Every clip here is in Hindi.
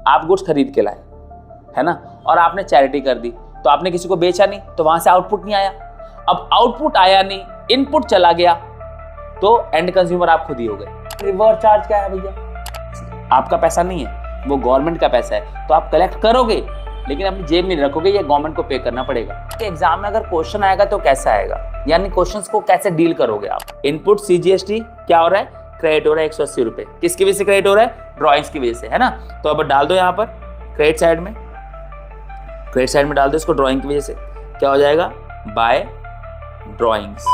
आप गुड्स खरीद के लाए, है ना, और आपने चैरिटी कर दी, तो आपने किसी को बेचा नहीं, तो वहां से आउटपुट नहीं आया। अब आउटपुट आया नहीं, इनपुट चला गया, तो एंड कंज्यूमर आप खुद ही हो गए। रिवर्स चार्ज क्या है भैया? आपका पैसा नहीं है, वो गवर्नमेंट का पैसा है, तो आप कलेक्ट करोगे लेकिन अपनी जेब में रखोगे, ये गवर्नमेंट को पे करना पड़ेगा। एग्जाम में अगर क्वेश्चन आएगा तो कैसा आएगा, यानी क्वेश्चंस को कैसे डील करोगे आप। इनपुट CGST क्या हो रहा है, क्रेडिट हो रहा है 180 रुपए। किसकी वजह से क्रेडिट हो रहा है? ड्रॉइंग्स की वजह से, है ना। तो अब डाल दो यहाँ पर क्रेडिट साइड में, क्रेडिट साइड में डाल दो इसको ड्रॉइंग की वजह से। क्या हो जाएगा? By drawings.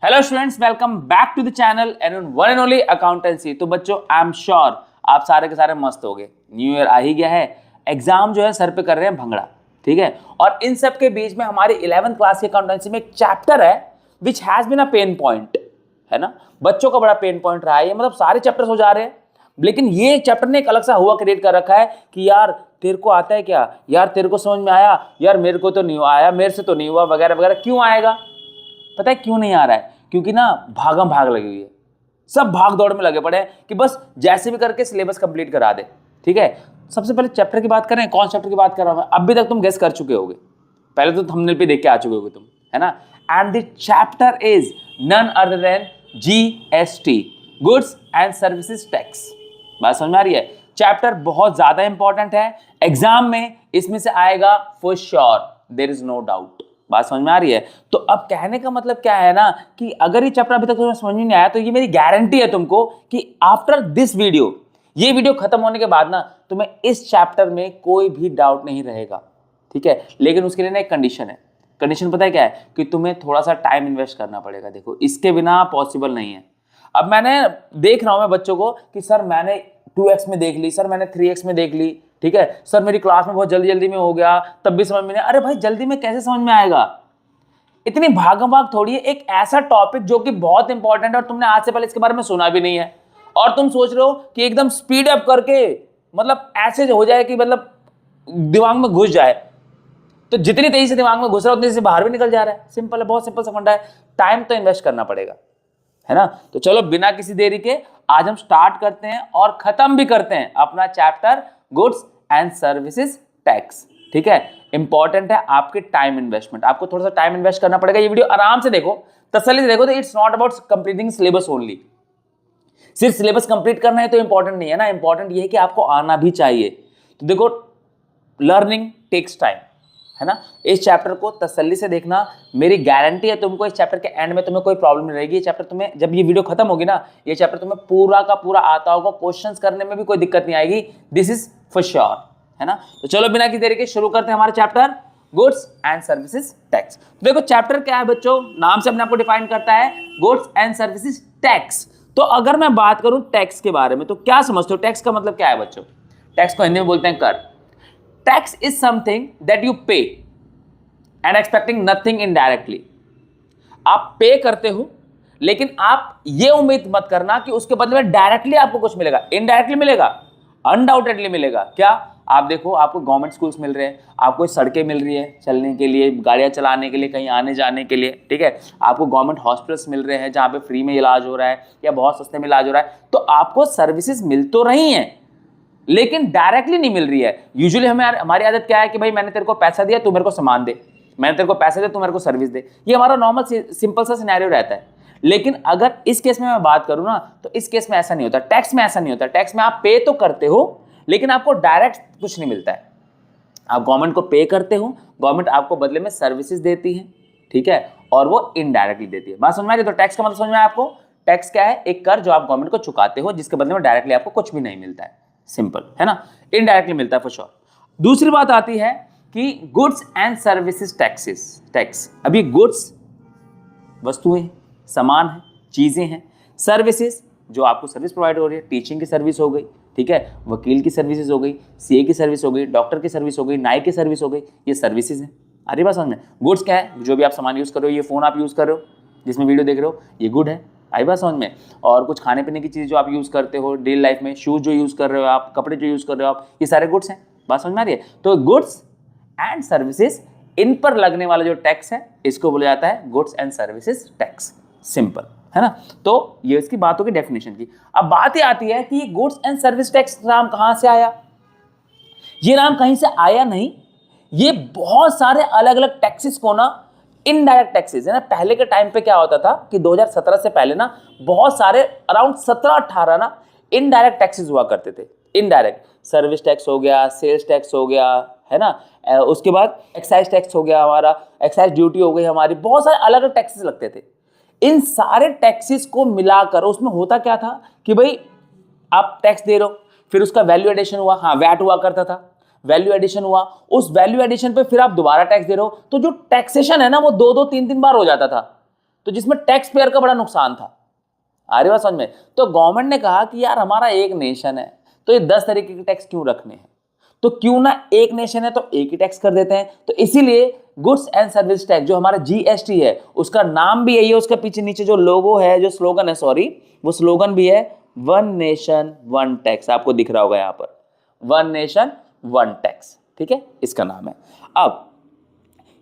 Hello students, welcome back to the channel and one and only accountancy. तो बच्चों, आई एम श्योर आप सारे के सारे मस्त हो गए। न्यू ईयर आ ही गया है, एग्जाम जो है सर पे कर रहे हैं भंगड़ा, ठीक है। और इन सब के बीच में हमारी 11th क्लास की अकाउंटेंसी में एक चैप्टर है which has been a pain point, है ना। बच्चों का बड़ा पेन पॉइंट रहा है ये, मतलब सारे चैप्टर्स हो जा रहे हैं, लेकिन ये चैप्टर ने एक अलग सा हुआ क्रिएट कर रखा है कि यार तेरे को आता है क्या, यार तेरे को समझ में आया, यार मेरे को तो नहीं आया, मेरे से तो नहीं हुआ, वगैरह वगैरह। क्यों आएगा? पता है क्यों नहीं आ रहा है? क्योंकि ना भागम भाग लगी हुई है, सब भाग दौड़ में लगे पड़े हैं कि बस जैसे भी करके सिलेबस कंप्लीट करा दे, ठीक है। सबसे पहले चैप्टर की बात करें, कौन चैप्टर की बात कर रहा हूं मैं? अभी तक तुम गेस कर चुके होगे, पहले तो थंबनेल पे देख के आ चुके होगे तुम, है ना। And the chapter is none other than GST, goods and services tax. बात समझ में आ रही है? चैप्टर बहुत ज्यादा इंपॉर्टेंट है, एग्जाम में इसमें से आएगा for sure, there is no doubt. बात समझ में आ रही है? तो अब कहने का मतलब क्या है ना कि अगर ये चैप्टर अभी तक तुम्हें समझ में नहीं आया, तो ये मेरी गारंटी है तुमको कि आफ्टर दिस वीडियो, ये वीडियो खत्म होने के बाद ना तुम्हें इस चैप्टर में कोई भी डाउट नहीं रहेगा, ठीक है। लेकिन उसके लिए ना एक कंडीशन है। कंडीशन पता है क्या है? कि तुम्हें थोड़ा सा टाइम इन्वेस्ट करना पड़ेगा। देखो, इसके बिना पॉसिबल नहीं है। अब मैंने देख रहा हूं मैं बच्चों को कि सर मैंने 2x में देख ली, सर मैंने 3x में देख ली, ठीक है, सर मेरी क्लास में बहुत जल्दी जल्दी में हो गया, तब भी समझ में नहीं। अरे भाई, जल्दी में कैसे समझ में आएगा? इतनी भागम भाग थोड़ी है। एक ऐसा टॉपिक जो कि बहुत इंपॉर्टेंट है और तुमने आज से पहले इसके बारे में सुना भी नहीं है, और तुम सोच रहे हो कि एकदम स्पीड अप करके मतलब ऐसे हो जाए कि मतलब दिमाग में घुस जाए। तो जितनी तेजी से दिमाग में घुस रहा है उतनी से बाहर भी निकल जा रहा है। सिंपल है, बहुत सिंपल सा फंडा है। टाइम तो इन्वेस्ट करना पड़ेगा, है ना। तो चलो बिना किसी देरी के आज हम स्टार्ट करते हैं और खत्म भी करते हैं अपना chapter goods and services tax, ठीक है। इंपॉर्टेंट है आपके टाइम इन्वेस्टमेंट, आपको थोड़ा सा टाइम इन्वेस्ट करना पड़ेगा। ये वीडियो आराम से देखो, तसल्ली से देखो। तो it's not about completing syllabus only, सिर्फ सिलेबस कंप्लीट करना है तो इंपॉर्टेंट नहीं है ना। इंपॉर्टेंट ये है कि आपको आना भी चाहिए। तो देखो, लर्निंग टेक्स टाइम, है ना। इस चैप्टर को तसल्ली से देखना, मेरी गारंटी है तुमको इस चैप्टर के एंड में तुम्हें कोई प्रॉब्लम नहीं रहेगी। ये चैप्टर तुम्हें, जब ये वीडियो खत्म होगी ना, ये चैप्टर तुम्हें पूरा का पूरा आता होगा, क्वेश्चंस करने में भी कोई दिक्कत नहीं आएगी। दिस इज फॉर श्योर, है ना। तो चलो बिना किसी देरी के शुरू करते हैं हमारा chapter goods and services tax. तो देखो चैप्टर क्या है बच्चों, नाम से अपने आपको डिफाइन करता है, गुड्स एंड सर्विसेज टैक्स। तो अगर मैं बात करूं टैक्स के बारे में, तो क्या समझते हो टैक्स का मतलब क्या है बच्चों? टैक्स को हिंदी में बोलते हैं कर। Tax is something that you पे एंड एक्सपेक्टिंग नथिंग इनडायरेक्टली। आप पे करते हो, लेकिन आप ये उम्मीद मत करना कि उसके बदले में डायरेक्टली आपको कुछ मिलेगा। इनडायरेक्टली मिलेगा, अनडाउटेडली मिलेगा। क्या? आप देखो, आपको गवर्नमेंट स्कूल्स मिल रहे हैं, आपको सड़कें मिल रही है चलने के लिए, गाड़ियां चलाने के लिए, कहीं आने जाने के लिए, ठीक है। आपको गवर्नमेंट हॉस्पिटल्स मिल रहे हैं जहां पे फ्री में इलाज हो रहा है या बहुत सस्ते में इलाज हो रहा है। तो आपको सर्विसेज मिल तो रही हैं, लेकिन डायरेक्टली नहीं मिल रही है। यूजुअली हमारी आदत क्या है कि भाई मैंने तेरे को पैसा दिया, तू मेरे को सामान दे, मैंने तेरे को पैसे दे, तू मेरे को सर्विस दे। ये हमारा नॉर्मल सिंपल सा सिनेरियो रहता है। लेकिन अगर इस केस में मैं बात करूं ना, तो इस केस में ऐसा नहीं होता। टैक्स में ऐसा नहीं होता। टैक्स में आप पे तो करते हो, लेकिन आपको डायरेक्ट कुछ नहीं मिलता है। आप गवर्नमेंट को पे करते हो, गवर्नमेंट आपको बदले में सर्विसेज देती है, ठीक है, और वो इनडायरेक्टली देती है। बात समझ में आ रही है? तो टैक्स का मतलब समझ में आया आपको? टैक्स क्या है? एक कर जो आप गवर्नमेंट को चुकाते हो, जिसके बदले में डायरेक्टली आपको कुछ भी नहीं मिलता है। सिंपल, है ना। इनडायरेक्टली मिलता है फॉर श्योर। दूसरी बात आती है कि गुड्स एंड सर्विसेज टैक्स। अभी गुड्स वस्तुएं, सामान है, चीजें हैं। सर्विसेज जो आपको सर्विस प्रोवाइड हो रही है, टीचिंग की सर्विस हो गई, ठीक है, वकील की सर्विसेज हो गई, सीए की सर्विस हो गई, डॉक्टर की सर्विस हो गई, नाई की सर्विस हो गई, ये सर्विसेज हैं। अरे बात समझ में? गुड्स क्या है? जो भी आप सामान यूज कर रहे हो, ये फोन आप यूज कर रहे हो, जिसमें वीडियो देख रहे हो, ये गुड है। आई बात समझ में? और कुछ खाने पीने की चीज जो आप यूज करते हो डेली लाइफ में, शूज जो यूज कर रहे हो आप, कपड़े जो यूज कर रहे हो आप, ये सारे गुड्स हैं। बात समझ में आ रही है? तो गुड्स एंड सर्विसेज इन पर लगने वाला जो टैक्स है इसको बोला जाता है goods and services tax. Simple है ना। तो ये इसकी बातों की डेफिनेशन की। अब बात ये आती है कि गुड्स एंड सर्विस टैक्स नाम कहां से आया। ये नाम कहीं से आया नहीं, ये बहुत सारे अलग अलग टैक्सेस को ना, इनडायरेक्ट टैक्सेस है ना। पहले के टाइम पे क्या होता था कि 2017 से पहले ना बहुत सारे अराउंड 17-18 ना इनडायरेक्ट टैक्सेस हुआ करते थे। इनडायरेक्ट सर्विस टैक्स हो गया, सेल्स टैक्स हो गया, है ना, उसके बाद एक्साइज टैक्स हो गया, हमारा एक्साइज ड्यूटी हो गई हमारी, बहुत सारे अलग अलग टैक्सेस लगते थे। इन सारे टैक्सेस को मिलाकर उसमें होता क्या था कि भाई आप टैक्स दे रहे हो, फिर उसका वैल्यू एडिशन हुआ, हाँ वैट हुआ करता था, वैल्यू एडिशन हुआ, उस वैल्यू एडिशन पे फिर आप दोबारा टैक्स दे रहे हो, तो जो टैक्सेशन है ना वो 2-2, 3-3 बार हो जाता था, तो जिसमें टैक्स पेयर का बड़ा नुकसान था। आ रही बात समझ में। तो गवर्नमेंट ने कहा कि यार हमारा एक नेशन है तो ये 10 तरीके के टैक्स क्यों रखने हैं, तो क्यों ना एक नेशन है तो एक ही टैक्स कर देते हैं। तो इसीलिए गुड्स एंड सर्विस टैक्स जो हमारा जीएसटी है उसका नाम भी यही है, उसका पीछे नीचे जो लोगो है, जो स्लोगन है, सॉरी वो स्लोगन भी है वन नेशन वन टैक्स, आपको दिख रहा होगा यहाँ पर वन नेशन वन टैक्स, ठीक है, इसका नाम है। अब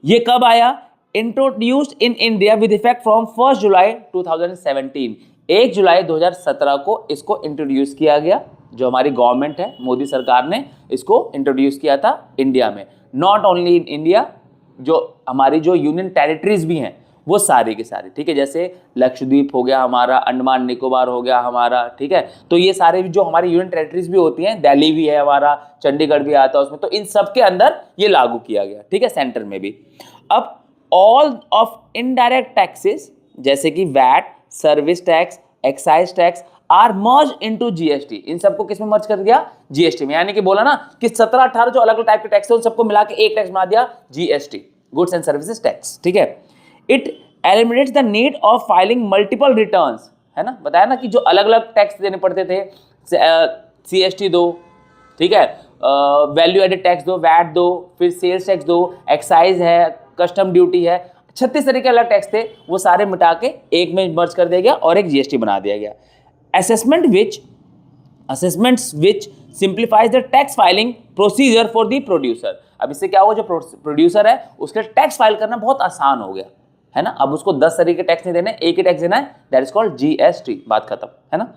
ये कब आया, introduced in India with effect from 1 जुलाई 2017, 1 जुलाई 2017 को इसको इंट्रोड्यूस किया गया। जो हमारी गवर्नमेंट है, मोदी सरकार ने इसको इंट्रोड्यूस किया था इंडिया में। नॉट ओनली इन इंडिया, जो हमारी जो यूनियन टेरिटरीज भी हैं वो सारी की सारी, ठीक है, जैसे लक्षद्वीप हो गया हमारा, अंडमान निकोबार हो गया हमारा, ठीक है, तो ये सारे जो हमारी यूनियन टेरिटरीज भी होती हैं, दिल्ली भी है हमारा, चंडीगढ़ भी आता है उसमें, तो इन सब के अंदर ये लागू किया गया, ठीक है, सेंटर में भी। अब ऑल ऑफ इनडायरेक्ट टैक्सेस जैसे कि VAT, service tax, excise tax are merge into GST, इन सबको किस में मर्ज कर दिया, जीएसटी में। यानी कि बोला ना कि 17-18 जो अलग अलग टाइप के टैक्स है उन सबको मिला के एक टैक्स बना दिया, GST, goods and services tax, ठीक है। It eliminates the need of filing multiple returns, है ना, बताया ना कि जो अलग अलग टैक्स देने पड़ते थे, सीएसटी दो, ठीक है, वैल्यू एडेड टैक्स दो, वैट दो, फिर सेल्स टैक्स दो, एक्साइज है, कस्टम ड्यूटी है, 36 तरीके अलग टैक्स थे, वो सारे मिटा के एक में मर्ज कर दिया गया और एक जीएसटी बना दिया गया। assessments which simplifies the tax filing procedure for the producer। अब इससे क्या हुआ, जो प्रोड्यूसर है उसके टैक्स फाइल करना बहुत आसान हो गया, है ना। अब उसको 10 तरीके टैक्स नहीं देने, एक ही टैक्स देना है, दैट इज कॉल्ड जीएसटी, बात खत्म, है ना।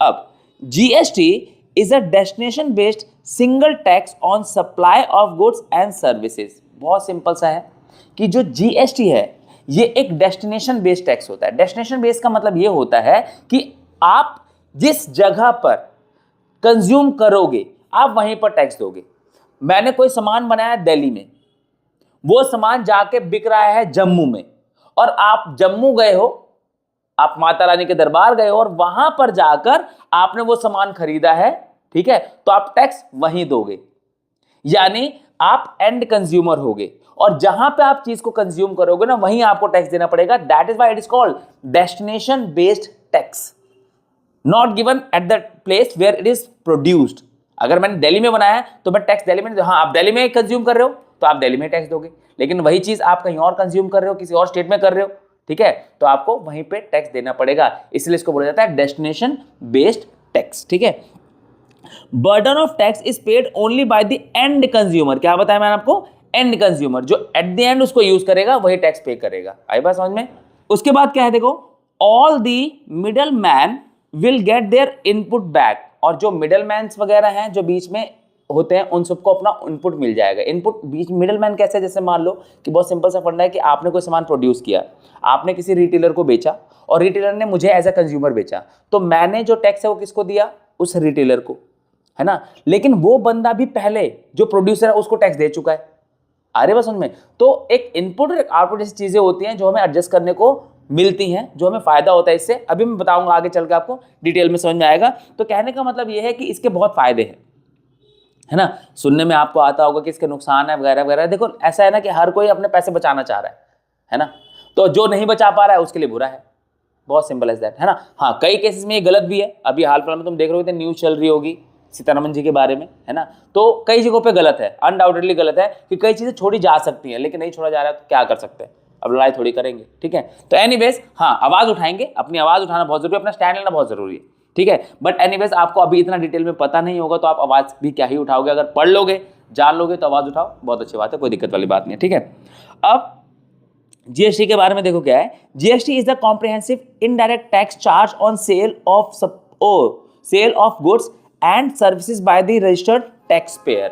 अब GST is a destination based single tax on supply of goods and services. बहुत सिंपल सा है कि जो जीएसटी है ये एक डेस्टिनेशन बेस्ड टैक्स होता है। डेस्टिनेशन बेस्ड का मतलब ये होता है कि आप जिस जगह पर कंज्यूम करोगे आप वहीं पर टैक्स दोगे। मैंने कोई सामान बनाया दिल्ली में, वो सामान जाके बिक रहा है जम्मू में, और आप जम्मू गए हो, आप माता रानी के दरबार गए हो और वहां पर जाकर आपने वो सामान खरीदा है, ठीक है, तो आप टैक्स वहीं दोगे, यानी आप एंड कंज्यूमर होगे, और जहां पे आप चीज को कंज्यूम करोगे ना वहीं आपको टैक्स देना पड़ेगा। That is why it is called destination based tax, not given at the place where it is produced. अगर मैंने दिल्ली में बनाया है तो मैं टैक्स दिल्ली में, हाँ आप दिल्ली में कंज्यूम कर रहे हो तो आप दिल्ली में टैक्स दोगे, लेकिन वही चीज आप कहीं और कंज्यूम कर रहे हो, किसी और स्टेट में कर रहे हो, ठीक है, तो आपको वहीं पे टैक्स देना पड़ेगा, इसलिए इसको बोला जाता है डेस्टिनेशन बेस्ड टैक्स, ठीक है। Burden of tax is paid only by the end consumer. क्या बताया मैंने आपको, एंड कंज्यूमर, जो एट द एंड उसको यूज करेगा वही टैक्स पे करेगा। आई बात समझ में। उसके बाद क्या है, देखो, all the middle man will get there input back, और जो मिडल मैन वगैरह हैं जो बीच में होते हैं उन सबको अपना इनपुट मिल जाएगा। इनपुट बीच मिडल मैन कैसे, जैसे मान लो कि बहुत सिंपल सा फंडा है कि आपने कोई सामान प्रोड्यूस किया, आपने किसी रिटेलर को बेचा और रिटेलर ने मुझे एज ए कंज्यूमर बेचा, तो मैंने जो टैक्स है वो किसको दिया, उस रिटेलर को, है ना, लेकिन वो बंदा भी पहले जो प्रोड्यूसर है उसको टैक्स दे चुका है। अरे बस उनमें तो एक इनपुट और एक आउटपुट जैसी चीजें होती हैं जो हमें एडजस्ट करने को मिलती हैं, जो हमें फायदा होता है इससे। अभी मैं बताऊंगा आगे चल के, आपको डिटेल में समझ में आएगा। तो कहने का मतलब यह है कि इसके बहुत फायदे हैं, है ना। सुनने में आपको आता होगा कि इसके नुकसान है वगैरह वगैरह। देखो ऐसा है ना कि हर कोई अपने पैसे बचाना चाह रहा है ना, तो जो नहीं बचा पा रहा है उसके लिए बुरा है, बहुत सिंपल एज दैट, है ना। हाँ, कई केसेस में ये गलत भी है। अभी हाल फिलहाल में तुम देख रहे हो न्यूज चल रही होगी सीतारमन जी के बारे में, है ना, तो कई जगहों पे गलत है, अनडाउटेडली गलत है कि कई चीजें छोड़ी जा सकती हैं, लेकिन नहीं छोड़ा जा रहा है तो क्या कर सकते हैं, अब लड़ाई थोड़ी करेंगे, ठीक है। तो एनीवेज, हाँ, आवाज उठाएंगे, अपनी आवाज उठाना बहुत जरूरी है, अपना स्टैंड लेना बहुत जरूरी है, ठीक है। बट एनीवेज आपको अभी इतना डिटेल में पता नहीं होगा तो आप आवाज भी क्या ही उठाओगे, अगर पढ़ लोगे जान लोगे तो आवाज उठाओ, बहुत अच्छी बात है, कोई दिक्कत वाली बात नहीं है, ठीक है। अब जीएसटी के बारे में देखो क्या है, GST is the comprehensive indirect tax charge on sale of goods and services by the registered tax payer,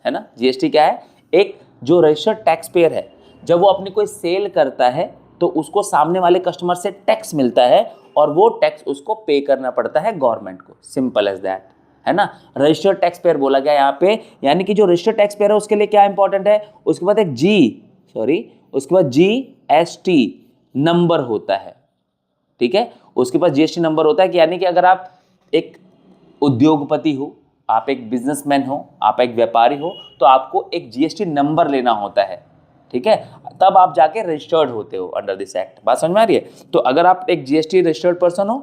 है ना। जीएसटी क्या है, एक जो रजिस्टर्ड टैक्स पेयर है, जब वो अपनी कोई सेल करता है तो उसको सामने वाले कस्टमर से टैक्स मिलता है और वो टैक्स उसको पे करना पड़ता है गवर्नमेंट को, सिंपल एज दैट, है ना। रजिस्टर्ड टैक्स पेयर बोला गया यहाँ पे, यानी कि जो रजिस्टर्ड टैक्स पेयर है उसके लिए क्या इंपॉर्टेंट है, उसके बाद उसके बाद जीएसटी नंबर होता है, ठीक है। उसके पास जीएसटी नंबर होता है कि यानी कि अगर आप एक उद्योगपति हो, आप एक बिजनेसमैन हो, आप एक व्यापारी हो, तो आपको एक जीएसटी नंबर लेना होता है, ठीक है, तब आप जाके रजिस्टर्ड होते हो अंडर दिस एक्ट। बात समझ में आ रही है। तो अगर आप एक जीएसटी रजिस्टर्ड पर्सन हो,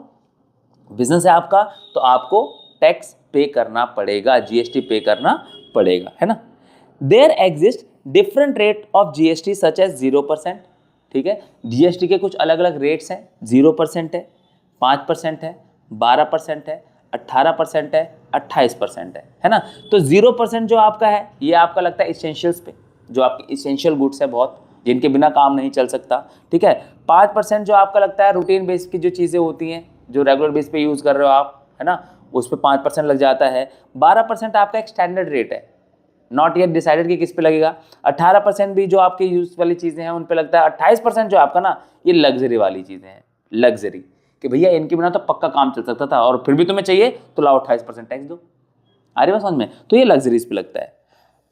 बिजनेस है आपका, तो आपको टैक्स पे करना पड़ेगा, जीएसटी पे करना पड़ेगा, है ना। There exist different rate of GST such as 0%, ठीक है। जीएसटी के कुछ अलग अलग रेट्स हैं, 0% है, 5% है, 12% है, 18% है, 28% है ना। तो 0% जो आपका है, ये आपका लगता है इसेंशियल्स पे, जो आपकी इसेंशियल गुड्स है बहुत, जिनके बिना काम नहीं चल सकता, ठीक है। 5% जो आपका लगता है रूटीन बेस की जो चीज़ें होती हैं, जो रेगुलर बेस पे यूज़ कर रहे हो आप, है ना, उस पर 5% लग जाता है। 12% आपका एक स्टैंडर्ड रेट है, नॉट येट डिसाइडेड कि किस पे लगेगा। 18% भी जो आपके यूज वाली चीज़ें हैं उन पे लगता है। 28% जो आपका ना, ये लग्जरी वाली चीज़ें हैं, लग्जरी, कि भैया इनके बिना तो पक्का काम चल सकता था और फिर भी तुम्हें चाहिए तो लाओ 28% टैक्स दो, आ रही बात समझ में। तो ये लग्जरीज पे लगता है।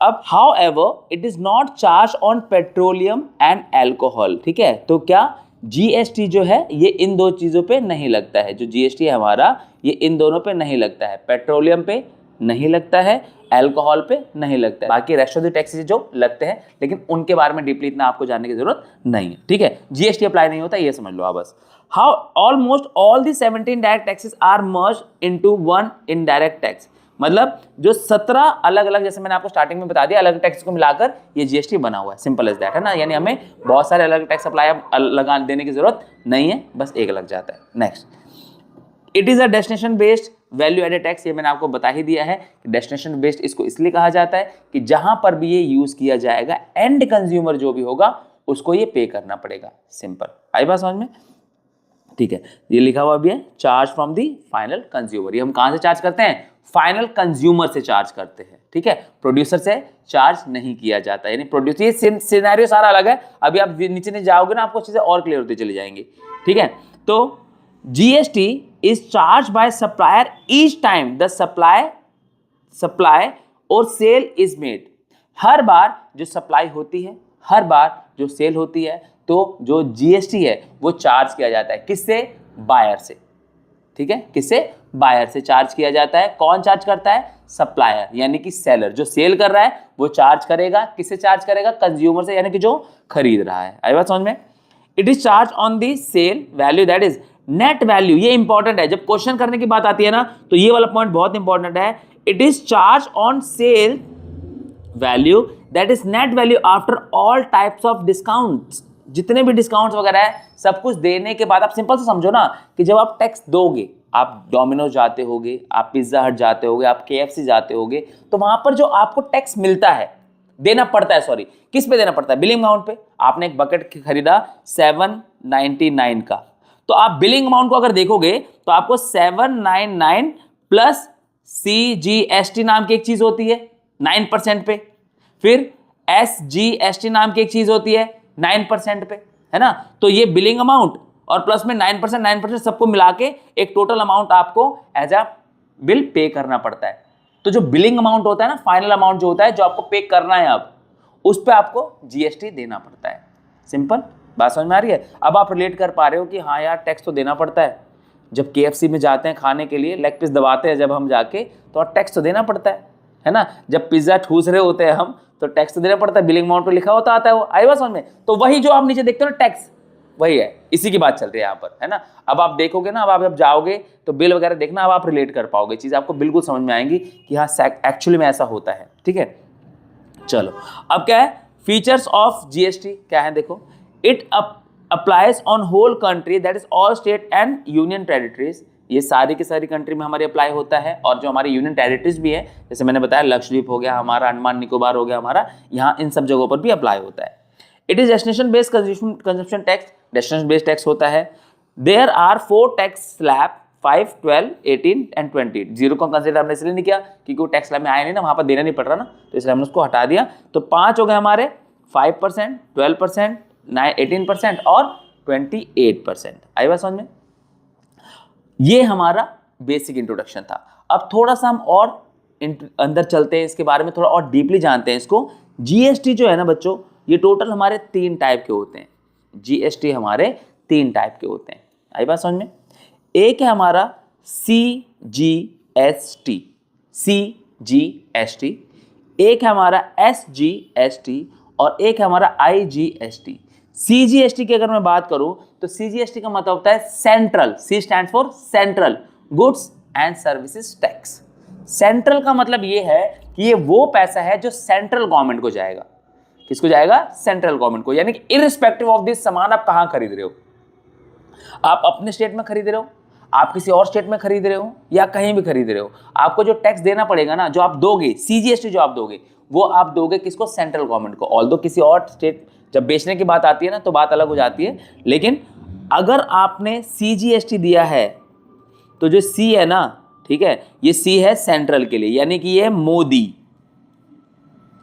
अब how ever it is not charge on petroleum and alcohol, ठीक है। तो क्या जीएसटी जो है ये इन दो चीज़ों पे नहीं लगता है, जो जीएसटी है हमारा ये इन दोनों पे नहीं लगता है, पेट्रोलियम पे नहीं लगता है, एल्कोहल पे नहीं लगता है। बाकी रेस्ट ऑफ द टैक्सेस जो लगते हैं, लेकिन उनके बारे में डीपली इतना आपको जानने की जरूरत नहीं है, ठीक है। जीएसटी अप्लाई नहीं होता, ये समझ लो आप बस। How almost all the 17 direct taxes are merge into one indirect tax, मतलब जो 17 अलग अलग, जैसे मैंने आपको स्टार्टिंग में बता दिया, अलग टैक्स को मिलाकर ये जीएसटी बना हुआ है, सिंपल एज दैट, है ना। यानी हमें बहुत सारे अलग टैक्स अप्लाई लगा देने की जरूरत नहीं है, बस एक लग जाता है। Next, it is a destination based value added tax, ये मैंने आपको बता ही दिया है कि डेस्टिनेशन बेस्ड इसको इसलिए कहा जाता है कि जहां पर भी ये यूज किया जाएगा, एंड कंज्यूमर जो भी होगा उसको ये पे करना पड़ेगा, सिंपल। आई बात समझ में, ठीक है। ये लिखा हुआ भी है, charge from the final consumer, ये हम कहां से चार्ज करते हैं, फाइनल कंज्यूमर से चार्ज करते हैं, ठीक है। प्रोड्यूसर से चार्ज नहीं किया जाता, यानी प्रोड्यूसर, ये सिनेरियो सारा अलग है, अभी आप नीचे नीचे जाओगे ना आपको चीजें और क्लियर होती चली जाएंगी, ठीक है। तो GST is charge by supplier each time the supply और सेल इज मेड, हर बार जो सप्लाई होती है, हर बार जो सेल होती है, तो जो जीएसटी है वो चार्ज किया जाता है, किससे, बायर से, ठीक है, किससे, बायर से चार्ज किया जाता है। कौन चार्ज करता है, सप्लायर, यानी कि सेलर, जो सेल कर रहा है वो चार्ज करेगा, किससे चार्ज करेगा, कंज्यूमर से, यानी कि जो खरीद रहा है। आई बात समझ में। It is charge on the sale value that is net value, ये इंपॉर्टेंट है, जब क्वेश्चन करने की बात आती है ना तो ये वाला पॉइंट बहुत इंपॉर्टेंट है। It is charge on sale value that is net value after all types of discounts, जितने भी डिस्काउंट्स वगैरह है सब कुछ देने के बाद, आप सिंपल से समझो ना कि जब आप टैक्स दोगे, आप डोमिनोज जाते होगे, आप पिज्जा हट जाते होगे, आप केएफसी जाते होगे, तो वहां पर जो आपको टैक्स मिलता है, देना पड़ता है, सॉरी, किस पे देना पड़ता है, बिलिंग अमाउंट पे। आपने एक बकेट खरीदा 799 का, तो आप बिलिंग अमाउंट को अगर देखोगे तो आपको 799 प्लस CGST नाम की एक चीज होती है 9% पे, फिर SGST नाम की एक चीज होती है 9% पे, है ना। तो ये बिलिंग अमाउंट और प्लस में 9% सबको मिला के एक टोटल अमाउंट आपको एज अ बिल पे करना पड़ता है। तो जो बिलिंग अमाउंट होता है ना, फाइनल अमाउंट जो होता है, जो आपको पे करना है, अब उस पर आपको जीएसटी देना पड़ता है, सिंपल। बात समझ में आ रही है। अब आप रिलेट कर पा रहे हो कि हाँ यार टैक्स तो देना पड़ता है, जब केएफसी में जाते हैं खाने के लिए, लेग पीस दबाते हैं जब हम जाके, तो टैक्स तो देना पड़ता है ना। जब पिज्जा ठूस रहे होते हैं हम, तो टैक्स तो देना पड़ता है, बिलिंग अमाउंट पे लिखा होता आता है वो, आई बात समझ में। तो वही जो आप नीचे देखते हो ना टैक्स, वही है, इसी की बात चल रही है यहाँ पर, है ना। अब आप देखोगे ना, अब आप जब जाओगे तो बिल वगैरह देखना, अब आप रिलेट कर पाओगे, चीज़ आपको बिल्कुल समझ में आएंगी कि हाँ एक्चुअली में ऐसा होता है, ठीक है। चलो अब क्या है, फीचर्स ऑफ जीएसटी क्या है, देखो। It applies on whole country, that is all state and union territories, ये सारी की सारी कंट्री में हमारे अप्लाई होता है, और जो हमारी यूनियन टेरिटरीज भी है, जैसे मैंने बताया लक्षद्वीप हो गया हमारा, अंडमान निकोबार हो गया हमारा, यहाँ इन सब जगहों पर भी अप्लाई होता है। It is destination based consumption tax, destination based tax होता है। There are 4 tax slab 5, 12, 18 and 20। Zero को कंसिडर हमने इसलिए नहीं किया क्योंकि वो टैक्स स्लैब में आया नहीं ना, वहां पर देना नहीं पड़ रहा ना, तो इसलिए हमने उसको हटा दिया। तो 5 हो गए हमारे, 5%, 12%, 18% और 28%। आई बात समझ में? ये हमारा बेसिक इंट्रोडक्शन था। अब थोड़ा सा हम और अंदर चलते हैं, इसके बारे में थोड़ा और डीपली जानते हैं इसको। जीएसटी जो है ना बच्चों, ये टोटल हमारे 3 टाइप के होते हैं। जीएसटी हमारे 3 टाइप के होते हैं। आई बात समझ में? एक है हमारा CGST, CGST, एक है हमारा SGST और एक है हमारा IGST। CGST की अगर मैं बात करूं तो CGST का मतलब होता है central, C stand for central goods and services tax. Central का मतलब ये है कि ये वो पैसा है जो सेंट्रल गवर्नमेंट को जाएगा। किसको जाएगा? सेंट्रल गवर्नमेंट को। यानी कि इररिस्पेक्टिव ऑफ दिस सामान आप कहां खरीद रहे हो, आप अपने स्टेट में खरीद रहे हो, आप किसी और स्टेट में खरीद रहे हो या कहीं भी खरीद रहे हो, आपको जो टैक्स देना पड़ेगा ना, जो आप दोगे, CGST जो आप दोगे, वो आप दोगे किसको? सेंट्रल गवर्नमेंट को। ऑल्दो किसी और स्टेट जब बेचने की बात आती है ना तो बात अलग हो जाती है, लेकिन अगर आपने CGST दिया है तो जो C है ना, ठीक है, ये C है सेंट्रल के लिए, यानी कि ये मोदी,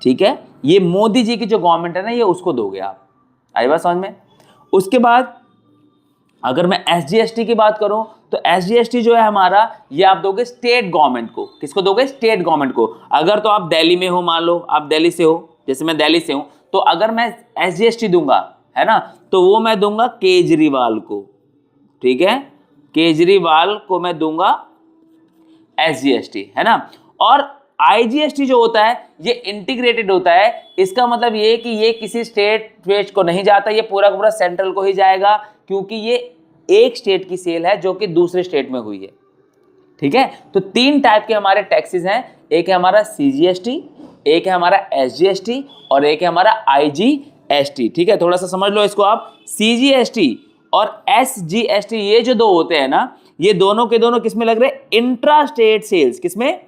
ठीक है, ये मोदी जी की जो गवर्नमेंट है ना, ये उसको दोगे आप। आई बात समझ में? उसके बाद अगर मैं SGST की बात करूं तो SGST जो है हमारा, ये आप दोगे स्टेट गवर्नमेंट को। किसको दोगे? स्टेट गवर्नमेंट को। अगर तो आप दिल्ली में हो, मान लो आप दिल्ली से हो, जैसे मैं दिल्ली से हूं, तो अगर मैं SGST दूंगा, है ना, तो वो मैं दूंगा केजरीवाल को, ठीक है, केजरीवाल को मैं दूंगा SGST, है ना। और IGST जो होता है ये इंटीग्रेटेड होता है। इसका मतलब ये कि ये किसी स्टेट को नहीं जाता, ये पूरा का पूरा सेंट्रल को ही जाएगा, क्योंकि ये एक स्टेट की सेल है जो कि दूसरे स्टेट में हुई है, ठीक है। तो 3 टाइप के हमारे टैक्सेस हैं, एक है हमारा CGST, एक है हमारा SGST और एक है हमारा IGST, ठीक है। थोड़ा सा समझ लो इसको आप। CGST और SGST ये जो 2 होते हैं ना, ये दोनों के दोनों किसमें लग रहे हैं? Intra state sales. किसमें?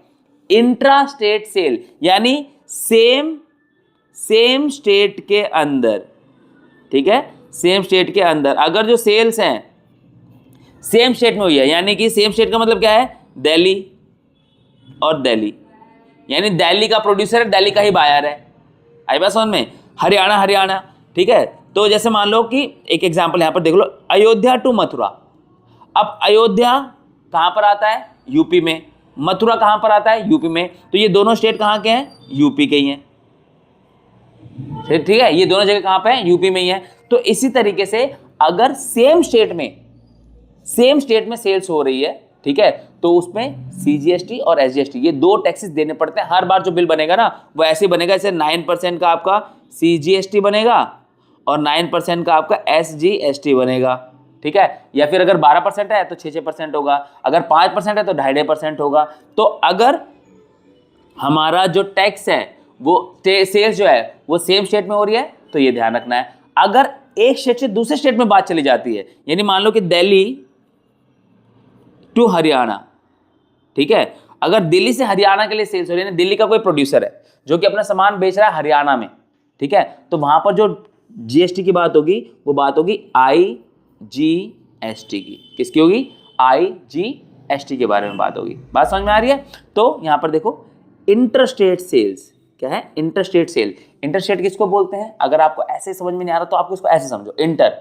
इंट्रा स्टेट सेल, यानी सेम स्टेट के अंदर, ठीक है, सेम स्टेट के अंदर अगर जो सेल्स हैं सेम स्टेट में हुई है, यानी कि सेम स्टेट का मतलब क्या है? दिल्ली और दिल्ली, यानी दिल्ली का प्रोड्यूसर है, दिल्ली का ही बायर है। आई बात समझ में? हरियाणा, ठीक है। तो जैसे मान लो कि एक एग्जांपल यहां पर देख लो, अयोध्या टू मथुरा। अब अयोध्या कहां पर आता है? यूपी में। मथुरा कहां पर आता है? यूपी में। तो ये दोनों स्टेट कहां के हैं? यूपी के ही हैं, ठीक है, ये दोनों जगह कहां पे हैं? यूपी में ही है। तो इसी तरीके से अगर सेम स्टेट में सेल्स हो रही है, ठीक है, तो उसमें CGST और SGST ये 2 टैक्सेस देने पड़ते हैं। हर बार जो बिल बनेगा ना वो ऐसे बनेगा, जैसे 9% का आपका CGST बनेगा और 9% का आपका SGST बनेगा, ठीक है। या फिर अगर 12% है तो 6% होगा, अगर 5% है तो 2.5% होगा। तो अगर हमारा जो टैक्स है वो सेल्स जो है वो सेम स्टेट में हो रही है तो ये ध्यान रखना है। अगर एक स्टेट से दूसरे स्टेट में बात चली जाती है, यानी मान लो कि दिल्ली टू हरियाणा, ठीक है, अगर दिल्ली से हरियाणा के लिए सेल्स हो रही है, दिल्ली का कोई प्रोड्यूसर है जो कि अपना सामान बेच रहा है हरियाणा में, ठीक है, तो वहां पर जो GST की बात होगी वो बात होगी IGST की। किसकी होगी? IGST के बारे में बात होगी। बात समझ में आ रही है? तो यहां पर देखो, इंटरस्टेट सेल्स क्या है? Interstate sale. इंटरस्टेट किसको बोलते हैं? अगर आपको ऐसे समझ में नहीं आ रहा तो आपको इसको ऐसे समझो, इंटर,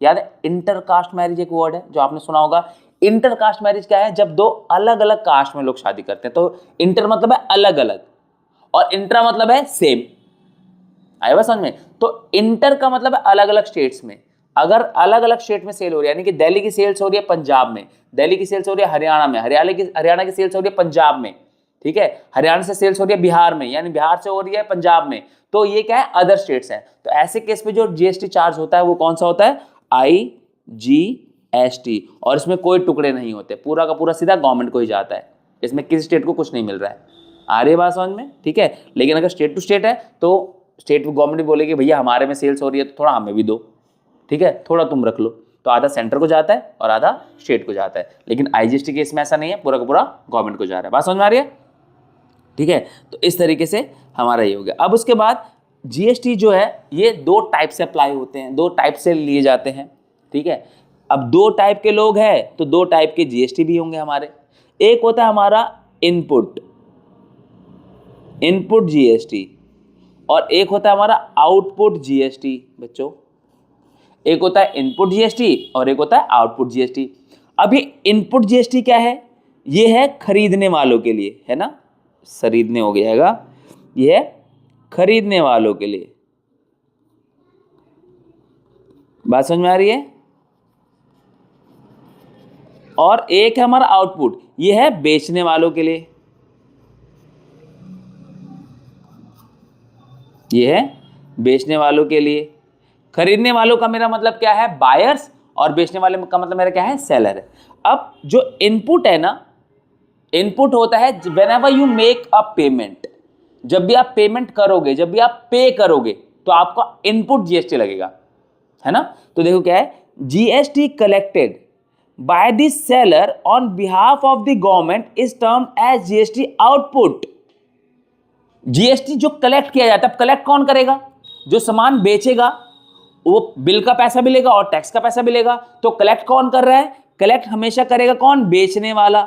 याद है, इंटरकास्ट मैरिज एक वर्ड है जो आपने सुना होगा। इंटरकास्ट मैरिज क्या है? जब 2 अलग अलग कास्ट में लोग शादी करते हैं। तो इंटर मतलब है अलग अलग और इंट्रा मतलब है सेम। आया बात समझ में? तो इंटर का मतलब है अलग अलग स्टेट्स में। अगर अलग अलग स्टेट में सेल हो रही है, यानी कि दिल्ली की सेल्स हो रही है पंजाब में, दिल्ली की सेल्स हो रही है हरियाणा में, हरियाणा की सेल्स हो रही है पंजाब में, ठीक है, हरियाणा से सेल्स हो रही है बिहार में, यानी बिहार से हो रही है पंजाब में, तो ये क्या है? अदर स्टेट्स हैं। तो ऐसे केस में जो GST चार्ज होता है वो कौन सा होता है? IGST। और इसमें कोई टुकड़े नहीं होते, पूरा का पूरा सीधा गवर्नमेंट को ही जाता है, इसमें किसी स्टेट को कुछ नहीं मिल रहा है। आ रही है बात समझ में? ठीक है। लेकिन अगर स्टेट टू स्टेट है तो स्टेट गवर्नमेंट बोलेगी भैया हमारे में सेल्स हो रही है तो थोड़ा हमें भी दो, ठीक है, थोड़ा तुम रख लो। तो आधा सेंटर को जाता है और आधा स्टेट को जाता है, लेकिन आईजीएसटी केस में ऐसा नहीं है, पूरा का पूरा गवर्नमेंट को जा रहा है। बात समझ में आ रही है? ठीक है, तो इस तरीके से हमारा ये हो गया। अब उसके बाद जीएसटी जो है ये दो टाइप से अप्लाई होते हैं, दो टाइप से लिए जाते हैं। ठीक है, अब दो टाइप के लोग हैं तो दो टाइप के जीएसटी भी होंगे हमारे। एक होता है हमारा इनपुट जीएसटी और एक होता है हमारा आउटपुट जीएसटी। बच्चों, एक होता है इनपुट जीएसटी और एक होता है आउटपुट जीएसटी। अब ये इनपुट जीएसटी क्या है? ये है खरीदने वालों के लिए, है ना, खरीदने हो गया, ये है खरीदने वालों के लिए। बात समझ में आ रही है? और एक है हमारा आउटपुट, ये है बेचने वालों के लिए, ये है बेचने वालों के लिए। खरीदने वालों का मेरा मतलब क्या है? बायर्स, और बेचने वाले का मतलब मेरा क्या है? सेलर है। अब जो इनपुट है ना, इनपुट होता है whenever you make a payment, जब भी आप पेमेंट करोगे, जब भी आप पे करोगे तो आपका इनपुट जीएसटी लगेगा, है ना। तो देखो क्या है, GST collected by the seller on behalf of the government is termed as GST output. GST जो कलेक्ट किया जाता है, कलेक्ट कौन करेगा? जो सामान बेचेगा वो बिल का पैसा भी लेगा और टैक्स का पैसा भी लेगा, तो कलेक्ट कौन कर रहा है? कलेक्ट हमेशा करेगा कौन? बेचने वाला।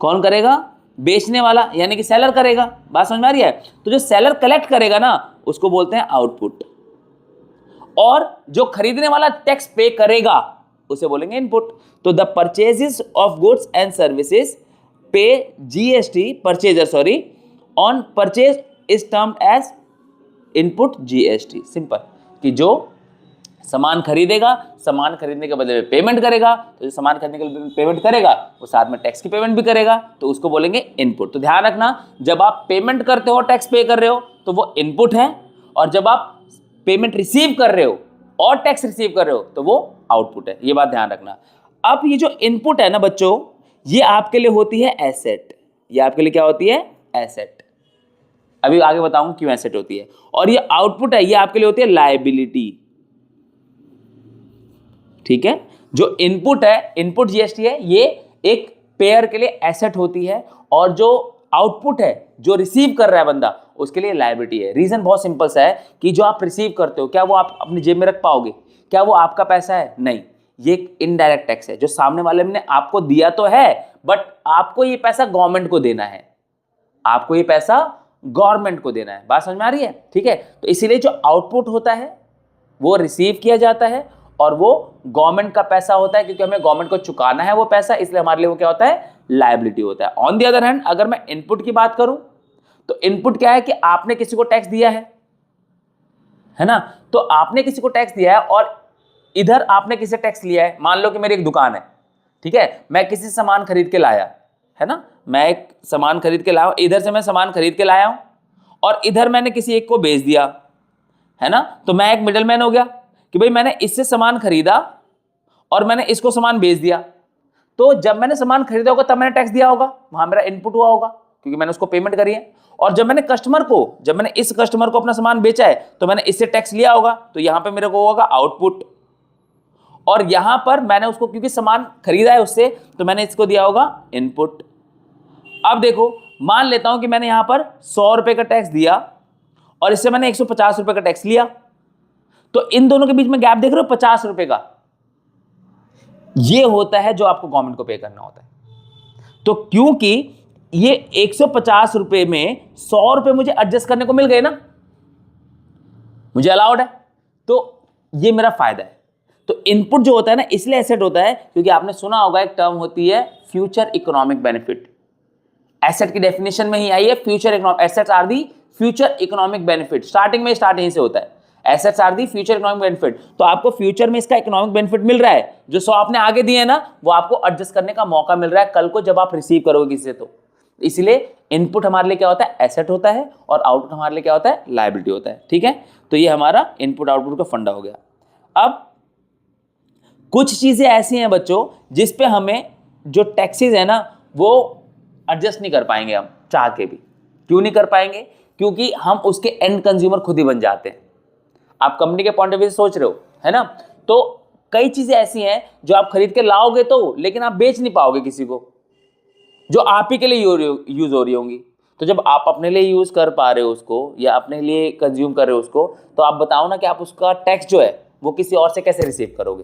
कौन करेगा? बेचने वाला, यानी कि सेलर करेगा। बात समझ में आ रही है? तो जो सेलर कलेक्ट करेगा ना उसको बोलते हैं आउटपुट, और जो खरीदने वाला टैक्स पे करेगा उसे बोलेंगे इनपुट। तो the purchases of goods and services पे GST, purchaser sorry, on purchase is termed as input GST. Simple, कि जो सामान खरीदेगा, सामान खरीदने के बदले में पेमेंट करेगा, तो जो सामान खरीदने के बदले पेमेंट करेगा वो साथ में टैक्स की पेमेंट भी करेगा, तो उसको बोलेंगे इनपुट। तो ध्यान रखना, जब आप पेमेंट करते हो, टैक्स पे कर रहे हो, तो वो इनपुट है, और जब आप पेमेंट रिसीव कर रहे हो और टैक्स रिसीव कर रहे हो तो वो आउटपुट है। ये बात ध्यान रखना। अब ये जो इनपुट है ना बच्चों, ये आपके लिए होती है एसेट। ये आपके लिए क्या होती है? एसेट। अभी आगे बताऊंगा क्यों एसेट होती है। और ये आउटपुट है, ये आपके लिए होती है लायबिलिटी। ठीक है, जो इनपुट है, इनपुट जीएसटी है, ये एक पेयर के लिए एसेट होती है, और जो आउटपुट है, जो रिसीव कर रहा है बंदा, उसके लिए लायबिलिटी है। रीजन बहुत सिंपल सा है कि जो आप रिसीव करते हो, क्या वो आप अपनी जेब में रख पाओगे? क्या वो आपका पैसा है? नहीं, ये एक इनडायरेक्ट टैक्स है, जो सामने वाले ने आपको दिया तो है, बट आपको ये पैसा गवर्नमेंट को देना है, आपको ये पैसा गवर्नमेंट को देना है। बात समझ में आ रही है? ठीक है, तो इसीलिए जो आउटपुट होता है वो रिसीव किया जाता है, और वो गवर्नमेंट का पैसा होता है, क्योंकि हमें गवर्नमेंट को चुकाना है वो पैसा, इसलिए हमारे लिए वो क्या होता है? लायबिलिटी होता है। ऑन द अदर हैंड, अगर मैं इनपुट की बात करूं, तो इनपुट क्या है कि आपने किसी को टैक्स दिया है ना, तो आपने किसी को टैक्स दिया है और इधर आपने किसी टैक्स लिया है। मान लो कि मेरी एक दुकान है, ठीक है, मैं किसी सामान खरीद के लाया, है ना, मैं एक सामान खरीद के लाया, इधर से मैं सामान खरीद के लाया हूं और इधर मैंने किसी एक को बेच दिया, है ना, तो मैं एक मिडलमैन हो गया कि भाई मैंने इससे सामान खरीदा और मैंने इसको सामान बेच दिया। तो जब मैंने सामान खरीदा होगा तब मैंने टैक्स दिया होगा, वहां मेरा इनपुट हुआ होगा, क्योंकि मैंने उसको पेमेंट करी है। और जब मैंने इस कस्टमर को अपना सामान बेचा है तो मैंने इससे टैक्स लिया होगा, तो यहां पे मेरे को होगा आउटपुट। और यहां पर मैंने उसको क्योंकि सामान खरीदा है उससे, तो मैंने इसको दिया होगा इनपुट। अब देखो, मान लेता हूं कि मैंने यहां पर 100 रुपए का टैक्स दिया और इससे मैंने 150 रुपए का टैक्स लिया, तो इन दोनों के बीच में गैप देख रहे हो 50 रुपए का, ये होता है जो आपको गवर्नमेंट को पे करना होता है। तो क्योंकि ये 150 रुपए में 100 रुपए मुझे एडजस्ट करने को मिल गए ना, मुझे अलाउड है, तो ये मेरा फायदा है। तो इनपुट जो होता है ना, इसलिए एसेट होता है क्योंकि आपने सुना होगा एक टर्म होती है फ्यूचर इकोनॉमिक बेनिफिट। एसेट की डेफिनेशन में ही आई है future economic, assets are the future economic benefit. Starting में स्टार्ट यहीं से होता है, assets are the future economic benefit. तो आपको फ्यूचर में इसका इकोनॉमिक बेनिफिट मिल रहा है, जो 100 आपने आगे दिए है ना, वो आपको एडजस्ट करने का मौका मिल रहा है कल को जब आप रिसीव करोगे किसी से। तो इसलिए इनपुट हमारे लिए क्या होता है? एसेट होता है, और आउटपुट हमारे लिए क्या होता है? लायबिलिटी होता है। ठीक है, तो ये हमारा इनपुट आउटपुट का फंडा हो गया। अब कुछ चीजें ऐसी हैं बच्चों जिस पे हमें जो टैक्सेस है ना वो एडजस्ट नहीं कर पाएंगे हम चाह के भी। क्यों नहीं कर पाएंगे? क्योंकि हम उसके एंड कंज्यूमर खुद ही बन जाते हैं। आप कंपनी के पॉइंट ऑफ व्यू से सोच रहे हो, है ना, तो कई चीजें ऐसी हैं जो आप खरीद के लाओगे तो, लेकिन आप बेच नहीं पाओगे किसी को, जो आप ही के लिए यूज हो रही होंगी। तो जब आप अपने लिए यूज कर पा रहे हो उसको, या अपने लिए कंज्यूम कर रहे हो उसको, तो आप बताओ ना कि आप उसका टैक्स जो है वो किसी और से कैसे रिसीव करोगे।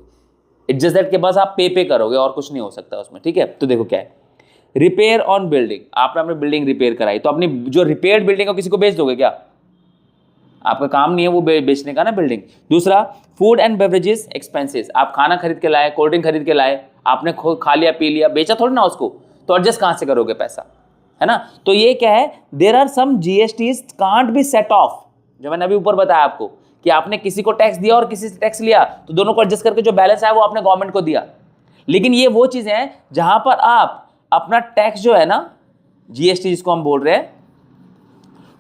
इट्स जस्ट दैट के बस आप पे करोगे और कुछ नहीं हो सकता उसमें, ठीक है। तो देखो क्या है, रिपेयर ऑन बिल्डिंग, आपने अपनी बिल्डिंग रिपेयर कराई तो अपनी जो रिपेयर्ड बिल्डिंग है किसी को बेच दोगे क्या? आपका काम नहीं है वो बेचने का ना बिल्डिंग। दूसरा, फूड एंड बेवरेजेस एक्सपेंसेस, आप खाना खरीद के लाए, कोल्ड ड्रिंक खरीद के लाए, आपने खा लिया पी लिया, बेचा थोड़ी ना उसको, तो एडजस्ट कहां से करोगे पैसा, है ना। तो ये क्या है, there are some GSTs can't be set off, जो मैंने अभी ऊपर बताया आपको कि आपने किसी को टैक्स दिया और किसी से टैक्स लिया, तो दोनों को एडजस्ट करके जो बैलेंस आया वो आपने गवर्नमेंट को दिया। लेकिन ये वो चीजें हैं जहां पर आप अपना टैक्स जो है ना, जीएसटी जिसको हम बोल रहे हैं,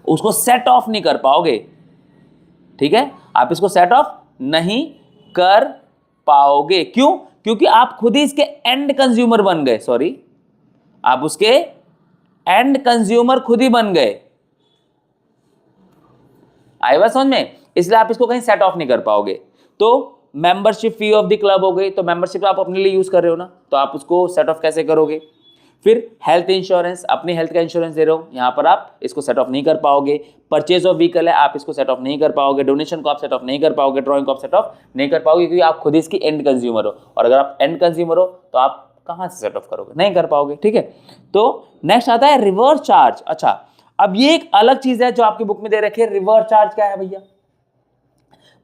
उसको सेट ऑफ नहीं कर पाओगे, ठीक है। आप इसको सेट ऑफ नहीं कर पाओगे, क्यों? क्योंकि आप खुद ही इसके एंड कंज्यूमर बन गए, सॉरी, आप उसके एंड कंज्यूमर खुद ही बन गए। आई बात समझ में? इसलिए आप इसको कहीं सेट ऑफ नहीं कर पाओगे। तो membership fee of the club हो गई, तो मेंबरशिप आप अपने लिए यूज कर रहे हो ना, तो आप उसको सेट ऑफ कैसे करोगे? फिर हेल्थ इंश्योरेंस, अपनी हेल्थ का इंश्योरेंस दे रहे हो, यहां पर आप इसको सेट ऑफ नहीं कर पाओगे। परचेज ऑफ व्हीकल है, आप इसको सेट ऑफ नहीं कर पाओगे। डोनेशन को आप सेट ऑफ नहीं कर पाओगे, ड्रॉइंग को आप सेट ऑफ नहीं कर पाओगे, क्योंकि आप खुद इसकी एंड कंज्यूमर हो, और अगर आप एंड कंज्यूमर हो तो आप कहां से सेट ऑफ करोगे? नहीं कर पाओगे, ठीक है। तो नेक्स्ट आता है रिवर्स चार्ज। अच्छा, अब ये एक अलग चीज है जो आपकी बुक में दे रखी है। रिवर्स चार्ज क्या है भैया?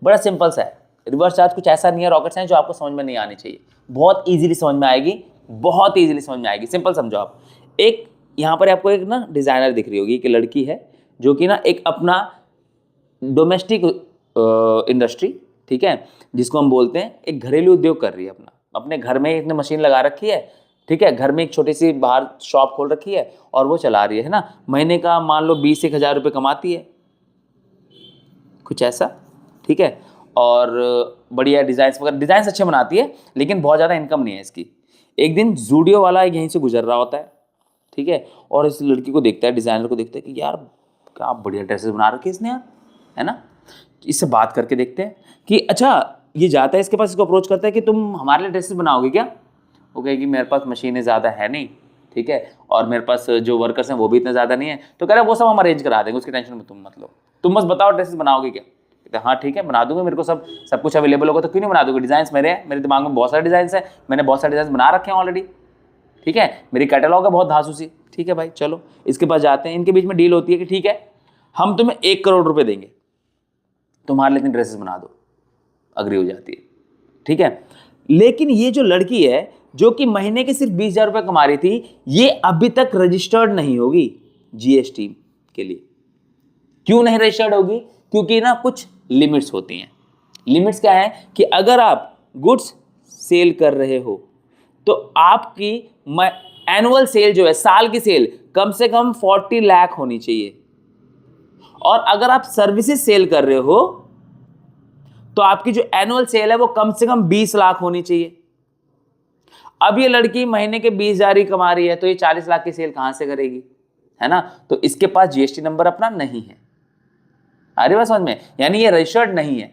बड़ा सिंपल सा है। रिवर्स चार्ज कुछ ऐसा नहीं है रॉकेट साइंस जो आपको समझ में नहीं आनी चाहिए, बहुत इजीली समझ में आएगी, बहुत इजीली समझ में आएगी। सिंपल समझो आप, एक यहां पर आपको एक ना डिजाइनर दिख रही होगी कि लड़की है जो कि ना एक अपना डोमेस्टिक इंडस्ट्री, ठीक है, जिसको हम बोलते हैं एक घरेलू उद्योग कर रही है अपना। अपने घर में एक मशीन लगा रखी है, ठीक है, घर में एक छोटी सी बाहर शॉप खोल रखी है और वो चला रही है ना। महीने का मान लो 20-1 हज़ार रुपये कमाती है, कुछ ऐसा, ठीक है। और बढ़िया डिजाइन वगैरह, डिजाइन अच्छे बनाती है, लेकिन बहुत ज़्यादा इनकम नहीं है इसकी। एक दिन जूडियो वाला यहीं से गुजर रहा होता है, ठीक है, और इस लड़की को देखता है, डिजाइनर को देखता है कि यार क्या बढ़िया ड्रेसेस बना रखी है इसने यार, है ना। इससे बात करके देखते हैं कि अच्छा, ये जाता है इसके पास, इसको अप्रोच करता है कि तुम हमारे लिए ड्रेसेस बनाओगे क्या? वो कहेगी मेरे पास मशीनें ज़्यादा है नहीं, ठीक है, और मेरे पास जो वर्कर्स हैं वो भी इतने ज़्यादा नहीं है। तो कह रहा है वो सब हम अरेंज करा देंगे, उसकी टेंशन में तुम मत लो, तुम बस बताओ ड्रेसेस बनाओगे क्या? कहते हैं हाँ ठीक है बना दूंगा, मेरे को सब कुछ अवेलेबल होगा तो क्यों नहीं बना दूंगा। डिजाइन मेरे हैं, मेरे दिमाग में बहुत सारे डिजाइन है, मैंने बहुत सारे डिजाइन बना रखे हैं ऑलरेडी, ठीक है, मेरी कैटलॉग है बहुत धांसू सी, ठीक है भाई चलो इसके पास जाते हैं। इनके बीच में डील होती है कि ठीक है हम तुम्हें 1 करोड़ रुपए देंगे, तुम्हारे लिए इतनी ड्रेसेस बना दो, अग्री हो जाती है, ठीक है। लेकिन ये जो लड़की है जो कि महीने के सिर्फ 20,000 रुपए कमा रही थी, ये अभी तक रजिस्टर्ड नहीं होगी जीएसटी के लिए। क्यों नहीं रजिस्टर्ड होगी? क्योंकि ना कुछ लिमिट्स होती हैं। लिमिट्स क्या है कि अगर आप गुड्स सेल कर रहे हो तो आपकी एनुअल सेल जो है, साल की सेल कम से कम 40 लाख होनी चाहिए, और अगर आप सर्विसेज सेल कर रहे हो तो आपकी जो एनुअल सेल है वो कम से कम 20 लाख होनी चाहिए। अब ये लड़की महीने के 20,000 ही कमा रही है, तो ये 40 लाख की सेल कहां से करेगी, है ना। तो इसके पास जीएसटी नंबर अपना नहीं है, अरे बात समझ में, यानी ये रजिस्टर्ड नहीं है।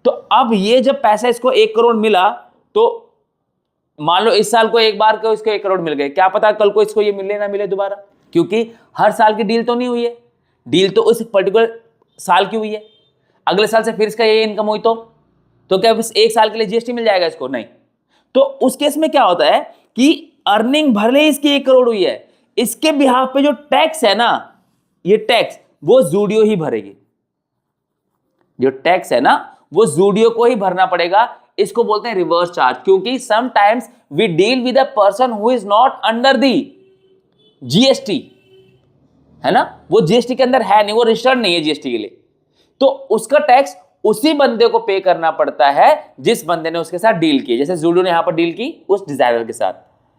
तो अब ये जब पैसा इसको 1 करोड़ मिला, तो मान लो इस साल को एक बार को इसको 1 करोड़ मिल गए, क्या पता कल को इसको ये मिले ना मिले दोबारा, क्योंकि हर साल की डील तो नहीं हुई है, डील तो उस पर्टिकुलर साल की हुई है। अगले साल से फिर इसका ये इनकम हुई तो क्या इस 1 साल के लिए जीएसटी मिल जाएगा इसको? नहीं। तो उस केस में क्या होता है कि अर्निंग भले ही इसकी 1 करोड़ हुई है, इसके बिहाफ पे जो टैक्स है ना, ये टैक्स वो जूडियो ही भरेगी। जो टैक्स है ना वो जूडियो को ही भरना पड़ेगा। इसको बोलते हैं रिवर्स चार्ज, क्योंकि sometimes we deal with a person who is not under the GST, है ना, वो जीएसटी के अंदर है नहीं, वो रजिस्टर्ड नहीं है जीएसटी के लिए, तो उसका टैक्स उसी बंदे को पे करना पड़ता है जिस बंदे ने उसके साथ डील की। जैसे जूडियो ने यहां पर डील की उस डिजाइनर के साथ,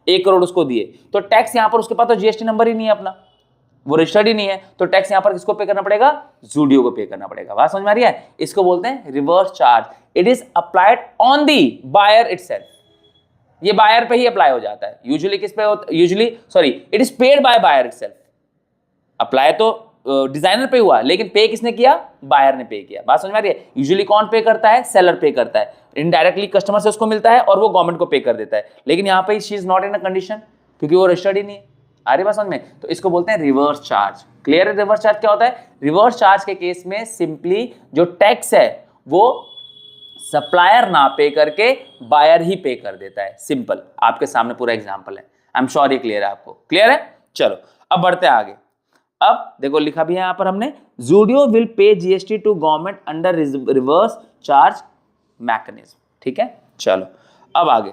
1 करोड़ उसको दिए, तो टैक्स यहां पर उसके पास तो जीएसटी नंबर ही नहीं है अपना, वो रजिस्टर्ड ही नहीं है, तो टैक्स यहां पर किसको पे करना पड़ेगा? जूडियो को पे करना पड़ेगा। बात समझ में आ रही है? इसको बोलते हैं reverse charge. It is applied on the buyer itself, ये बायर पे ही अप्लाई हो जाता है। यूजुअली किस पे? Usually sorry, it is paid by buyer itself. Apply तो डिजाइनर पे हुआ, लेकिन पे किसने किया? बायर ने पे किया। बात समझ में आ रही है? यूजुअली कौन पे करता है? सेलर पे करता है। इनडायरेक्टली कस्टमर से उसको मिलता है और वो गवर्नमेंट को पे कर देता है, लेकिन यहाँ पे she is not in a condition, क्योंकि वो रजिस्टर्ड ही नहीं है। आ रही बात समझ में? तो इसको बोलते हैं रिवर्स चार्ज। क्लियर है? रिवर्स चार्ज क्या होता है? रिवर्स चार्ज के केस में सिंपली जो टैक्स है वो सप्लायर ना पे करके बायर ही पे कर देता है। सिंपल, आपके सामने पूरा एग्जांपल है। आई एम श्योर ये क्लियर है आपको। क्लियर है? चलो अब बढ़ते हैं आगे। अब देखो लिखा भी है यहां पर हमने, Zudio will pay GST to government under reverse charge mechanism. ठीक है, चलो अब आगे।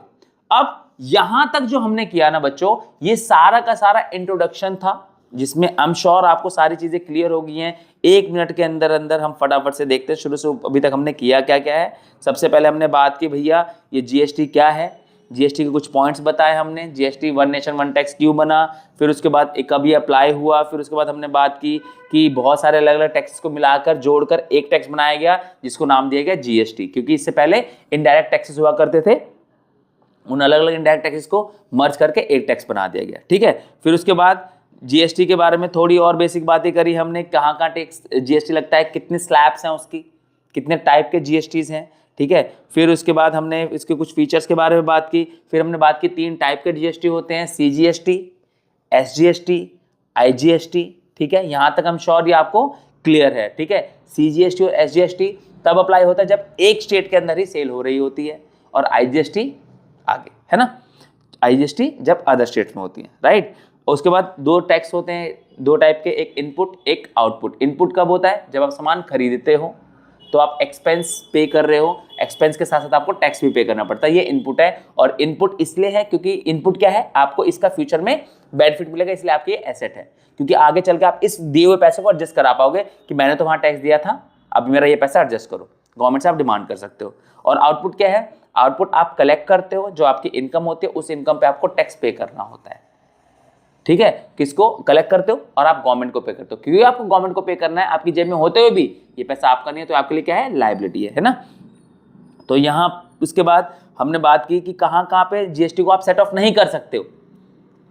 अब यहां तक जो हमने किया ना बच्चों, ये सारा का सारा इंट्रोडक्शन था, जिसमें आई एम श्योर आपको सारी चीजें क्लियर हो गई हैं। 1 मिनट के अंदर अंदर हम फटाफट से देखते हैं शुरू से अभी तक हमने किया क्या क्या है। सबसे पहले हमने बात की भैया ये जीएसटी क्या है, जीएसटी के कुछ पॉइंट्स बताए हमने, GST one nation one tax क्यों बना, फिर उसके बाद एक कभी अप्लाई हुआ, फिर उसके बाद हमने बात की कि बहुत सारे अलग अलग टैक्स को मिलाकर जोड़कर एक टैक्स बनाया गया जिसको नाम दिया गया जीएसटी, क्योंकि इससे पहले इनडायरेक्ट टैक्सेस हुआ करते थे, उन अलग अलग इनडायरेक्ट टैक्सेस को मर्ज करके एक टैक्स बना दिया गया। ठीक है, फिर उसके बाद जीएसटी के बारे में थोड़ी और बेसिक बातें करी हमने, कहाँ कहाँ टैक्स जीएसटी लगता है, कितने स्लैब्स हैं उसकी, कितने टाइप के जीएसटीज हैं। ठीक है, फिर उसके बाद हमने इसके कुछ फीचर्स के बारे में बात की, फिर हमने बात की 3 टाइप के जीएसटी होते हैं, सीजीएसटी, एसजीएसटी, आईजीएसटी। ठीक है, यहाँ तक हम श्योर ये आपको क्लियर है। ठीक है, सीजीएसटी और एसजीएसटी तब अप्लाई होता है जब एक स्टेट के अंदर ही सेल हो रही होती है, और आईजीएसटी आगे, है ना, आईजीएसटी जब अदर स्टेट्स में होती है, राइट। उसके बाद 2 टैक्स होते हैं, 2 टाइप के, एक इनपुट एक आउटपुट। इनपुट कब होता है? जब आप सामान खरीदते हो तो आप एक्सपेंस पे कर रहे हो, एक्सपेंस के साथ साथ आपको टैक्स भी पे करना पड़ता है, ये इनपुट है। और इनपुट इसलिए है क्योंकि इनपुट क्या है, आपको इसका फ्यूचर में बेनिफिट मिलेगा, इसलिए आपकी एसेट है, क्योंकि आगे चल के आप इस दिए हुए पैसे को एडजस्ट करा पाओगे कि मैंने तो वहां टैक्स दिया था, अब मेरा ये पैसा एडजस्ट करो, गवर्नमेंट से आप डिमांड कर सकते हो। और आउटपुट क्या है? आउटपुट आप कलेक्ट करते हो, जो आपकी इनकम होती है उस इनकम पे आपको टैक्स पे करना होता है। ठीक है, किसको कलेक्ट करते हो? और आप गवर्नमेंट को पे करते हो, क्योंकि आपको गवर्नमेंट को पे करना है, आपकी जेब में होते हुए भी ये पैसा आपका नहीं है, तो आपके लिए क्या है? लायबिलिटी है ना। तो यहाँ उसके बाद हमने बात की कि कहाँ कहाँ पे जीएसटी को आप सेट ऑफ नहीं कर सकते हो,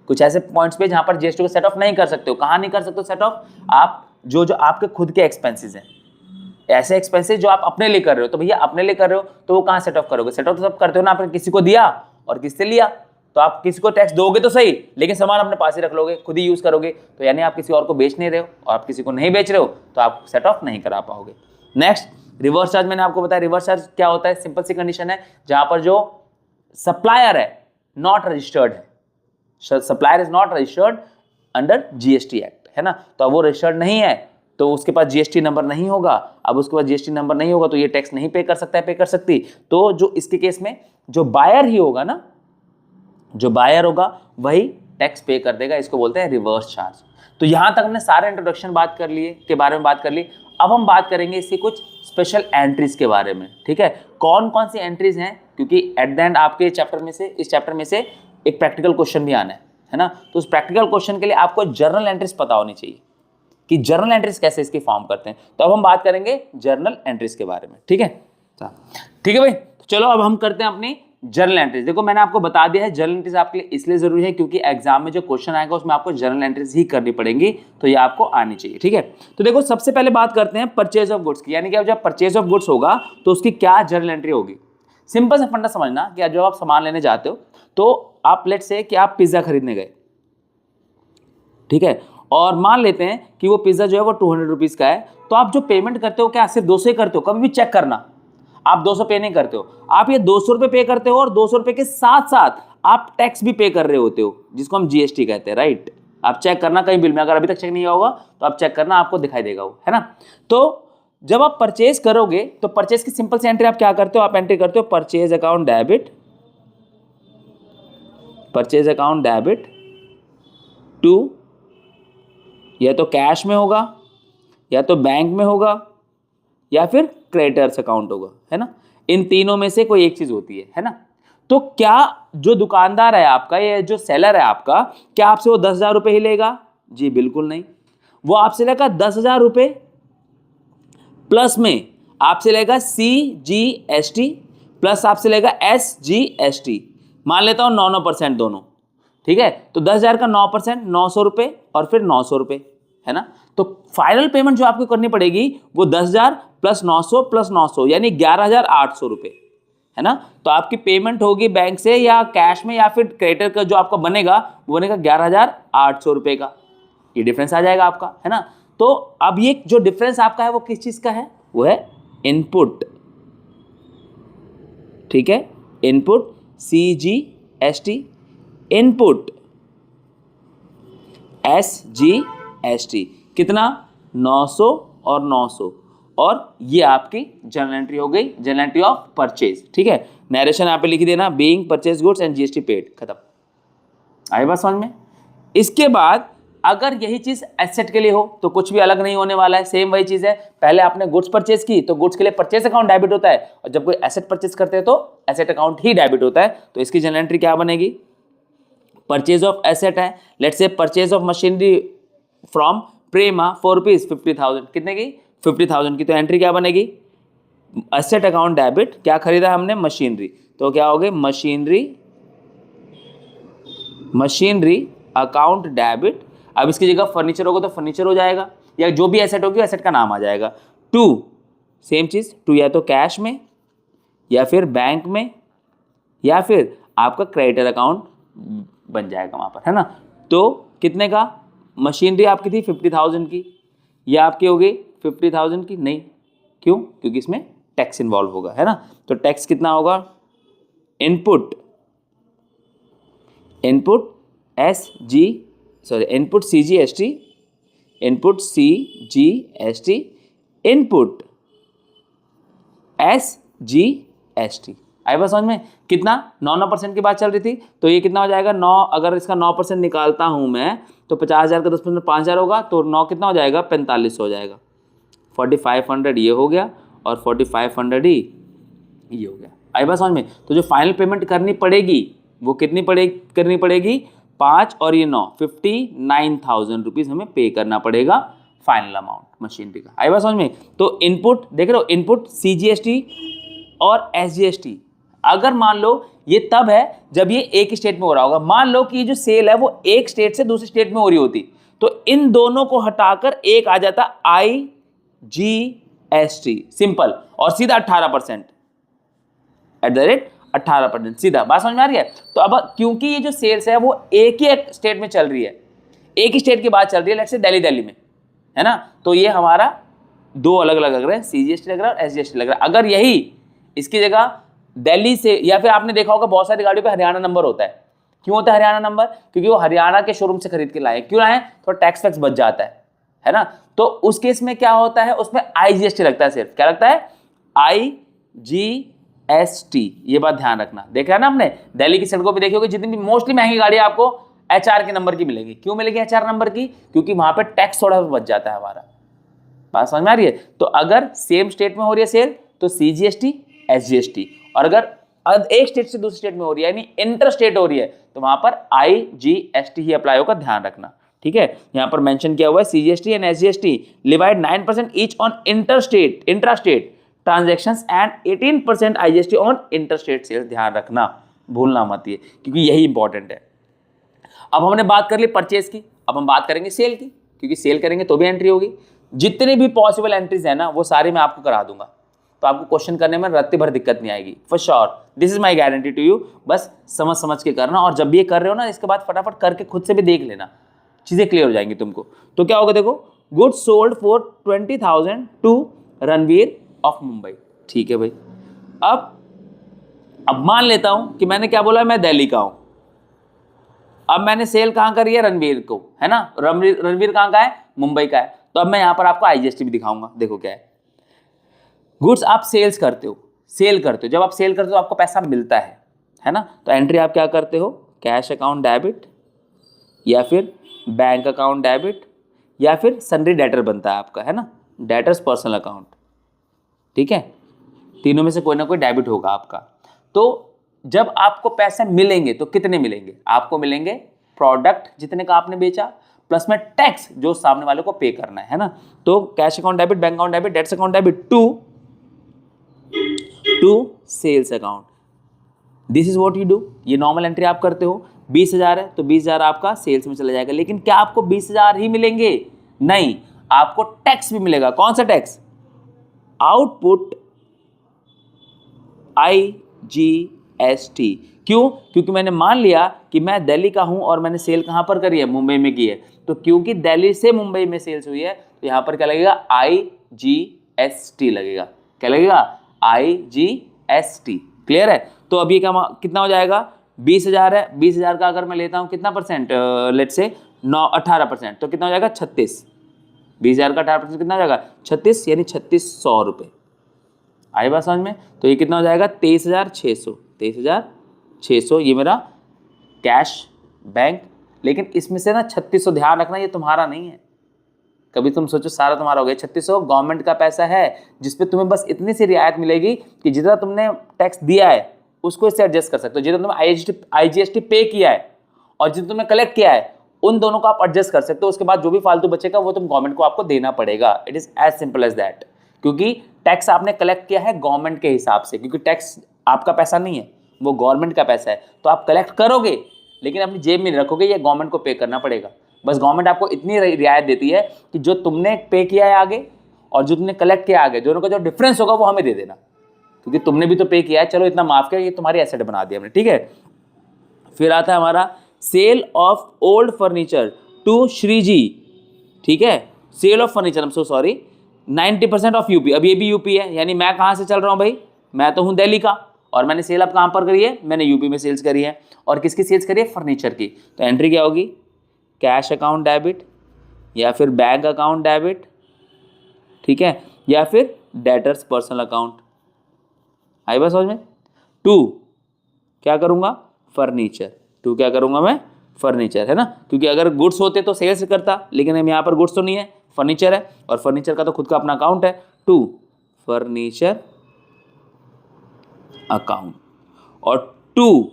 कुछ ऐसे पॉइंट्स पे जहां पर जीएसटी को सेट ऑफ नहीं कर सकते हो। कहाँ नहीं कर सकते हो सेट ऑफ? आप जो जो आपके खुद के एक्सपेंसेस हैं, ऐसे एक्सपेंसेस जो आप अपने लिए कर रहे हो, तो भैया अपने लिए कर रहे हो तो वो कहाँ सेट ऑफ करोगे? सेट ऑफ तो सब करते हो ना, आपने किसी को दिया और किससे लिया, तो आप किसी को टैक्स दोगे तो सही, लेकिन सामान अपने पास ही रख लोगे, खुद ही यूज करोगे, तो यानी आप किसी और को बेच नहीं रहे हो, और आप किसी को नहीं बेच रहे हो तो आप सेट ऑफ नहीं करा पाओगे। नेक्स्ट, रिवर्स चार्ज मैंने आपको बताया। रिवर्स चार्ज क्या होता है? सिंपल सी कंडीशन है जहां पर जो सप्लायर है नॉट रजिस्टर्ड है, supplier is not registered under GST act, है ना, तो अब वो रजिस्टर्ड नहीं है तो उसके पास जीएसटी नंबर नहीं होगा। अब उसके पास जीएसटी नंबर नहीं होगा तो ये टैक्स नहीं पे कर सकता है, पे कर सकती। तो जो इसके केस में जो बायर ही होगा ना, जो बायर होगा वही टैक्स पे कर देगा, इसको बोलते हैं रिवर्स चार्ज। तो यहां तक हमने सारे इंट्रोडक्शन बात कर लिए, के बारे में बात कर ली। अब हम बात करेंगे इसकी कुछ स्पेशल एंट्रीज के बारे में। ठीक है, कौन कौन सी एंट्रीज हैं, क्योंकि एट द एंड आपके चैप्टर में से, इस चैप्टर में से एक प्रैक्टिकल क्वेश्चन भी आना है ना, तो उस प्रैक्टिकल क्वेश्चन के लिए आपको जर्नल एंट्रीज पता होनी चाहिए कि जर्नल एंट्रीज कैसे इसकी फॉर्म करते हैं। तो अब हम बात करेंगे जर्नल एंट्रीज के बारे में। ठीक है, ठीक है भाई, चलो अब हम करते हैं अपनी जर्नल एंट्रीज। देखो मैंने आपको बता दिया है जर्नल एंट्रीज आपके लिए इसलिए जरूरी है क्योंकि एग्जाम में जो क्वेश्चन आएगा उसमें आपको जर्नल एंट्रीज ही करनी पड़ेंगी, तो ये आपको आनी चाहिए। ठीक है, तो देखो सबसे पहले बात करते हैं परचेज ऑफ गुड्स की, यानी कि जब परचेज ऑफ गुड्स होगा तो उसकी क्या जर्नल एंट्री होगी। सिंपल सा फंडा समझना कि जब आप सामान लेने जाते हो तो आप लेट से कि आप पिज्जा खरीदने गए, ठीक है, और मान लेते हैं कि वो पिज्जा जो है वो 200 रुपीज का है, तो आप जो पेमेंट करते हो क्या सिर्फ 200 ही करते हो? कभी भी चेक करना, आप 200 पे नहीं करते हो, आप ये 200 रुपए पे करते हो, और 200 रुपए के साथ साथ आप टैक्स भी पे कर रहे होते हो, जिसको हम जीएसटी कहते हैं, राइट। आप चेक करना कहीं बिल में, अगर अभी तक चेक नहीं हुआ होगा तो आप चेक करना, आपको दिखाई देगा वो, है ना। तो जब आप परचेज करोगे तो परचेज की सिंपल सी एंट्री आप क्या करते हो? आप एंट्री करते हो purchase account debit, purchase account debit to, या तो कैश में होगा, या तो बैंक में होगा, या फिर क्रेडिटर्स अकाउंट होगा, है ना। इन तीनों में से कोई एक चीज होती है ना। तो क्या जो दुकानदार है आपका, ये जो सेलर है आपका, क्या आपसे वो 10,000 रुपए ही लेगा? जी बिल्कुल नहीं, वो आपसे लेगा 10,000 रुपए प्लस में आपसे लेगा CGST प्लस आपसे लेगा SGST, मान लेता हूं 9% दोनों, ठीक है। तो 10,000 का 9% 900 रुपए और फिर 900 रुपए, है ना। तो फाइनल पेमेंट जो आपको करनी पड़ेगी वो 10,000 प्लस 900 प्लस 900 यानी 11,800 रुपये, है ना। तो आपकी पेमेंट होगी बैंक से या कैश में या फिर क्रेडिटर का जो आपका बनेगा वो बनेगा 11,800 रुपये का, ये डिफरेंस आ जाएगा आपका, है ना। तो अब ये जो डिफरेंस आपका है वो किस चीज का है, वो है इनपुट, ठीक है, इनपुट CGST, इनपुट SGST, कितना 900 और 900, और ये आपकी जर्नल एंट्री हो गई, जर्नल एंट्री ऑफ परचेज, ठीक है। नरेशन यहाँ पे लिख देना, being purchase goods and GST paid, खत्म। आई बात समझ में। इसके बाद अगर यही चीज एसेट के लिए हो तो कुछ भी अलग नहीं होने वाला है, सेम वही चीज है। पहले आपने गुड्स परचेज की तो गुड्स के लिए परचेज अकाउंट डेबिट होता है, और जब कोई एसेट परचेज करते हैं तो एसेट अकाउंट ही डेबिट होता है। तो इसकी जर्नल एंट्री क्या बनेगी, परचेज ऑफ एसेट है, let's say purchase of machinery from Prema for rupees 50,000, कितने की 50,000 की, तो एंट्री क्या बनेगी, एसेट अकाउंट डेबिट, क्या खरीदा हमने, मशीनरी, तो क्या हो गई मशीनरी अकाउंट डेबिट। अब इसकी जगह फर्नीचर होगा तो फर्नीचर हो जाएगा, या जो भी एसेट होगी एसेट का नाम आ जाएगा। टू सेम चीज, टू या तो कैश में या फिर बैंक में या फिर आपका क्रेडिटर अकाउंट बन जाएगा वहां पर, है ना। तो कितने का, मशीनरी आपकी थी 50,000 की, या आपकी हो गई 50,000 की, नहीं, क्यों, क्योंकि इसमें टैक्स इन्वॉल्व होगा, है ना। तो टैक्स कितना होगा, इनपुट CGST, इनपुट SGST। आई बात समझ में। कितना 9% की बात चल रही थी, तो ये कितना हो जाएगा 9, अगर इसका 9% निकालता हूं मैं तो 50,000 का 10% 5,000 होगा, तो 9 कितना हो जाएगा 4500 हो जाएगा, 4500 ये हो गया और 4500 ही ये हो गया। आई बात समझ में। तो जो फाइनल पेमेंट करनी पड़ेगी वो कितनी करनी पड़ेगी, 5 और ये 9, 59,000 रुपीज हमें पे करना पड़ेगा फाइनल अमाउंट मशीनरी का। आई बात समझ में। तो इनपुट देख रहे हो, इनपुट CGST और SGST, अगर मान लो ये तब है जब ये एक स्टेट में हो रहा होगा, मान लो कि ये जो सेल है वो एक स्टेट से दूसरे स्टेट में हो रही होती, तो इन दोनों को हटाकर एक आ जाता IGST, सिंपल, और सीधा 18% @ 18%, सीधा। बात समझ में आ रही है। तो अब क्योंकि ये जो सेल्स है वो एक ही स्टेट में चल रही है, एक ही स्टेट की बात चल रही है, लेट्स से दिल्ली में, है ना, तो ये हमारा दो अलग अलग लग रहे हैं, CGST लग रहा है और SGST लग रहा है। अगर यही इसकी जगह दिल्ली से, या फिर आपने देखा होगा बहुत सारी गाड़ियों पे हरियाणा नंबर होता है, क्यों होता है हरियाणा नंबर, क्योंकि वो हरियाणा के शोरूम से खरीद के लाए, क्यों लाए, थोड़ा टैक्स वैक्स बच जाता है ना। तो उस केस में क्या होता है, उसमें IGST लगता है, सिर्फ क्या लगता है, IGST, ये बात ध्यान रखना। देखा है ना हमने, दिल्ली की सड़कों पे देखी होगी जितनी भी मोस्टली महंगी गाड़ियां आपको HR के नंबर की मिलेगी। क्यों मिलेगी HR नंबर की, क्योंकि वहां पे टैक्स थोड़ा बच जाता है हमारा। बात समझ में आ रही है। तो अगर सेम स्टेट में हो रही है सेल तो CGST SGST, और अगर एक स्टेट से दूसरे स्टेट में हो रही है यानी इंटर स्टेट हो रही है तो वहां पर IGST ही अप्लाई होगा, ध्यान रखना, ठीक है। यहां पर मेंशन किया हुआ है CGST and SGST levied 9% each on intrastate transactions and 18% IGST on interstate sales, ध्यान रखना, भूलना मत ये, क्योंकि यही इंपॉर्टेंट है। अब हमने बात कर ली परचेज की, अब हम बात करेंगे सेल की, क्योंकि सेल करेंगे तो भी एंट्री होगी। जितने भी पॉसिबल एंट्रीज है ना वो सारी मैं आपको करा दूंगा, तो आपको क्वेश्चन करने में रत्ती भर दिक्कत नहीं आएगी, for sure, this is my guarantee to you. बस समझ के करना, और जब भी ये कर रहे हो ना इसके बाद फटाफट करके खुद से भी देख लेना, चीजें क्लियर हो जाएंगी तुमको। तो क्या होगा, देखो, goods sold for 20,000 to Ranveer of Mumbai, ठीक है भाई। अब मान लेता हूं कि मैंने क्या बोला, मैं दिल्ली का हूं, अब मैंने सेल कहां करी है, रणवीर को, है ना, रणवीर कहां का है, मुंबई का है। तो अब मैं यहां पर आपको IGST भी दिखाऊंगा। देखो क्या है, गुड्स आप सेल करते हो, जब आप सेल करते हो आपको पैसा मिलता है ना, तो एंट्री आप क्या करते हो, कैश अकाउंट डेबिट या फिर बैंक अकाउंट डेबिट या फिर सन्ड्री डेटर बनता है आपका, है ना, डेटर्स पर्सनल अकाउंट, ठीक है, तीनों में से कोई ना कोई डेबिट होगा आपका। तो जब आपको पैसे मिलेंगे तो कितने मिलेंगे, आपको मिलेंगे प्रोडक्ट जितने का आपने बेचा प्लस में टैक्स जो सामने वाले को पे करना है ना। तो cash account debit, bank account debit, debts account debit to sales account, this is what you do. ये नॉर्मल एंट्री आप करते हो, 20,000 है तो 20,000 आपका सेल्स में चला जाएगा। लेकिन क्या आपको 20,000 ही मिलेंगे, नहीं, आपको टैक्स भी मिलेगा। कौन सा टैक्स? Output IGST। क्यों? क्योंकि मैंने मान लिया कि मैं दिल्ली का हूं और मैंने सेल कहां पर करी है? मुंबई में की है। तो क्योंकि दिल्ली से मुंबई में सेल्स हुई है तो यहां पर क्या लगेगा? IGST लगेगा। क्या लगेगा? IGST। क्लियर है? तो अब ये कितना हो जाएगा? 20,000 है। 20,000 का अगर मैं लेता हूं कितना परसेंट, लेट से 18%, तो कितना हो जाएगा? 36। 20,000 का 18% कितना हो जाएगा? 36, यानी 3600 रुपये। आई बात समझ में? तो ये कितना हो जाएगा? 23,600। 23,600 ये मेरा कैश बैंक। लेकिन इसमें से ना 3600, ध्यान रखना, ये तुम्हारा नहीं है। कभी तुम सोचो सारा तुम्हारा हो गया। 3600 गवर्नमेंट का पैसा है, जिसपे तुम्हें बस इतनी सी रियायत मिलेगी कि जितना तुमने टैक्स दिया है उसको इससे एडजस्ट कर सकते हो। जितना तुमने IGST पे किया है और जितना तुमने कलेक्ट किया है, उन दोनों को आप एडजस्ट कर सकते हो। उसके बाद जो भी फालतू बचेगा वो तुम गवर्नमेंट को आपको देना पड़ेगा। It is as simple as that. क्योंकि टैक्स आपने कलेक्ट किया है गवर्नमेंट के हिसाब से, क्योंकि टैक्स आपका पैसा नहीं है, वो गवर्नमेंट का पैसा है। तो आप कलेक्ट करोगे लेकिन अपनी जेब में नहीं रखोगे, ये गवर्नमेंट को पे करना पड़ेगा। बस गवर्नमेंट आपको इतनी रियायत देती है कि जो तुमने पे किया है आगे और जो तुमने कलेक्ट किया आगे, दोनों का जो डिफरेंस होगा वो हमें दे देना, क्योंकि तुमने भी तो पे किया है। चलो इतना माफ किया, ये तुम्हारी एसेट बना दिया हमने। ठीक है। फिर आता है हमारा sale of old furniture to Shreeji. ठीक है, sale of furniture, I am so sorry, 90% of UP. अब ये भी यूपी है, यानी मैं कहां से चल रहा हूं भाई? मैं तो हूं दिल्ली का, और मैंने सेल अब कहां पर करी है? मैंने यूपी में सेल्स करी है। और किसकी सेल्स करी है? फर्नीचर की। तो एंट्री क्या होगी? कैश अकाउंट डेबिट, या फिर बैंक अकाउंट डेबिट, ठीक है, या फिर डेटर्स पर्सनल अकाउंट। आई बात समझ में? टू क्या करूंगा? फर्नीचर। टू क्या करूंगा मैं? फर्नीचर, है ना? क्योंकि अगर गुड्स होते तो सेल्स करता, लेकिन हम यहाँ पर गुड्स तो नहीं है, फर्नीचर है, और फर्नीचर का तो खुद का अपना अकाउंट है। To furniture account. और टू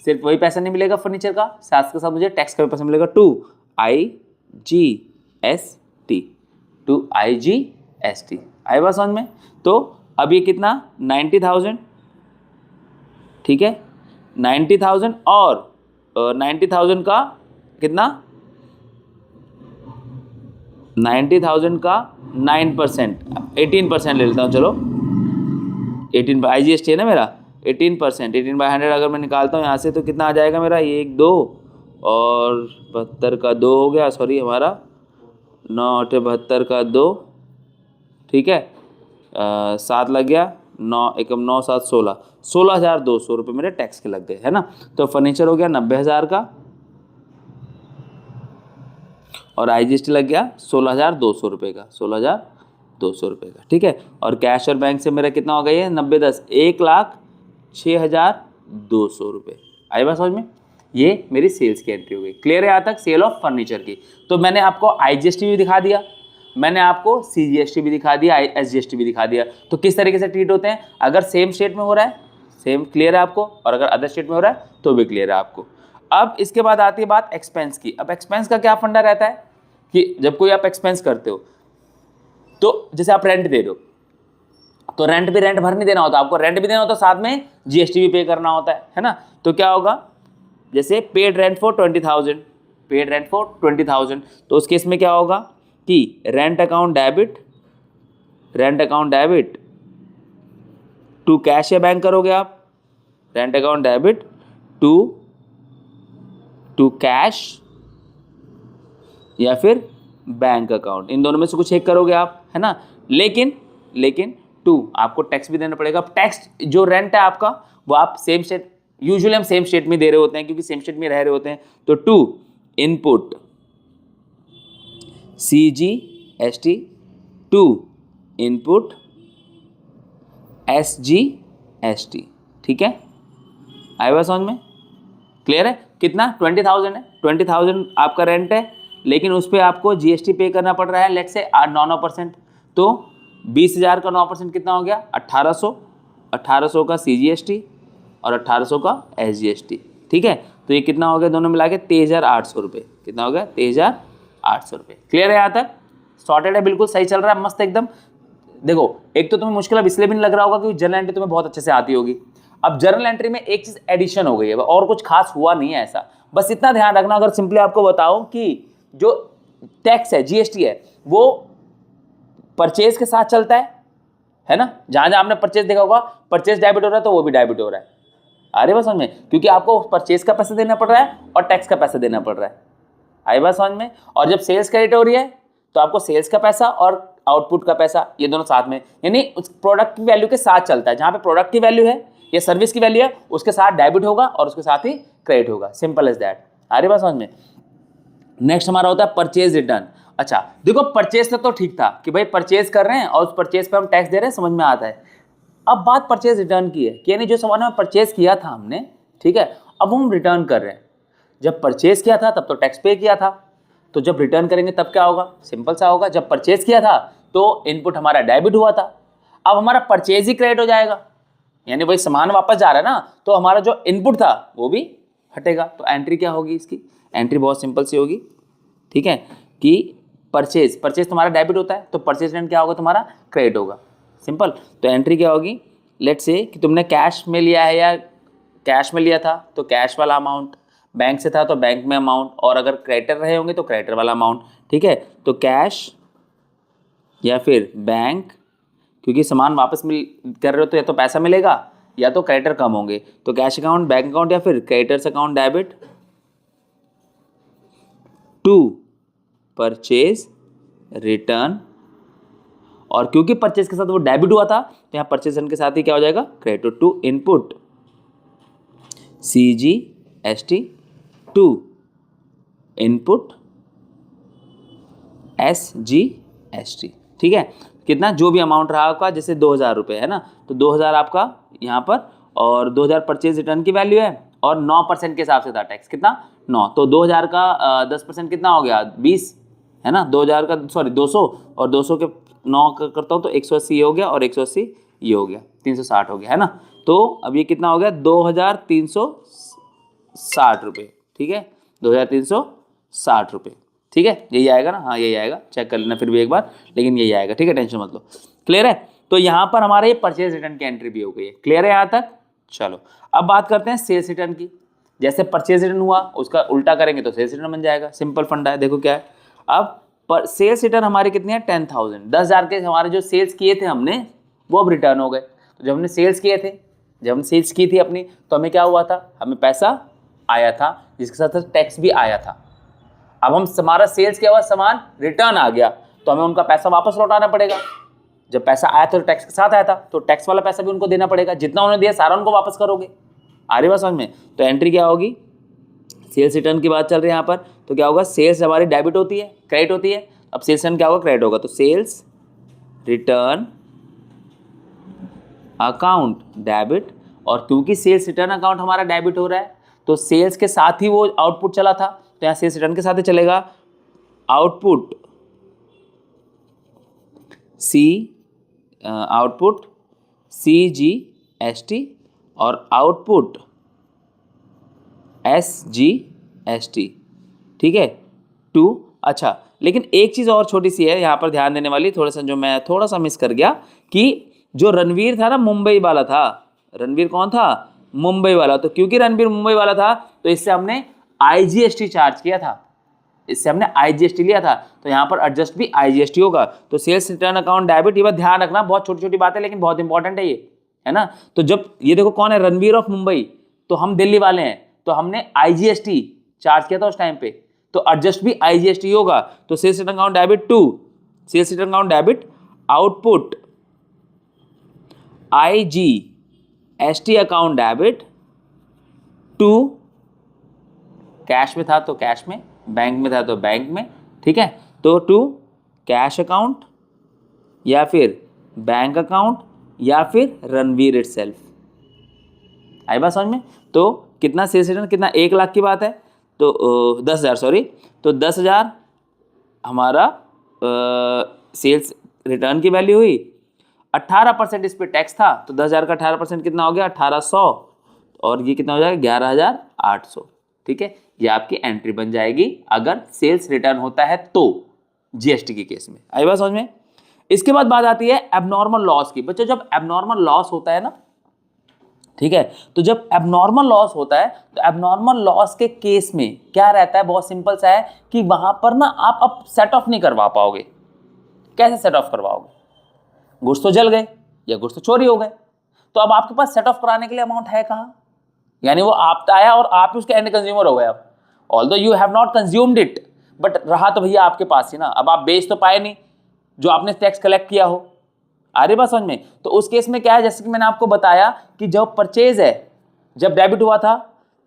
सिर्फ वही पैसा नहीं मिलेगा फर्नीचर का, साथ के साथ मुझे टैक्स का भी पैसा मिलेगा। To IGST। To IGST। आई बात समझ में? तो अब ये कितना? 90,000। ठीक है, 90,000 और 90,000 का कितना? 90,000 का 9%, 18% ले लेता हूँ। चलो 18 IGST है ना मेरा, 18%, 18/100 अगर मैं निकालता हूँ यहाँ से तो कितना आ जाएगा मेरा? 1 2 और 72 का 2 हो गया, सॉरी हमारा 9 8 72 का 2, ठीक है, 7 लग गया, 9 एकम 9 7 16, 16,200 रुपये मेरे टैक्स के लग गए, है ना? तो फर्नीचर हो गया 90,000 का और IGST लग गया 16,200 रुपये का, 16,200 रुपये का। ठीक है, और कैश और बैंक से मेरा कितना हो गया? 90 10 1,06,200 रुपये। आई बात समझ में? ये मेरी सेल्स की एंट्री हो गई। क्लियर है यहाँ तक? सेल ऑफ फर्नीचर की। तो मैंने आपको IGST भी दिखा दिया, मैंने आपको CGST भी दिखा दिया, SGST भी दिखा दिया। तो किस तरीके से ट्रीट होते हैं? अगर सेम स्टेट में हो रहा है, सेम क्लियर है आपको, और अगर अदर स्टेट में हो रहा है तो भी क्लियर है आपको। अब इसके बाद आती है बात एक्सपेंस की। अब एक्सपेंस का क्या फंडा रहता है कि जब कोई आप एक्सपेंस करते हो, तो जैसे आप रेंट दे रहे हो, तो रेंट भी रेंट भर नहीं देना होता, आपको रेंट भी देना होता है, साथ में GST भी पे करना होता है ना? तो क्या होगा? जैसे paid rent for 20,000, paid rent for 20,000, तो उस केस में क्या होगा कि rent account debit, rent account debit to cash या बैंक करोगे आप, rent account debit to cash या फिर बैंक अकाउंट, इन दोनों में से कुछ एक करोगे आप, है ना? लेकिन टू आपको टैक्स भी देना पड़ेगा। टैक्स जो रेंट है आपका वो आप सेम स्टेट, यूजुअली हम सेम स्टेट में दे रहे होते हैं क्योंकि सेम स्टेट में रह रहे होते हैं। तो to input CGST, to input SGST। ठीक है, आई बात समझ में? क्लियर है? कितना? 20,000 है, 20,000 आपका रेंट है, लेकिन उस पर आपको GST पे करना पड़ रहा है, लेट से 8-9%। तो 20,000 का 9% कितना हो गया? 1,800, 1,800 का CGST और 1,800 का SGST। ठीक है, तो ये कितना हो गया दोनों मिला के? 23,800 रुपये। कितना हो गया? 23,800 रुपये। क्लियर है यहाँ तक? सॉर्टेड है, बिल्कुल सही चल रहा है, मस्त एकदम। देखो, एक तो तुम्हें मुश्किल अब इसलिए भी नहीं लग रहा होगा क्योंकि जर्नल एंट्री तुम्हें बहुत अच्छे से आती होगी। अब जर्नल एंट्री में एक चीज एडिशन हो गई है, और कुछ खास हुआ नहीं है ऐसा। बस इतना ध्यान रखना, अगर सिंपली आपको बताओ कि जो टैक्स है, जीएसटी है, वो परचेज के साथ चलता है ना। जहां जहां आपने परचेज देखा होगा परचेज डेबिट हो रहा है तो वो भी डेबिट हो रहा है। आ रही बात समझ में, क्योंकि आपको परचेज का पैसा देना पड़ रहा है और टैक्स का पैसा देना पड़ रहा है। आई बात समझ में। और जब सेल्स क्रेडिट हो रही है तो आपको सेल्स का पैसा और आउटपुट का पैसा ये दोनों साथ में, यानी उस प्रोडक्ट की वैल्यू के साथ चलता है। जहां पे प्रोडक्ट की वैल्यू है या सर्विस की वैल्यू है उसके साथ डेबिट होगा और उसके साथ ही क्रेडिट होगा। Simple as that. आ रही बात समझ में। नेक्स्ट हमारा होता है परचेज रिटर्न। अच्छा देखो, परचेज तो ठीक था कि भाई परचेज कर रहे हैं और उस परचेज पे हम टैक्स दे रहे हैं, समझ में आता है। अब बात परचेज रिटर्न की है कि यानी जो सामान में परचेज किया था हमने, ठीक है, अब हम रिटर्न कर रहे हैं। जब परचेज किया था तब तो टैक्स पे किया था, तो जब रिटर्न करेंगे तब क्या होगा, सिंपल सा होगा। जब परचेज किया था तो इनपुट हमारा डेबिट हुआ था, अब हमारा परचेज ही क्रेडिट हो जाएगा, यानी भाई सामान वापस जा रहा है ना, तो हमारा जो इनपुट था वो भी हटेगा। तो एंट्री क्या होगी इसकी, एंट्री बहुत सिंपल सी होगी, ठीक है, कि परचेज तुम्हारा डेबिट होता है तो परचेज रिटर्न क्या होगा, तुम्हारा क्रेडिट होगा। सिंपल। तो एंट्री क्या होगी, लेट्स से कि तुमने कैश में लिया है या कैश में लिया था तो कैश वाला अमाउंट, बैंक से था तो बैंक में अमाउंट, और अगर क्रेडिटर रहे होंगे तो क्रेडिटर वाला अमाउंट, ठीक है। तो कैश या फिर बैंक, क्योंकि सामान वापस कर रहे हो तो या तो पैसा मिलेगा या तो क्रेडिटर कम होंगे, तो कैश अकाउंट, बैंक अकाउंट या फिर creditors account debit to purchase return. और क्योंकि परचेज के साथ वो डेबिट हुआ था तो यहाँ परचेज रिटर्न के साथ ही क्या हो जाएगा, credit to input CGST to input SGST, ठीक है। कितना, जो भी अमाउंट रहा आपका, जैसे 2000 रुपये है ना, तो 2000 आपका यहाँ पर, और 2000 परचेज रिटर्न की वैल्यू है और 9% के हिसाब से था टैक्स, कितना 9, तो 2000 का 10% कितना हो गया 20, है ना। 2000 का 200 और 200 के 9 करता हूँ तो 180 हो गया और 180 ये हो गया, 360 हो गया, है ना। तो अब ये कितना हो गया 2360 रुपये, ठीक है, 2360 रुपये, ठीक है। यही आएगा ना, हाँ यही आएगा, चेक कर लेना फिर भी एक बार, लेकिन यही आएगा, ठीक है, टेंशन मत लो। क्लियर है। तो यहाँ पर हमारे ये परचेज रिटर्न की एंट्री भी हो गई है। क्लियर है यहाँ तक। चलो अब बात करते हैं सेल्स रिटर्न की। जैसे परचेज रिटर्न हुआ उसका उल्टा करेंगे तो सेल्स रिटर्न बन जाएगा। सिंपल फंडा है, देखो क्या है। अब पर सेल्स रिटर्न हमारे कितने हैं 10,000, 10,000 के हमारे जो सेल्स किए थे हमने वो अब रिटर्न हो गए। तो जब हमने सेल्स किए थे, जब हमने सेल्स की थी अपनी, तो हमें क्या हुआ था, हमें पैसा आया था जिसके साथ टैक्स भी आया था। अब हम हमारा सेल्स किया हुआ सामान रिटर्न आ गया तो हमें उनका पैसा वापस लौटाना पड़ेगा। जब पैसा आया था तो टैक्स के साथ आया था तो टैक्स वाला पैसा भी उनको देना पड़ेगा, जितना उन्होंने दिया सारा उनको वापस करोगे। आ रही बात समझ में। तो एंट्री क्या होगी, सेल्स रिटर्न की बात चल रही है यहाँ पर, तो क्या होगा, सेल्स हमारी डेबिट होती है, क्रेडिट होती है। अब सेल्स रिटर्न क्या होगा, क्रेडिट होगा। तो सेल्स रिटर्न अकाउंट डेबिट, और क्योंकि सेल्स रिटर्न अकाउंट हमारा डेबिट हो रहा है तो सेल्स के साथ ही वो आउटपुट चला था, तो यहाँ सेल्स रिटर्न के साथ ही चलेगा आउटपुट आउटपुट CGST और आउटपुट SGST, ठीक है, टू। अच्छा लेकिन एक चीज़ और छोटी सी है यहाँ पर ध्यान देने वाली, थोड़ा सा जो मैं थोड़ा सा मिस कर गया, कि जो रणवीर था ना मुंबई वाला था, रणवीर कौन था, मुंबई वाला। तो क्योंकि रणवीर मुंबई वाला था तो इससे हमने IGST चार्ज किया था, इससे हमने IGST लिया था, तो यहाँ पर एडजस्ट भी IGST होगा। तो सेल्स रिटर्न अकाउंट डेबिट, ये बात ध्यान रखना, बहुत छोटी छोटी बात है लेकिन बहुत इंपॉर्टेंट है ये, है ना। तो जब ये देखो कौन है, रणवीर ऑफ मुंबई, तो हम दिल्ली वाले हैं, तो हमने IGST चार्ज किया था उस टाइम पे, तो एडजस्ट भी IGST होगा। तो sales return account debit to sales return account debit output IGST account debit to, cash में था तो कैश में, बैंक में था तो बैंक में, ठीक है। तो टू कैश अकाउंट या फिर बैंक अकाउंट या फिर रणवीर इटसेल्फ। आई बात समझ में। तो कितना सेल्स रिटर्न, कितना 1 लाख की बात है, तो 10,000 सॉरी, तो 10,000 हमारा सेल्स रिटर्न की वैल्यू हुई, 18% इस पे टैक्स था, तो 10,000 का 18% कितना हो गया 1800, और ये कितना हो जाएगा 11,800, ठीक है। ये आपकी एंट्री बन जाएगी अगर सेल्स रिटर्न होता है तो, GST के केस में। आई बात समझ में। इसके बाद बात आती है एबनॉर्मल लॉस की। बच्चों जब एबनॉर्मल लॉस होता है ना ठीक है। तो जब एबनॉर्मल लॉस होता है तो एबनॉर्मल लॉस के केस में क्या रहता है, बहुत सिंपल सा है कि वहां पर ना आप अब सेट ऑफ नहीं करवा पाओगे। कैसे सेट ऑफ करवाओगे? गुड्स तो जल गए या गुड्स तो चोरी हो गए, तो अब आपके पास सेट ऑफ कराने के लिए अमाउंट है कहां? यानी वो आप आया और आप ही उसके एंड कंज्यूमर हो गए। अब although you have not consumed it, but रहा तो भैया आपके पास ही ना। अब आप बेच तो पाए नहीं जो आपने टैक्स कलेक्ट किया हो। आ रही बात समझ में? तो उस केस में क्या है, जैसे कि मैंने आपको बताया कि जो परचेज है जब डेबिट हुआ था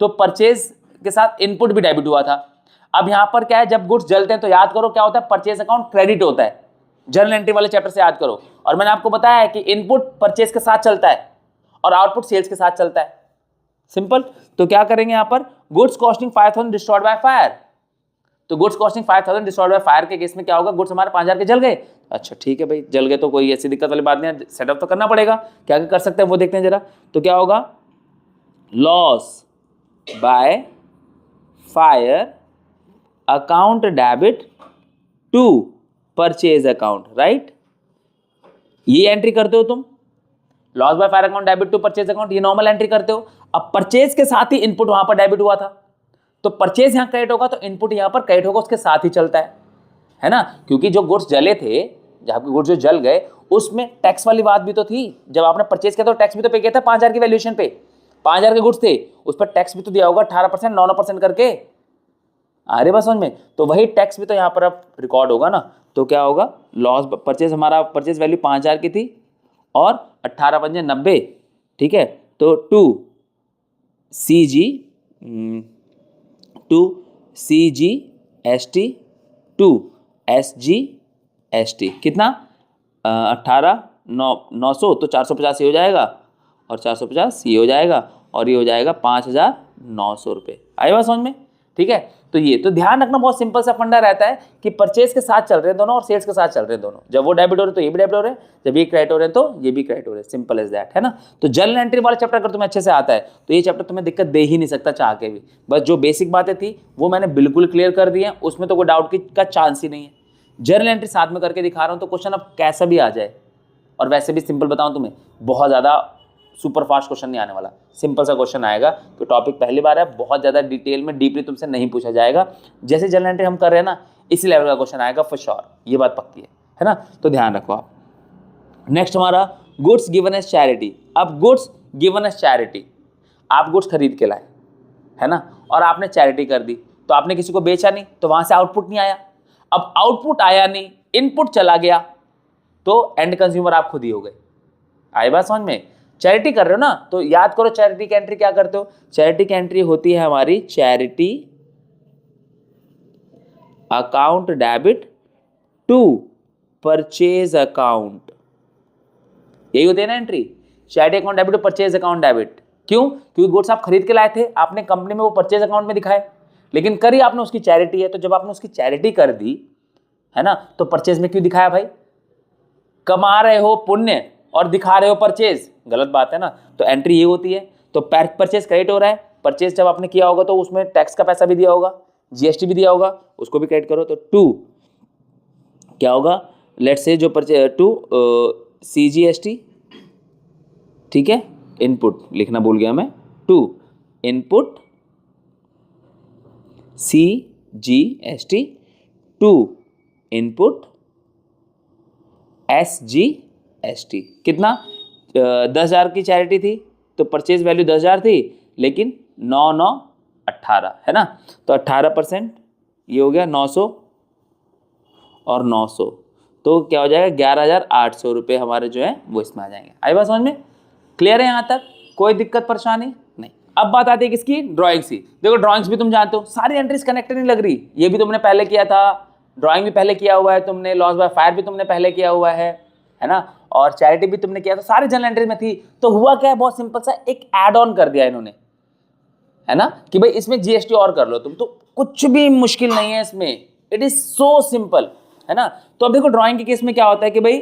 तो परचेज के साथ इनपुट भी डेबिट हुआ था। अब यहां पर क्या है, जब गुड्स जलते हैं तो याद करो क्या होता है, परचेज अकाउंट क्रेडिट होता है। जर्नल एंट्री वाले चैप्टर से याद करो। और मैंने आपको बताया है कि इनपुट परचेज के साथ चलता है और आउटपुट सेल्स के साथ चलता है। सिंपल। तो क्या करेंगे यहां पर, goods costing 5000 destroyed by fire. तो goods costing 5000 destroyed by fire के केस में क्या होगा, गुड्स हमारे 5000 के जल गए। अच्छा ठीक है भाई, जल गए तो कोई ऐसी दिक्कत वाली बात नहीं है, सेटअप तो करना पड़ेगा। क्या कर सकते हैं वो देखते हैं जरा। तो क्या होगा, loss by fire account debit to purchase account, right. ये एंट्री करते हो तुम, loss by fire account debit to purchase account, ये नॉर्मल एंट्री करते हो। अब परचेज के साथ ही इनपुट वहां पर डेबिट हुआ था तो परचेज यहां क्रेडिट होगा तो इनपुट यहां पर क्रेडिट होगा, उसके साथ ही चलता है ना। क्योंकि जो गुड्स जले थे, जहां के गुड्स जो जल गए उसमें टैक्स वाली बात भी तो थी। जब आपने परचेज किया तो टैक्स भी तो पे किया था 5000 की वैल्यूएशन पे। 5000 के गुड्स थे, उस पर टैक्स भी तो दिया होगा 18% 9% करके। आ रही बात समझ में? तो वही टैक्स भी तो यहाँ पर अब रिकॉर्ड होगा ना। तो क्या होगा, लॉस परचेज, हमारा परचेज वैल्यू 5000 की थी और 18 पंजे 90, ठीक है। तो to C G S T to SGST कितना, 18 900 तो 450 ये हो जाएगा और 450 ये हो जाएगा और ये हो जाएगा 5900 रुपये। आई बात समझ में? ठीक है। तो ये तो ध्यान रखना, बहुत सिंपल सा फंडा रहता है कि परचेज के साथ चल रहे हैं दोनों और सेल्स के साथ चल रहे हैं दोनों। जब वो डेबिट हो रहे हैं तो ये भी डेबिट हो रहे हैं, जब ये क्रेडिट हो रहे हैं तो ये भी क्रेडिट हो रहे हैं। सिंपल एज दैट, है ना। तो जर्नल एंट्री वाला चैप्टर अगर तुम्हें अच्छे से आता है तो ये चैप्टर तुम्हें दिक्कत दे ही नहीं सकता चाह के भी। बस जो बेसिक बातें थी वो मैंने बिल्कुल क्लियर कर दी है, उसमें तो कोई डाउट का चांस ही नहीं है। जर्नल एंट्री साथ में करके दिखा रहा हूँ तो क्वेश्चन अब कैसा भी आ जाए, और वैसे भी सिंपल बताऊँ तुम्हें, बहुत ज़्यादा सुपर फास्ट क्वेश्चन नहीं आने वाला, सिंपल सा क्वेश्चन आएगा। तो टॉपिक पहली बार है, बहुत ज़्यादा डिटेल में डीपली तुमसे नहीं पूछा जाएगा। जैसे जर्नल एंट्री हम कर रहे हैं ना, इसी लेवल का क्वेश्चन आएगा फॉर श्योर, ये बात पक्की है ना। तो ध्यान रखो आप। नेक्स्ट हमारा गुड्स गिवन एज चैरिटी। अब गुड्स गिवन एज चैरिटी, आप गुड्स खरीद के लाए, है ना, और आपने चैरिटी कर दी, तो आपने किसी को बेचा नहीं तो वहां से आउटपुट नहीं आया। अब आउटपुट आया नहीं, इनपुट चला गया, तो एंड कंज्यूमर आप खुद ही हो गए। आई बात समझ में? चैरिटी कर रहे हो ना, तो याद करो चैरिटी की एंट्री क्या करते हो। चैरिटी की एंट्री होती है हमारी charity account debit to purchase account, यही होती है ना entry, charity account debit to purchase account debit. क्यों? क्योंकि गुड्स आप खरीद के लाए थे, आपने कंपनी में वो परचेज अकाउंट में दिखाए, लेकिन करी आपने उसकी चैरिटी है। तो जब आपने उसकी चैरिटी कर दी, है ना, तो परचेज में क्यों दिखाया भाई? कमा रहे हो पुण्य और दिखा रहे हो परचेज, गलत बात है ना। तो एंट्री ये होती है। तो परचेज क्रेडिट हो रहा है, परचेज जब आपने किया होगा तो उसमें टैक्स का पैसा भी दिया होगा, GST भी दिया होगा, उसको भी क्रेडिट करो। तो टू क्या होगा, लेट्स से जो परचेज टू CGST, ठीक है, इनपुट लिखना भूल गया मैं, to input CGST to input SGST। कितना, 10,000 की चैरिटी थी तो परचेज वैल्यू 10,000 थी, लेकिन 9 9 18, है ना। तो 18% ये हो गया 900 और 900, तो क्या हो जाएगा 11,800 रुपये हमारे जो है वो इसमें आ जाएंगे। आई बात समझ में? क्लियर है यहाँ तक? कोई दिक्कत परेशानी नहीं। अब बात आती है किसकी, ड्राइंग्स की। देखो ड्राइंग्स भी तुम जानते हो, सारी एंट्रीज कनेक्टेड नहीं लग रही। ये भी तुमने पहले किया था, ड्राइंग भी पहले किया हुआ है तुमने, लॉस बाय फायर भी तुमने पहले किया हुआ है ना, और चैरिटी भी तुमने किया, तो सारे जनरल एंट्रीज में थी। तो हुआ क्या है, बहुत सिंपल सा एक एड ऑन कर दिया इन्होंने, है ना, कि भाई इसमें GST और कर लो तुम, तो कुछ भी मुश्किल नहीं है इसमें, इट इज सो सिंपल, है ना। तो अब देखो ड्राइंग के केस में क्या होता है कि भाई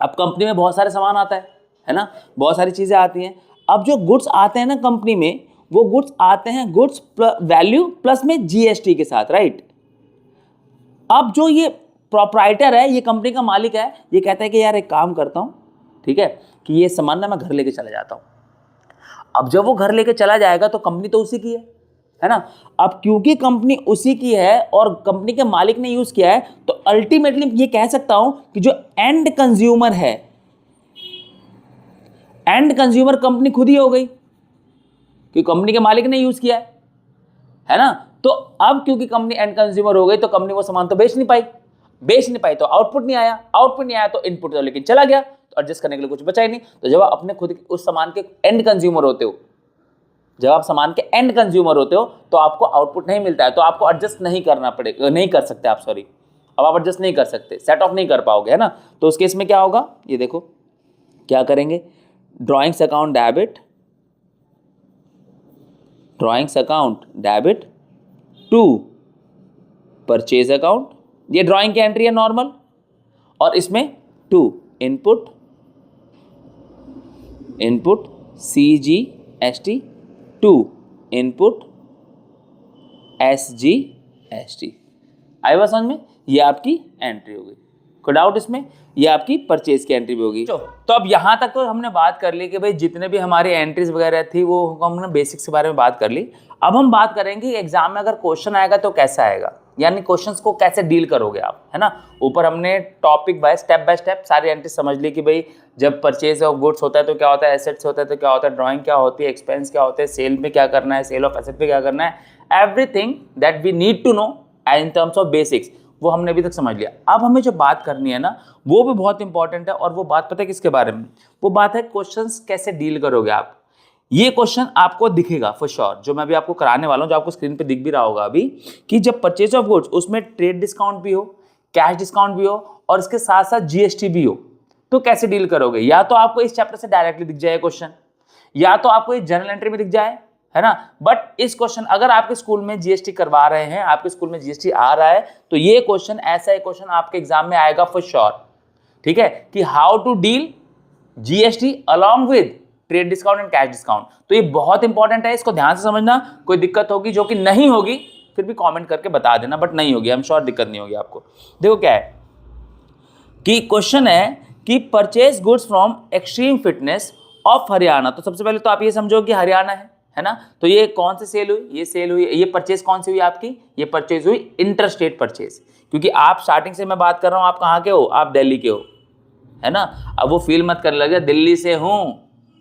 अब कंपनी में बहुत सारे सामान आता है ना, बहुत सारी चीजें आती हैं। अब जो गुड्स आते हैं ना कंपनी में, वो गुड्स आते हैं गुड्स वैल्यू प्लस में GST के साथ, राइट। अब जो ये प्रोप्राइटर है, ये कंपनी का मालिक है, ये कहता है कि यार एक काम करता हूं, ठीक है, कि ये सामान ना मैं घर लेके चला जाता हूं। अब जब वो घर लेके चला जाएगा तो कंपनी तो उसी की है ना। अब क्योंकि कंपनी उसी की है और कंपनी के मालिक ने यूज किया है, तो अल्टीमेटली ये कह सकता हूं कि जो एंड कंज्यूमर है, एंड कंज्यूमर कंपनी खुद ही हो गई, कि कंपनी के मालिक ने यूज किया है ना। तो अब क्योंकि कंपनी एंड कंज्यूमर हो गई तो कंपनी वो सामान तो बेच नहीं पाई तो आउटपुट नहीं आया तो इनपुट तो लेकिन चला गया, तो एडजस्ट करने के लिए कुछ बचा ही नहीं। तो जब आप अपने खुद उस सामान के एंड कंज्यूमर होते हो, जब आप सामान के एंड कंज्यूमर होते हो तो आपको आउटपुट नहीं मिलता है, तो आपको एडजस्ट नहीं करना पड़ेगा, नहीं कर सकते आप, सॉरी, अब आप एडजस्ट नहीं कर सकते, सेट ऑफ नहीं कर पाओगे, है ना। तो उस केस में क्या होगा, ये देखो क्या करेंगे, drawings account debit to purchase account, ये ड्राइंग की एंट्री है नॉर्मल, और इसमें to input CGST to input SGST। आई बात समझ में, ये आपकी एंट्री होगी, कोई डाउट इसमें, ये आपकी परचेज की एंट्री भी होगी। तो अब यहां तक तो हमने बात कर ली कि भाई जितने भी हमारी एंट्रीज वगैरह थी वो हमने बेसिक्स के बारे में बात कर ली। अब हम बात करेंगे एग्जाम में अगर क्वेश्चन आएगा तो कैसा आएगा, यानी क्वेश्चंस को कैसे डील करोगे आप, है ना। ऊपर हमने टॉपिक बाय स्टेप सारी एंट्री समझ ली कि भाई जब परचेज ऑफ गुड्स होता है तो क्या होता है, एसेट्स होता है तो क्या होता है, ड्राइंग क्या होती है, एक्सपेंस क्या होते हैं, सेल में क्या करना है, सेल ऑफ एसेट पे क्या करना है, everything that we need to know in terms of basics, वो हमने अभी तक समझ लिया। अब हमें जो बात करनी है ना वो भी बहुत इंपॉर्टेंट है, और वो बात पता है किसके बारे में, वो बात है क्वेश्चंस कैसे डील करोगे आप। ये क्वेश्चन आपको दिखेगा फॉर श्योर, जो मैं अभी आपको कराने वाला हूं, जो आपको स्क्रीन पे दिख भी रहा होगा अभी, कि जब परचेज ऑफ गुड्स उसमें ट्रेड डिस्काउंट भी हो, कैश डिस्काउंट भी हो, और इसके साथ साथ GST भी हो, तो कैसे डील करोगे। या तो आपको इस चैप्टर से डायरेक्टली दिख जाए क्वेश्चन, या तो आपको इस जर्नल एंट्री में दिख जाए, है ना। बट इस क्वेश्चन अगर आपके स्कूल में GST करवा रहे हैं, आपके स्कूल में GST आ रहा है, तो ये क्वेश्चन ऐसा एक क्वेश्चन आपके एग्जाम में आएगा फॉर श्योर, ठीक है, कि how to deal GST along with trade discount and cash discount. तो ये बहुत इंपॉर्टेंट है, इसको ध्यान से समझना। कोई दिक्कत होगी, जो कि नहीं होगी फिर भी कमेंट करके बता देना, बट नहीं होगी, आई एम श्योर दिक्कत नहीं होगी आपको। देखो क्या है कि क्वेश्चन है कि purchase goods from extreme fitness of Haryana. तो सबसे पहले तो आप ये समझो कि हरियाणा है ना। तो ये कौन सी सेल हुई, ये सेल हुई, ये परचेज कौन सी हुई आपकी, ये परचेज हुई इंटर-स्टेट परचेज, क्योंकि आप स्टार्टिंग से मैं बात कर रहा हूं, आप कहां के हो, आप दिल्ली के हो, है ना। अब वो फील मत करने लगे दिल्ली से हूं,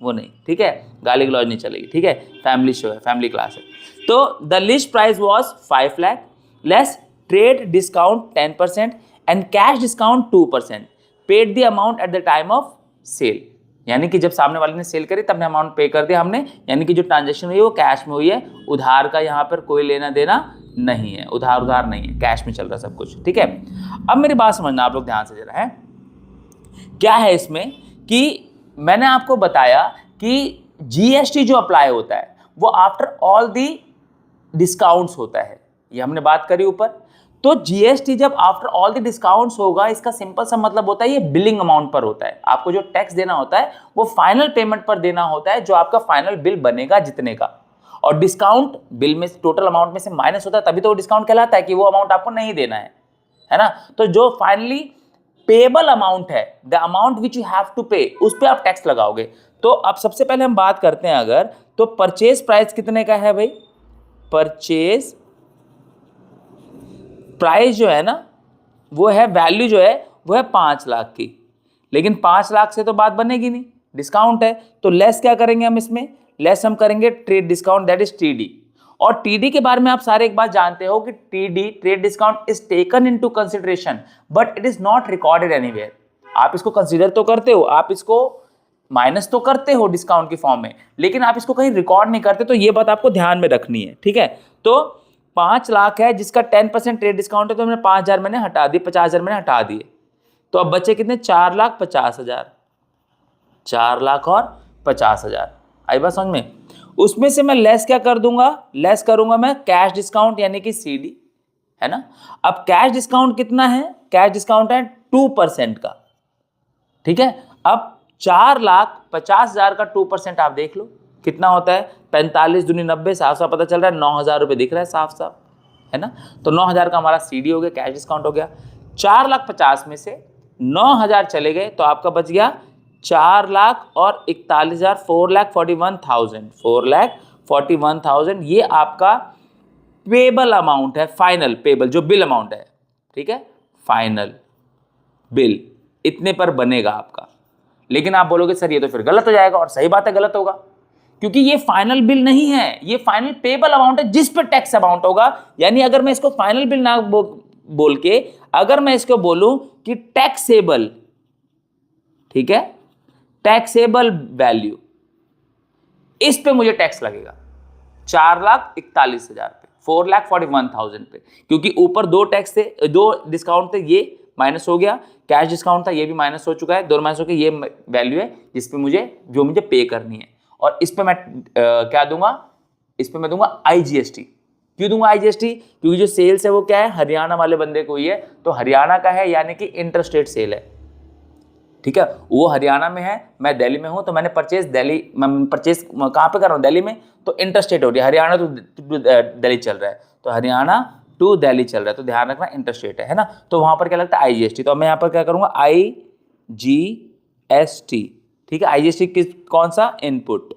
वो नहीं, ठीक है, गाली गलौज नहीं चलेगी, ठीक है, फैमिली शो है, फैमिली क्लास है। तो the list price was 5 lakh less trade discount 10% and cash discount 2%, paid the amount at the time of sale, यानी कि जब सामने वाले ने सेल करी तब ने अमाउंट पे कर दिया हमने, यानी कि जो ट्रांजेक्शन हुई है वो कैश में हुई है, उधार का यहाँ पर कोई लेना देना नहीं है, उधार नहीं है, कैश में चल रहा है सब कुछ, ठीक है। अब मेरी बात समझना आप लोग ध्यान से जरा, है क्या है इसमें कि मैंने आपको बताया कि GST जो अप्लाई होता है वो आफ्टर ऑल दी डिस्काउंट्स होता है, ये हमने बात करी ऊपर। तो GST जब आफ्टर ऑल दी डिस्काउंट्स होगा, इसका सिंपल सा मतलब होता है ये बिलिंग अमाउंट पर होता है, आपको जो टैक्स देना होता है वो फाइनल पेमेंट पर देना होता है, जो आपका फाइनल बिल बनेगा जितने का, और डिस्काउंट बिल में टोटल अमाउंट में से माइनस होता है, तभी तो वो डिस्काउंट कहलाता है कि वो अमाउंट आपको नहीं देना है ना। तो जो फाइनली पेबल अमाउंट है, the amount which you have to pay, उस पे आप टैक्स लगाओगे। तो अब सबसे पहले हम बात करते हैं अगर, तो परचेज प्राइस कितने का है भाई, परचेज प्राइस जो है ना वो है, वैल्यू जो है वो है 5 लाख की, लेकिन 5 लाख से तो बात बनेगी नहीं, डिस्काउंट है, तो लेस क्या करेंगे हम इसमें, लेस हम करेंगे trade discount, that is TD। और TD के बारे में आप सारे एक बात जानते हो कि TD trade discount is taken into consideration but it is not recorded anywhere. आप इसको कंसीडर तो करते हो, आप इसको माइनस तो करते हो डिस्काउंट की फॉर्म में, लेकिन आप इसको कहीं रिकॉर्ड नहीं करते, तो ये बात आपको ध्यान में रखनी है, ठीक है। तो 5 लाख है जिसका 10% ट्रेड डिस्काउंट है, तो हमने 5,000 मैंने हटा दिए, 50,000 मैंने हटा दिए, तो अब बचे कितने, 4,50,000, 4,50,000। आई बात समझ में। उसमें से मैं लेस क्या कर दूंगा, लेस करूंगा मैं कैश डिस्काउंट यानी कि CD, है ना। अब कैश डिस्काउंट कितना है, कैश डिस्काउंट है 2% का, ठीक है। अब 4,50,000 का 2% आप देख लो कितना होता है, 45 दूनी 90, साफ साफ पता चल रहा है 9,000 रुपये दिख रहा है साफ साफ, है ना। तो 9,000 का हमारा CD हो गया, कैश डिस्काउंट हो गया। 4,50,000 में से 9,000 चले गए तो आपका बच गया 4,41,000 और 41,000, 4,41,000, 4,41,000 ये आपका पेबल अमाउंट है, फाइनल पेबल जो बिल अमाउंट है, ठीक है, फाइनल बिल इतने पर बनेगा आपका। लेकिन आप बोलोगे सर ये तो फिर गलत हो जाएगा, और सही बात है गलत होगा, क्योंकि ये फाइनल बिल नहीं है, ये फाइनल पेबल अमाउंट है जिस पर टैक्स अमाउंट होगा। यानी अगर मैं इसको फाइनल बिल ना बोल के अगर मैं इसको बोलूं कि टैक्सेबल, ठीक है, टैक्सेबल वैल्यू, इस पे मुझे टैक्स लगेगा 4,41,000 पे, 4,41,000 पे, क्योंकि ऊपर दो टैक्स थे, दो डिस्काउंट थे, ये माइनस हो गया, कैश डिस्काउंट था ये भी माइनस हो चुका है, दोनों माइनस हो गए, ये वैल्यू है जिस पे मुझे पे करनी है। और इस पे मैं क्या दूंगा, इस पे मैं दूंगा IGST। क्यों दूंगा IGST? क्योंकि जो सेल्स है वो क्या है, हरियाणा वाले बंदे को ही है, तो हरियाणा का है, यानी कि इंटर स्टेट सेल है, ठीक है, वो हरियाणा में है, मैं दिल्ली में हूं, तो मैंने परचेज दिल्ली, मैं परचेज कहां पे कर रहा हूं, दिल्ली में, तो इंटर स्टेट हो रही है, हरियाणा टू दिल्ली चल रहा है, तो हरियाणा टू दिल्ली चल रहा है, तो ध्यान रखना इंटर स्टेट है ना, तो वहां पर क्या लगता है IGST, तो मैं यहां पर क्या करूंगा IGST, ठीक है, IGST कौन सा, इनपुट,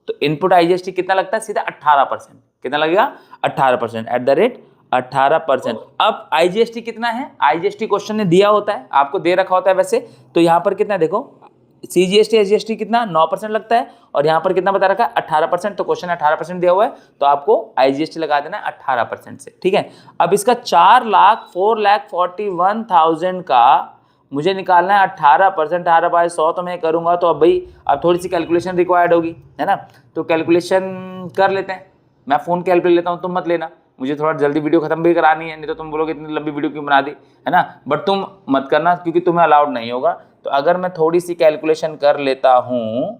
तो इनपुट IGST कितना लगता है, सीधा 18%, कितना लगेगा 18%, एट द रेट 18%। अब IGST कितना है, IGST क्वेश्चन ने दिया होता है, आपको दे रखा होता है वैसे, तो यहां पर कितना देखो, CGST SGST कितना 9% लगता है, और यहां पर कितना बता रखा है 18%, तो क्वेश्चन 18% दिया हुआ है, तो आपको IGST लगा देना है 18% से, ठीक है। अब इसका 4,41,000 का मुझे निकालना है 18%, 18/100 तो मैं करूंगा, तो अब भाई अब थोड़ी सी कैलकुलेशन रिक्वायर्ड होगी, है ना, तो कैलकुलेशन कर लेते हैं, मैं फोन कैलकुलेट लेता हूं, तुम मत लेना, मुझे थोड़ा जल्दी वीडियो खत्म भी करानी है, नहीं तो तुम बोलोगे इतनी लंबी वीडियो क्यों बना दी, है ना, बट तुम मत करना क्योंकि तुम्हें अलाउड नहीं होगा। तो अगर मैं थोड़ी सी कैलकुलेशन कर लेता हूं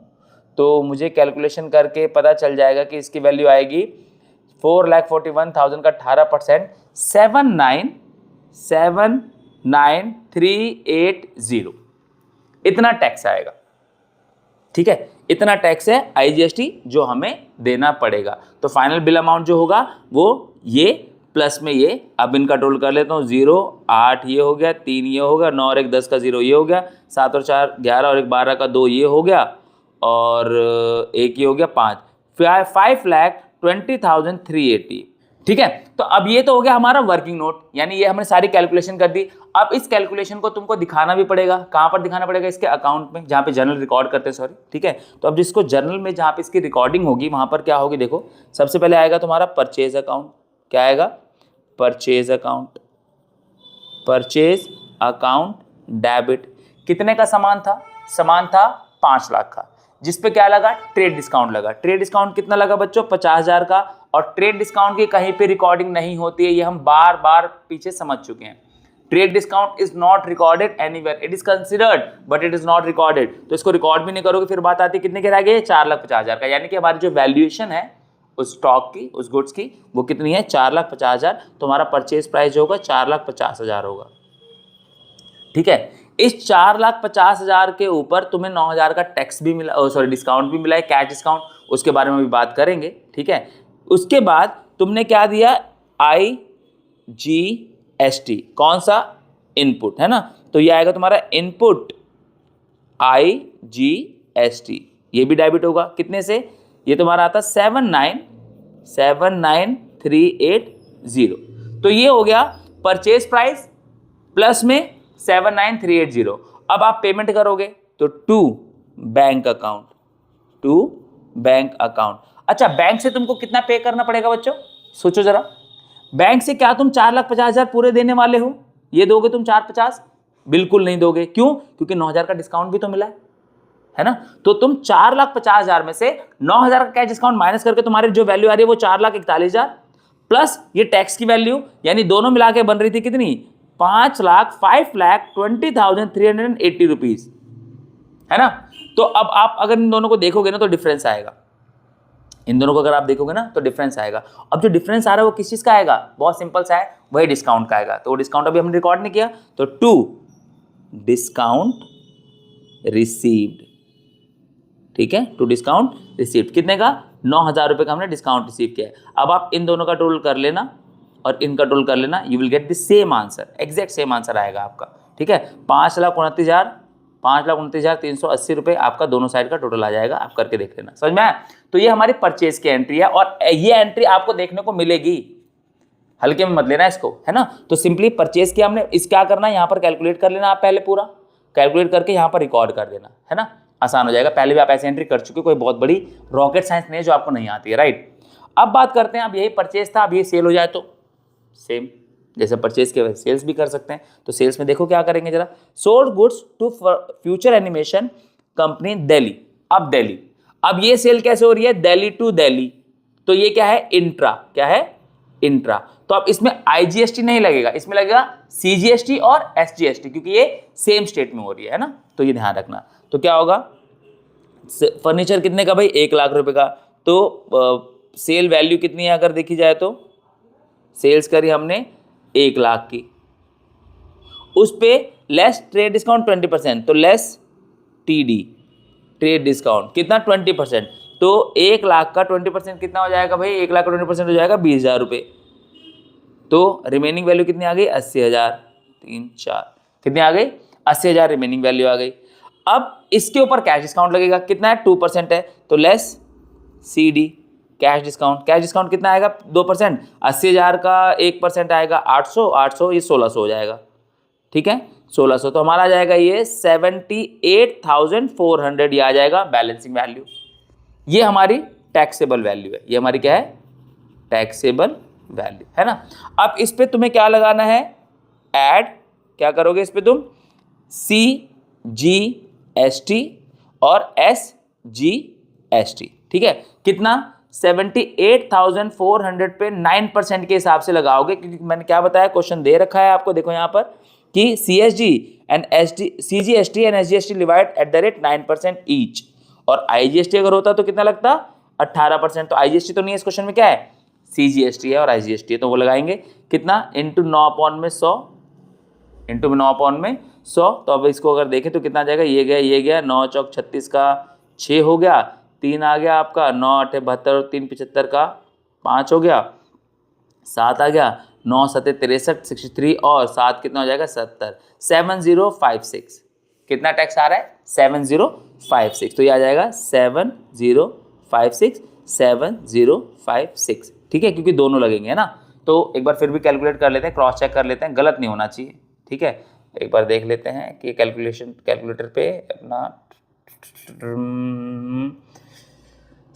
तो मुझे कैलकुलेशन करके पता चल जाएगा कि इसकी वैल्यू आएगी 4,41,000 का 18%, 7,97380, इतना टैक्स आएगा, ठीक है, इतना टैक्स है IGST जो हमें देना पड़ेगा। तो फाइनल बिल अमाउंट जो होगा वो ये प्लस में ये, अब इनका टोटल कर लेता हूँ, 0, 8 ये हो गया, 3 ये हो गया, 9 और 1 10 का 0 ये हो गया, 7 और 4 11 और 1 12 का 2 ये हो गया, और 1 ये हो गया 5, 5,20,380, ठीक है। तो अब ये तो हो गया हमारा वर्किंग नोट, यानी ये हमने सारी कैलकुलेशन कर दी। अब इस कैलकुलेशन को तुमको दिखाना भी पड़ेगा, कहां पर दिखाना पड़ेगा, इसके अकाउंट में, जहां पे जर्नल रिकॉर्ड करते हैं, सॉरी, ठीक है। तो अब जिसको जर्नल में जहां पे इसकी रिकॉर्डिंग होगी वहां पर क्या होगी, देखो सबसे पहले आएगा तुम्हारा परचेज अकाउंट, क्या आएगा, purchase account, purchase account debit, कितने का सामान था, सामान था 5 लाख का, जिसपे क्या लगा, ट्रेड डिस्काउंट लगा, ट्रेड डिस्काउंट कितना लगा बच्चों, 50,000 का, और ट्रेड डिस्काउंट की कहीं पे रिकॉर्डिंग नहीं होती है, ये हम बार बार पीछे समझ चुके हैं। Trade discount is not recorded anywhere, it is considered but it is not recorded, तो इसको रिकॉर्ड भी नहीं करोगे, फिर बात आती है कितने के रह गए, 4,50,000 का, यानी कि हमारी जो वैल्यूएशन है उस स्टॉक की, उस गुड्स की, वो कितनी है, 4,50,000, तो हमारा परचेज प्राइस जो होगा 4,50,000 होगा, ठीक है। इस 4,50,000 के ऊपर तुम्हें 9,000 का टैक्स भी मिला, सॉरी डिस्काउंट भी मिला है, कैश डिस्काउंट, उसके बारे में भी बात करेंगे, ठीक है। उसके बाद तुमने क्या दिया, IGST, कौन सा, इनपुट, है ना, तो ये आएगा तुम्हारा इनपुट IGST, ये भी डेबिट होगा, कितने से, ये तुम्हारा आता 7,97380, तो ये हो गया परचेज प्राइस प्लस में 7,9,380। अब आप पेमेंट करोगे तो to bank account, to bank account. अच्छा, बैंक से तुमको कितना पे करना पड़ेगा बच्चों, सोचो जरा, बैंक से क्या तुम 4,50,000 पूरे देने वाले हो, ये दोगे तुम 4,50,000, बिल्कुल नहीं दोगे, क्यों, क्योंकि 9,000 का डिस्काउंट भी तो मिला है ना, तो तुम 4,50,000 में से 9,000 का कैश डिस्काउंट माइनस करके तुम्हारी जो वैल्यू आ रही है वो 4,41,000 प्लस ये टैक्स की वैल्यू, यानी दोनों मिला के बन रही थी कितनी, 5,20,380 रुपीज, है ना। तो अब आप अगर इन दोनों को देखोगे ना तो डिफरेंस आएगा, इन दोनों को अगर आप देखोगे ना तो डिफरेंस आएगा। अब जो डिफरेंस आ रहा है वो किस चीज का आएगा, बहुत सिंपल सा है, वही डिस्काउंट का आएगा, तो वो डिस्काउंट अभी हमने रिकॉर्ड नहीं किया, तो टू डिस्काउंट रिसीव्ड, ठीक है, टू डिस्काउंट रिसीव्ड, कितने का, 9,000 रुपए का हमने डिस्काउंट रिसीव किया है। अब आप इन दोनों का टोटल कर लेना और इनका टोटल कर लेना, you will get the same answer, exact same answer आएगा आपका, ठीक है, 5,29,000 5,29,380 रुपये आपका दोनों साइड का टोटल आ जाएगा। आप करके देख लेना, समझ में आया? तो ये हमारी परचेज की एंट्री है और ये एंट्री आपको देखने को मिलेगी, हल्के में मत लेना इसको, है ना। तो सिंपली परचेज किया हमने, इस क्या करना है यहाँ पर कैलकुलेट कर लेना, आप पहले पूरा कैलकुलेट करके यहाँ पर रिकॉर्ड कर देना, है ना, आसान हो जाएगा। पहले भी आप ऐसे एंट्री कर चुके, कोई बहुत बड़ी रॉकेट साइंस नहीं है जो आपको नहीं आती है, राइट। अब बात करते हैं, अब यही परचेज था, अब ये सेल हो जाए तो सेम जैसे परचेज के वैसे सेल्स भी कर सकते हैं। तो सेल्स में देखो क्या करेंगे जरा, sold goods to future animation company Delhi. अब दिल्ली, अब ये सेल कैसे हो रही है, दिल्ली टू दिल्ली, तो ये क्या है, इंट्रा, क्या है, इंट्रा। तो अब इसमें आईजीएसटी नहीं लगेगा, इसमें लगेगा सीजीएसटी और एसजीएसटी, क्योंकि ये सेम स्टेट में हो रही है ना, तो ये ध्यान रखना। तो क्या होगा, फर्नीचर कितने का भाई, 1,00,000 रुपए का। तो सेल वैल्यू कितनी है अगर देखी जाए तो, सेल्स करी हमने 1,00,000 की, उस पे लेस ट्रेड डिस्काउंट 20%, तो लेस टीडी ट्रेड डिस्काउंट कितना, 20%। तो 1,00,000 का 20% कितना हो जाएगा भाई, 1,00,000 का 20% हो जाएगा 20,000 रुपये। तो रिमेनिंग वैल्यू कितनी आ गई, 80,000, 3 4 कितनी आ गई, 80,000 रिमेनिंग वैल्यू आ गई। अब इसके ऊपर कैश डिस्काउंट लगेगा, कितना है, 2% है, तो लेस सीडी कैश डिस्काउंट कितना आएगा, 2%, 80,000 का 1% आएगा 800, 800 ये 1,600 हो जाएगा, ठीक है, 1,600। तो हमारा आ जाएगा ये 78,400, ये आ जाएगा बैलेंसिंग वैल्यू। ये हमारी टैक्सेबल वैल्यू है, ये हमारी क्या है, टैक्सेबल वैल्यू, है ना। अब इस पे तुम्हें क्या लगाना है, ऐड, क्या करोगे इस पे तुम, CGST और SGST, ठीक है। कितना, 78,400 पे 9% के हिसाब से लगाओगे, क्योंकि मैंने क्या बताया, क्वेश्चन दे रखा है आपको, देखो यहाँ पर कि CGST and SGST divide at the rate 9% each, और IGST अगर होता तो कितना लगता, 18%। तो IGST तो नहीं है इस क्वेश्चन में, क्या है, CGST है और IGST है, तो वो लगाएंगे कितना, इंटू 9/100, इंटू 9/100। तो अब इसको अगर देखें तो कितना आ जाएगा, ये गया 9 चौक 36 का 6 हो गया, 3 आ गया आपका, 9 8 72 और 3 75 का 5 हो गया, 7 आ गया, 9 7 63 63 और 7 कितना हो जाएगा, 70, 7056। कितना टैक्स आ रहा है, 7056। तो ये आ जाएगा 7056, 7056, ठीक है, क्योंकि दोनों लगेंगे, है ना। तो एक बार फिर भी कैलकुलेट कर लेते हैं, क्रॉस चेक कर लेते हैं, गलत नहीं होना चाहिए, ठीक है। एक बार देख लेते हैं कि कैलकुलेटर पे अपना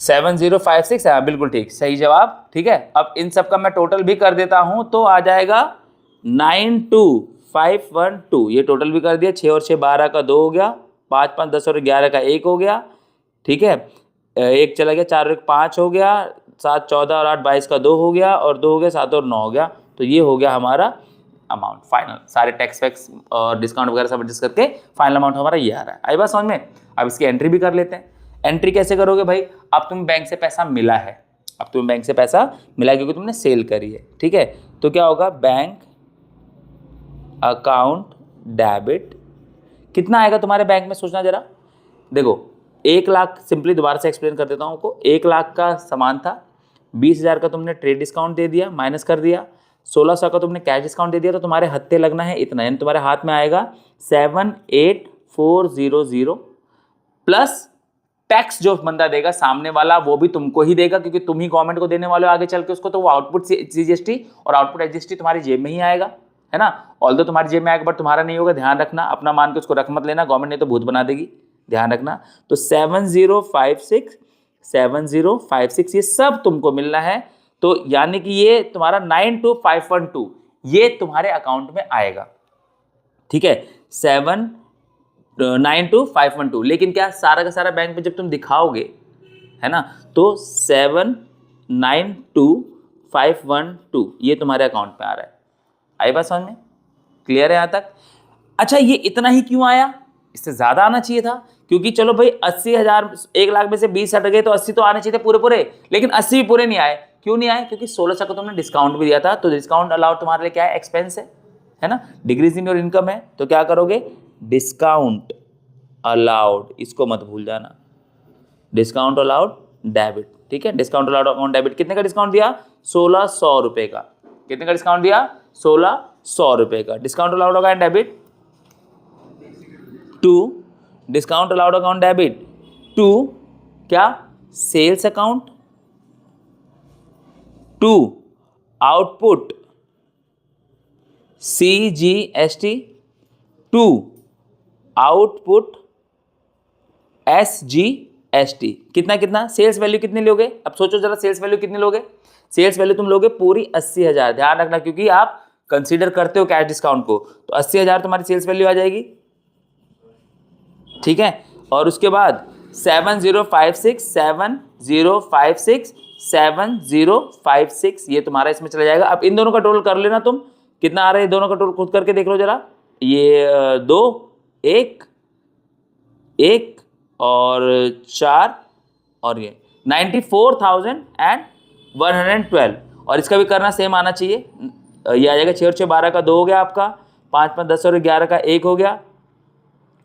7056 है, बिल्कुल ठीक, सही जवाब, ठीक है। अब इन सब का मैं टोटल भी कर देता हूं, तो आ जाएगा 92,512, ये टोटल भी कर दिया, 6 और 6 12 का 2 हो गया, 5 5 10 और 11 का 1 हो गया, ठीक है, 1 चला गया, 4 और 1 5 हो गया, 7 14 और 8 22 का 2 हो गया, और 2 हो गया, 7 और 9 हो गया। तो ये हो गया हमारा अमाउंट फाइनल, सारे टैक्स वैक्स और डिस्काउंट वगैरह सब एडजस्ट करके फाइनल अमाउंट हमारा ये आ रहा है। आई बात समझ में। अब इसकी एंट्री भी कर लेते हैं। एंट्री कैसे करोगे भाई, अब तुम्हें बैंक से पैसा मिला है, अब तुम्हें बैंक से पैसा मिला है क्योंकि तुमने सेल करी है, ठीक है। तो क्या होगा, बैंक अकाउंट डेबिट, कितना आएगा तुम्हारे बैंक में, सोचना जरा। देखो 1,00,000, सिंपली दोबारा से एक्सप्लेन कर देता हूँ आपको, 1,00,000 का सामान था, 20,000 का तुमने ट्रेड डिस्काउंट दे दिया, माइनस कर दिया, 1,600 का तुमने कैश डिस्काउंट दे दिया, तो तुम्हारे हत्ते लगना है इतना, यानी तुम्हारे हाथ में आएगा 78,400 प्लस टैक्स जो बंदा देगा सामने वाला वो भी तुमको ही देगा, क्योंकि तुम ही गवर्नमेंट को देने वाले हो आगे चल के उसको, तो वो आउटपुट CGST और आउटपुट SGST तुम्हारी जेब में ही आएगा, है ना। ऑल्दो तुम्हारी जेब में आएगा बट तुम्हारा नहीं होगा, ध्यान रखना, अपना मान के उसको रख मत लेना, गवर्नमेंट नहीं तो भूत बना देगी, ध्यान रखना। तो 7056 ये सब तुमको मिलना है, तो यानी कि ये तुम्हारा 92,512 ये तुम्हारे अकाउंट में आएगा, ठीक है, 792,512। लेकिन क्या सारा का सारा बैंक में जब तुम दिखाओगे, है ना, तो 792,512 ये तुम्हारे अकाउंट में आ रहा है। आई बात समझ में, क्लियर है यहां तक। अच्छा ये इतना ही क्यों आया, इससे ज्यादा आना चाहिए था, क्योंकि चलो भाई 80,000, 1,00,000 में से 20 हट गए तो 80 तो आने चाहिए थे पूरे पूरे, लेकिन 80 भी पूरे नहीं आए। क्यों नहीं आए, क्योंकि 1,600 का तुमने डिस्काउंट भी दिया था, तो डिस्काउंट अलाउड तुम्हारे लिए क्या है, एक्सपेंस है ना, डिक्रीज इन योर इनकम है। तो क्या करोगे, डिस्काउंट अलाउड, इसको मत भूल जाना, डिस्काउंट अलाउड डेबिट, ठीक है। डिस्काउंट अलाउड अकाउंट डेबिट, कितने का डिस्काउंट दिया, 1,600 रुपए का, कितने का डिस्काउंट दिया, 1,600 रुपए का डिस्काउंट अलाउड होगा and debit to discount allowed account debit to क्या, sales account, to output CGST, to output SGST। कितना कितना सेल्स वैल्यू कितनी लोगे? अब सोचो जरा, सेल्स वैल्यू कितनी लोगे? सेल्स वैल्यू तुम लोगे पूरी 80,000। ध्यान रखना क्योंकि आप कंसीडर करते हो कैश डिस्काउंट को, तो 80,000 तुम्हारी सेल्स वैल्यू आ जाएगी, ठीक है। और उसके बाद 7056 ये तुम्हारा इसमें चला जाएगा। अब इन दोनों का टोटल कर लेना तुम, कितना आ रहा है दोनों का टोटल खुद करके देख लो जरा। ये 2 1 1 और 4 और ये 94,112। और इसका भी करना सेम आना चाहिए। ये आ जाएगा 6 और 6 12 का 2 हो गया आपका, 5 5 10 और 11 का 1 हो गया।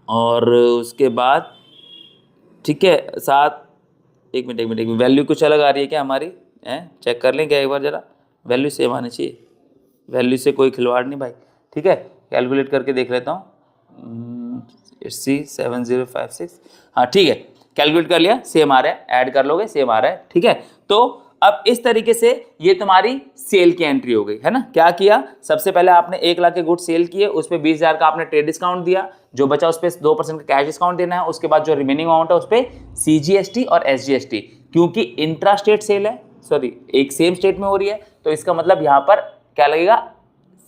और उसके बाद ठीक है 7, एक मिनट वैल्यू कुछ अलग आ रही है क्या हमारी? चेक कर लें क्या एक बार जरा, वैल्यू सेम आनी चाहिए, वैल्यू से कोई खिलवाड़ नहीं भाई, ठीक है। कैलकुलेट करके देख लेता हूँ। 7056, हाँ ठीक है, कैलकुलेट कर लिया, सेम आ रहा है, ऐड कर लोगे सेम आ रहा है, ठीक है। तो अब इस तरीके से ये तुम्हारी सेल की एंट्री हो गई है ना। क्या किया, सबसे पहले आपने 1 लाख के गुड सेल किए, उस पर 20,000 का आपने ट्रेड डिस्काउंट दिया, जो बचा उस पर 2% का कैश डिस्काउंट देना है। उसके बाद जो रिमेनिंग अमाउंट है उस पर CGST और SGST, क्योंकि इंट्रा स्टेट सेल है, सॉरी एक सेम स्टेट में हो रही है, तो इसका मतलब यहाँ पर क्या लगेगा,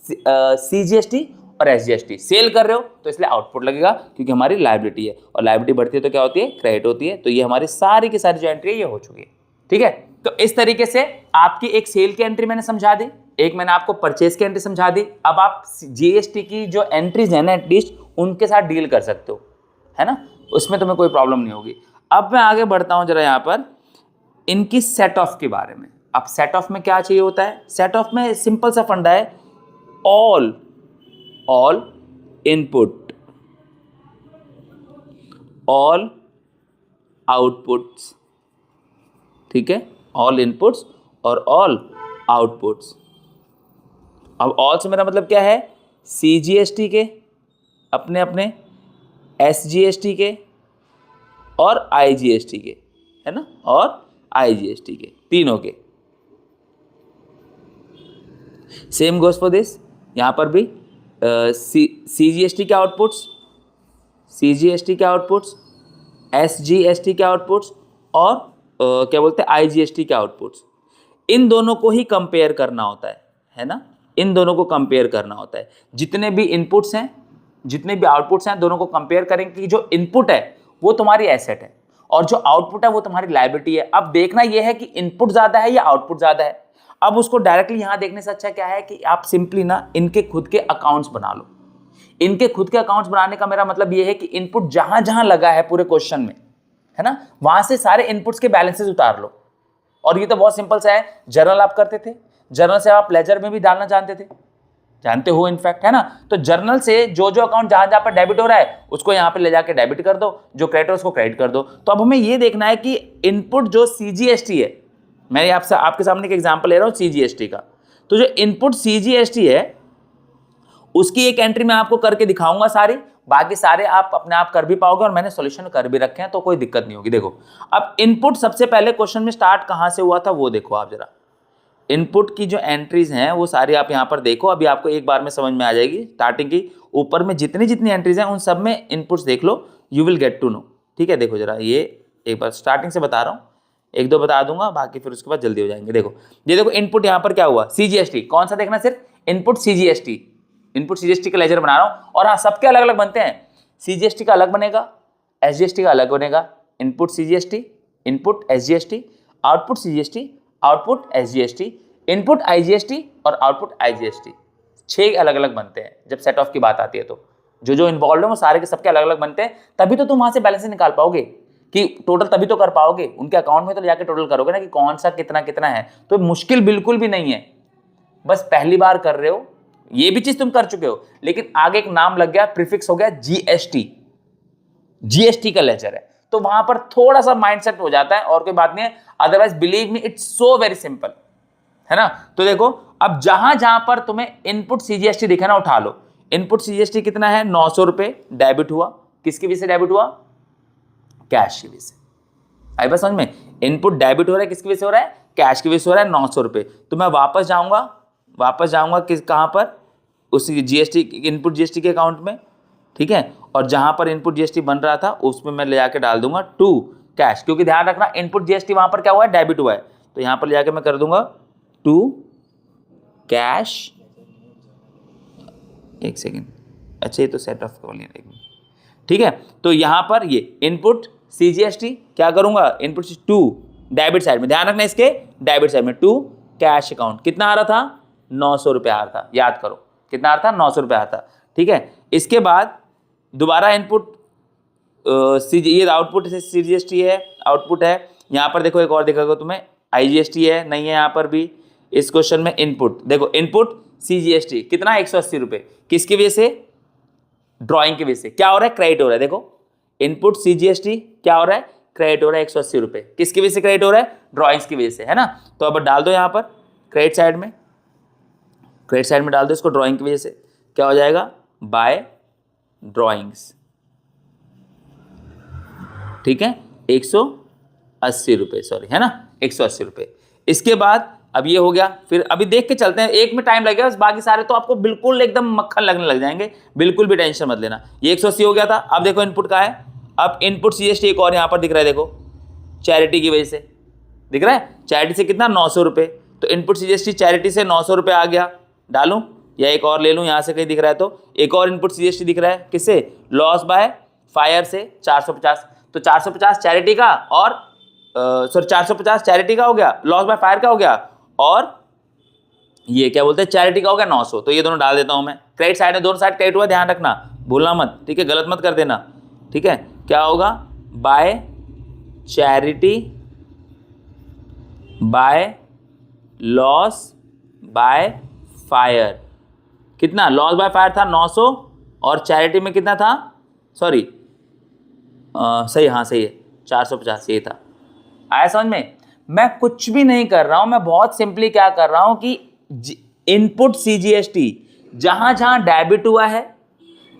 CGST और SGST। सेल कर रहे हो तो इसलिए आउटपुट लगेगा, क्योंकि हमारी लायबिलिटी है, और लायबिलिटी बढ़ती है तो क्या होती है, क्रेडिट होती है। तो ये हमारी सारी की सारी जो एंट्री है ये हो चुकी है, ठीक है। तो इस तरीके से आपकी एक सेल की एंट्री मैंने समझा दी, एक मैंने आपको परचेज की एंट्री समझा दी। अब आप GST की जो एंट्रीज है ना एटलीस्ट उनके साथ डील कर सकते हो, है ना, उसमें तुम्हें कोई प्रॉब्लम नहीं होगी। अब मैं आगे बढ़ता हूं जरा यहाँ पर इनकी सेट ऑफ के बारे में। अब सेट ऑफ में क्या चाहिए होता है, सेट ऑफ में सिंपल सा फंडा है, ऑल इनपुट, ऑल आउटपुट्स, ठीक है, ऑल इनपुट्स और ऑल आउटपुट्स। अब ऑल से मेरा मतलब क्या है, CGST के अपने अपने, SGST के और IGST के, है ना, और IGST के, तीनों के। सेम गोज फॉर दिस, यहां पर भी CGST के आउटपुट्स, CGST के आउटपुट्स, SGST के आउटपुट्स और क्या बोलते हैं IGST के आउटपुट्स। इन दोनों को ही कंपेयर करना होता है ना, इन दोनों को कंपेयर करना होता है। जितने भी इनपुट्स हैं, जितने भी आउटपुट्स हैं, दोनों को कंपेयर करेंगे कि जो इनपुट है वो तुम्हारी एसेट है और जो आउटपुट है वो तुम्हारी लायबिलिटी है। अब देखना यह है कि इनपुट ज्यादा है या आउटपुट ज्यादा है। अब उसको डायरेक्टली यहां देखने से अच्छा क्या है कि आप सिंपली ना इनके खुद के अकाउंट्स बना लो। इनके खुद के अकाउंट्स बनाने का मेरा मतलब यह है कि इनपुट जहां जहां लगा है पूरे क्वेश्चन में, है ना, वहां से सारे इनपुट्स के बैलेंसेस उतार लो। और ये तो बहुत सिंपल सा है, जर्नल आप करते थे, जर्नल से आप लेजर में भी डालना जानते थे, जानते हो इनफैक्ट, है ना। तो जर्नल से जो जो अकाउंट जहां जहां पर डेबिट हो रहा है उसको यहां पे ले जाके डेबिट कर दो, जो क्रेडिट है उसको क्रेडिट कर दो। तो अब हमें ये देखना है कि इनपुट जो CGST है, मैं आपसे आपके सामने एक एग्जांपल ले रहा हूं CGST का। तो जो इनपुट CGST है उसकी एक एंट्री मैं आपको करके दिखाऊंगा सारी, बाकी सारे आप अपने आप कर भी पाओगे और मैंने सॉल्यूशन कर भी रखे हैं, तो कोई दिक्कत नहीं होगी। देखो अब इनपुट सबसे पहले क्वेश्चन में स्टार्ट कहां से हुआ था वो देखो आप जरा। इनपुट की जो एंट्रीज हैं वो सारी आप यहां पर देखो, अभी आपको एक बार में समझ में आ जाएगी। स्टार्टिंग की ऊपर में जितनी जितनी एंट्रीज हैं उन सब में इनपुट्स देख लो, you will get to know, ठीक है। देखो जरा, ये एक बार स्टार्टिंग से बता रहा हूँ, एक दो बता दूंगा, बाकी फिर उसके बाद जल्दी हो जाएंगे। देखो ये देखो इनपुट यहाँ पर क्या हुआ, CGST। कौन सा देखना, सिर्फ इनपुट CGST, इनपुट CGST का लेजर बना रहा हूं। और हाँ, सबके अलग अलग बनते हैं, CGST का अलग बनेगा, SGST का अलग बनेगा। Input CGST, input SGST, output CGST, output SGST, input IGST और आउटपुट IGST। 6 अलग अलग बनते हैं जब सेट ऑफ की बात आती है। तो जो जो इन्वॉल्व है वो सारे के सबके अलग अलग बनते हैं, तभी तो तुम वहां से बैलेंस निकाल पाओगे कि टोटल, तभी तो कर पाओगे। उनके अकाउंट में तो जाके टोटल करोगे ना कि कौन सा कितना कितना है। तो मुश्किल बिल्कुल भी नहीं है, बस पहली बार कर रहे हो, ये भी चीज तुम कर चुके हो, लेकिन आगे एक नाम लग गया, प्रीफिक्स हो गया GST का लेजर है, तो वहां पर थोड़ा सा माइंडसेट हो जाता है और कोई बात नहीं है। Otherwise believe me it's so very simple, है ना। तो देखो अब जहां जहां पर तुम्हें इनपुट CGST दिखे ना, उठा लो। इनपुट CGST कितना है, 900 रुपए डेबिट हुआ। किसकी वजह से डेबिट हुआ, कैश की वजह से। आई बात समझ में? इनपुट डेबिट हो रहा है, किसकी वजह से हो रहा है? कैश की वजह से हो रहा है, 900 रुपये। तो मैं वापस जाऊंगा किस कहाँ पर? उसी जीएसटी, इनपुट जीएसटी के अकाउंट में, ठीक है। और जहां पर इनपुट जीएसटी बन रहा था उसमें मैं ले जाके डाल दूंगा टू कैश, क्योंकि ध्यान रखना इनपुट जीएसटी वहां पर क्या हुआ है? डेबिट हुआ है। तो यहां पर ले जाके मैं कर दूंगा टू कैश। एक सेकेंड, अच्छा ये तो सेट ऑफ कर लिया, ठीक है। तो यहां पर ये इनपुट सीजीएसटी क्या करूंगा? इनपुट टू डेबिट साइड में, ध्यान रखना इसके डेबिट साइड में, टू कैश अकाउंट। कितना आ रहा था? 900 रुपये आ रहा था, याद करो कितना आ रहा था? 900 रुपये आ रहा था, ठीक है। इसके बाद दोबारा इनपुट ये आउटपुट सीजीएसटी है, आउटपुट है। यहाँ पर देखो एक और दिखेगा तुम्हें, आईजीएसटी है, नहीं है यहाँ पर भी। इस क्वेश्चन में इनपुट देखो, इनपुट सीजीएसटी कितना? 180 रुपये। किसकी वजह से? ड्राइंग की वजह से। क्या हो रहा है? क्रेडिट हो रहा है। देखो इनपुट सीजीएसटी क्या हो रहा है? क्रेडिट हो रहा है 180 रुपये। किसकी वजह से क्रेडिट हो रहा है? ड्राइंग्स की वजह से, है ना। तो अब डाल दो यहाँ पर क्रेडिट साइड में, क्रेडिट साइड में डाल दो इसको ड्राइंग की वजह से। क्या हो जाएगा? बाय ड्राइंग्स, ठीक है, 180 रुपये, सॉरी, है ना, 180 रुपये। इसके बाद अब ये हो गया, फिर अभी देख के चलते हैं, एक में टाइम लगेगा, बस बाकी सारे तो आपको बिल्कुल एकदम मक्खन लगने लग जाएंगे, बिल्कुल भी टेंशन मत लेना। ये 180 हो गया था। अब देखो इनपुट का है, अब इनपुट सीजीएसटी एक और यहाँ पर दिख रहा है, देखो चैरिटी की वजह से दिख रहा है। चैरिटी से कितना? 900 रुपये। तो इनपुट सीजीएसटी चैरिटी से 900 रुपये आ गया, डालूं या एक और ले लूं? यहाँ से कहीं दिख रहा है तो एक और इनपुट सीजीएसटी दिख रहा है, किससे? लॉस बाय फायर से 450। तो 450 चैरिटी का और सॉरी 450 चैरिटी का हो गया, लॉस बाय फायर का हो गया, और ये क्या बोलते हैं? चैरिटी का हो गया 900। तो ये दोनों डाल देता हूं मैं। क्रेडिट साइड में दोनों साइड क्रेडिट हुआ, ध्यान रखना, भूलना मत, ठीक है, गलत मत कर देना, ठीक है। क्या होगा? By charity by loss by fire. कितना? लॉस बाय फायर था 900 और चैरिटी में कितना था? सॉरी सही, हाँ सही है, 450 ये था। आया समझ में? मैं कुछ भी नहीं कर रहा हूं, मैं बहुत सिंपली क्या कर रहा हूं कि इनपुट सीजीएसटी जहां जहां डेबिट हुआ है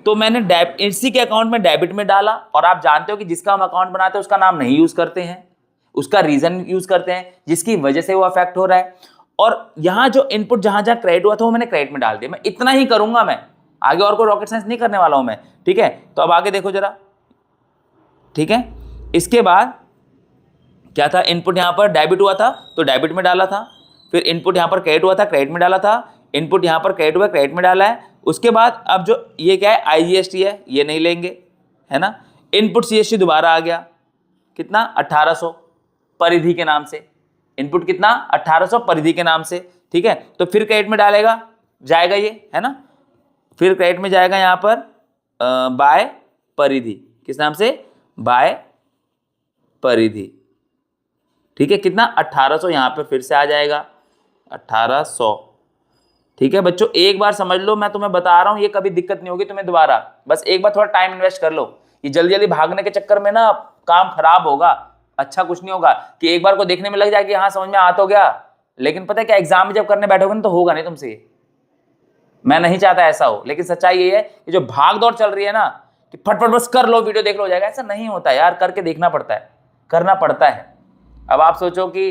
तो मैंने इसी के अकाउंट में डेबिट में डाला। और आप जानते हो कि जिसका हम अकाउंट बनाते हैं उसका नाम नहीं यूज करते हैं, उसका रीजन यूज करते हैं जिसकी वजह से वो अफेक्ट हो रहा है। और यहां जो इनपुट जहां जहां क्रेडिट हुआ था वो मैंने क्रेडिट में डाल दिया। मैं इतना ही करूंगा, मैं आगे और कोई रॉकेट साइंस नहीं करने वाला हूं मैं, ठीक है। तो अब आगे देखो जरा, ठीक है। इसके बाद क्या था? इनपुट यहां पर डेबिट हुआ था तो डेबिट में डाला था, फिर इनपुट यहां पर क्रेडिट हुआ था, क्रेडिट में डाला था, इनपुट यहां पर क्रेडिट हुआ, क्रेडिट में डाला है। उसके बाद अब जो ये क्या है? आईजीएसटी है, ये नहीं लेंगे, है ना। इनपुट सीजीएसटी दोबारा आ गया, कितना? 1800 परिधि के नाम से। इनपुट कितना? 1800 परिधि के नाम से, ठीक है। तो फिर क्रेडिट में डालेगा, जाएगा ये, है ना। फिर क्रेडिट में जाएगा यहां पर बाय परिधि, किस नाम से? बाय परिधि, ठीक है। कितना? 1800 यहां पे फिर से आ जाएगा, 1800, ठीक है। बच्चों एक बार समझ लो, मैं तुम्हें बता रहा हूं, ये कभी दिक्कत नहीं होगी तुम्हें दोबारा, बस एक बार थोड़ा टाइम इन्वेस्ट कर लो। ये जल्दी जल्दी भागने के चक्कर में ना काम खराब होगा, अच्छा कुछ नहीं होगा कि एक बार को देखने में लग जाए कि हाँ समझ में आ तो गया, लेकिन पता है क्या, एग्जाम में जब करने बैठोगे ना तो होगा नहीं तुमसे। मैं नहीं चाहता ऐसा हो, लेकिन सच्चाई ये है कि जो भाग दौड़ चल रही है ना कि फटफट बस कर लो, वीडियो देख लो, हो जाएगा, ऐसा नहीं होता यार, करके देखना पड़ता है, करना पड़ता है। अब आप सोचो कि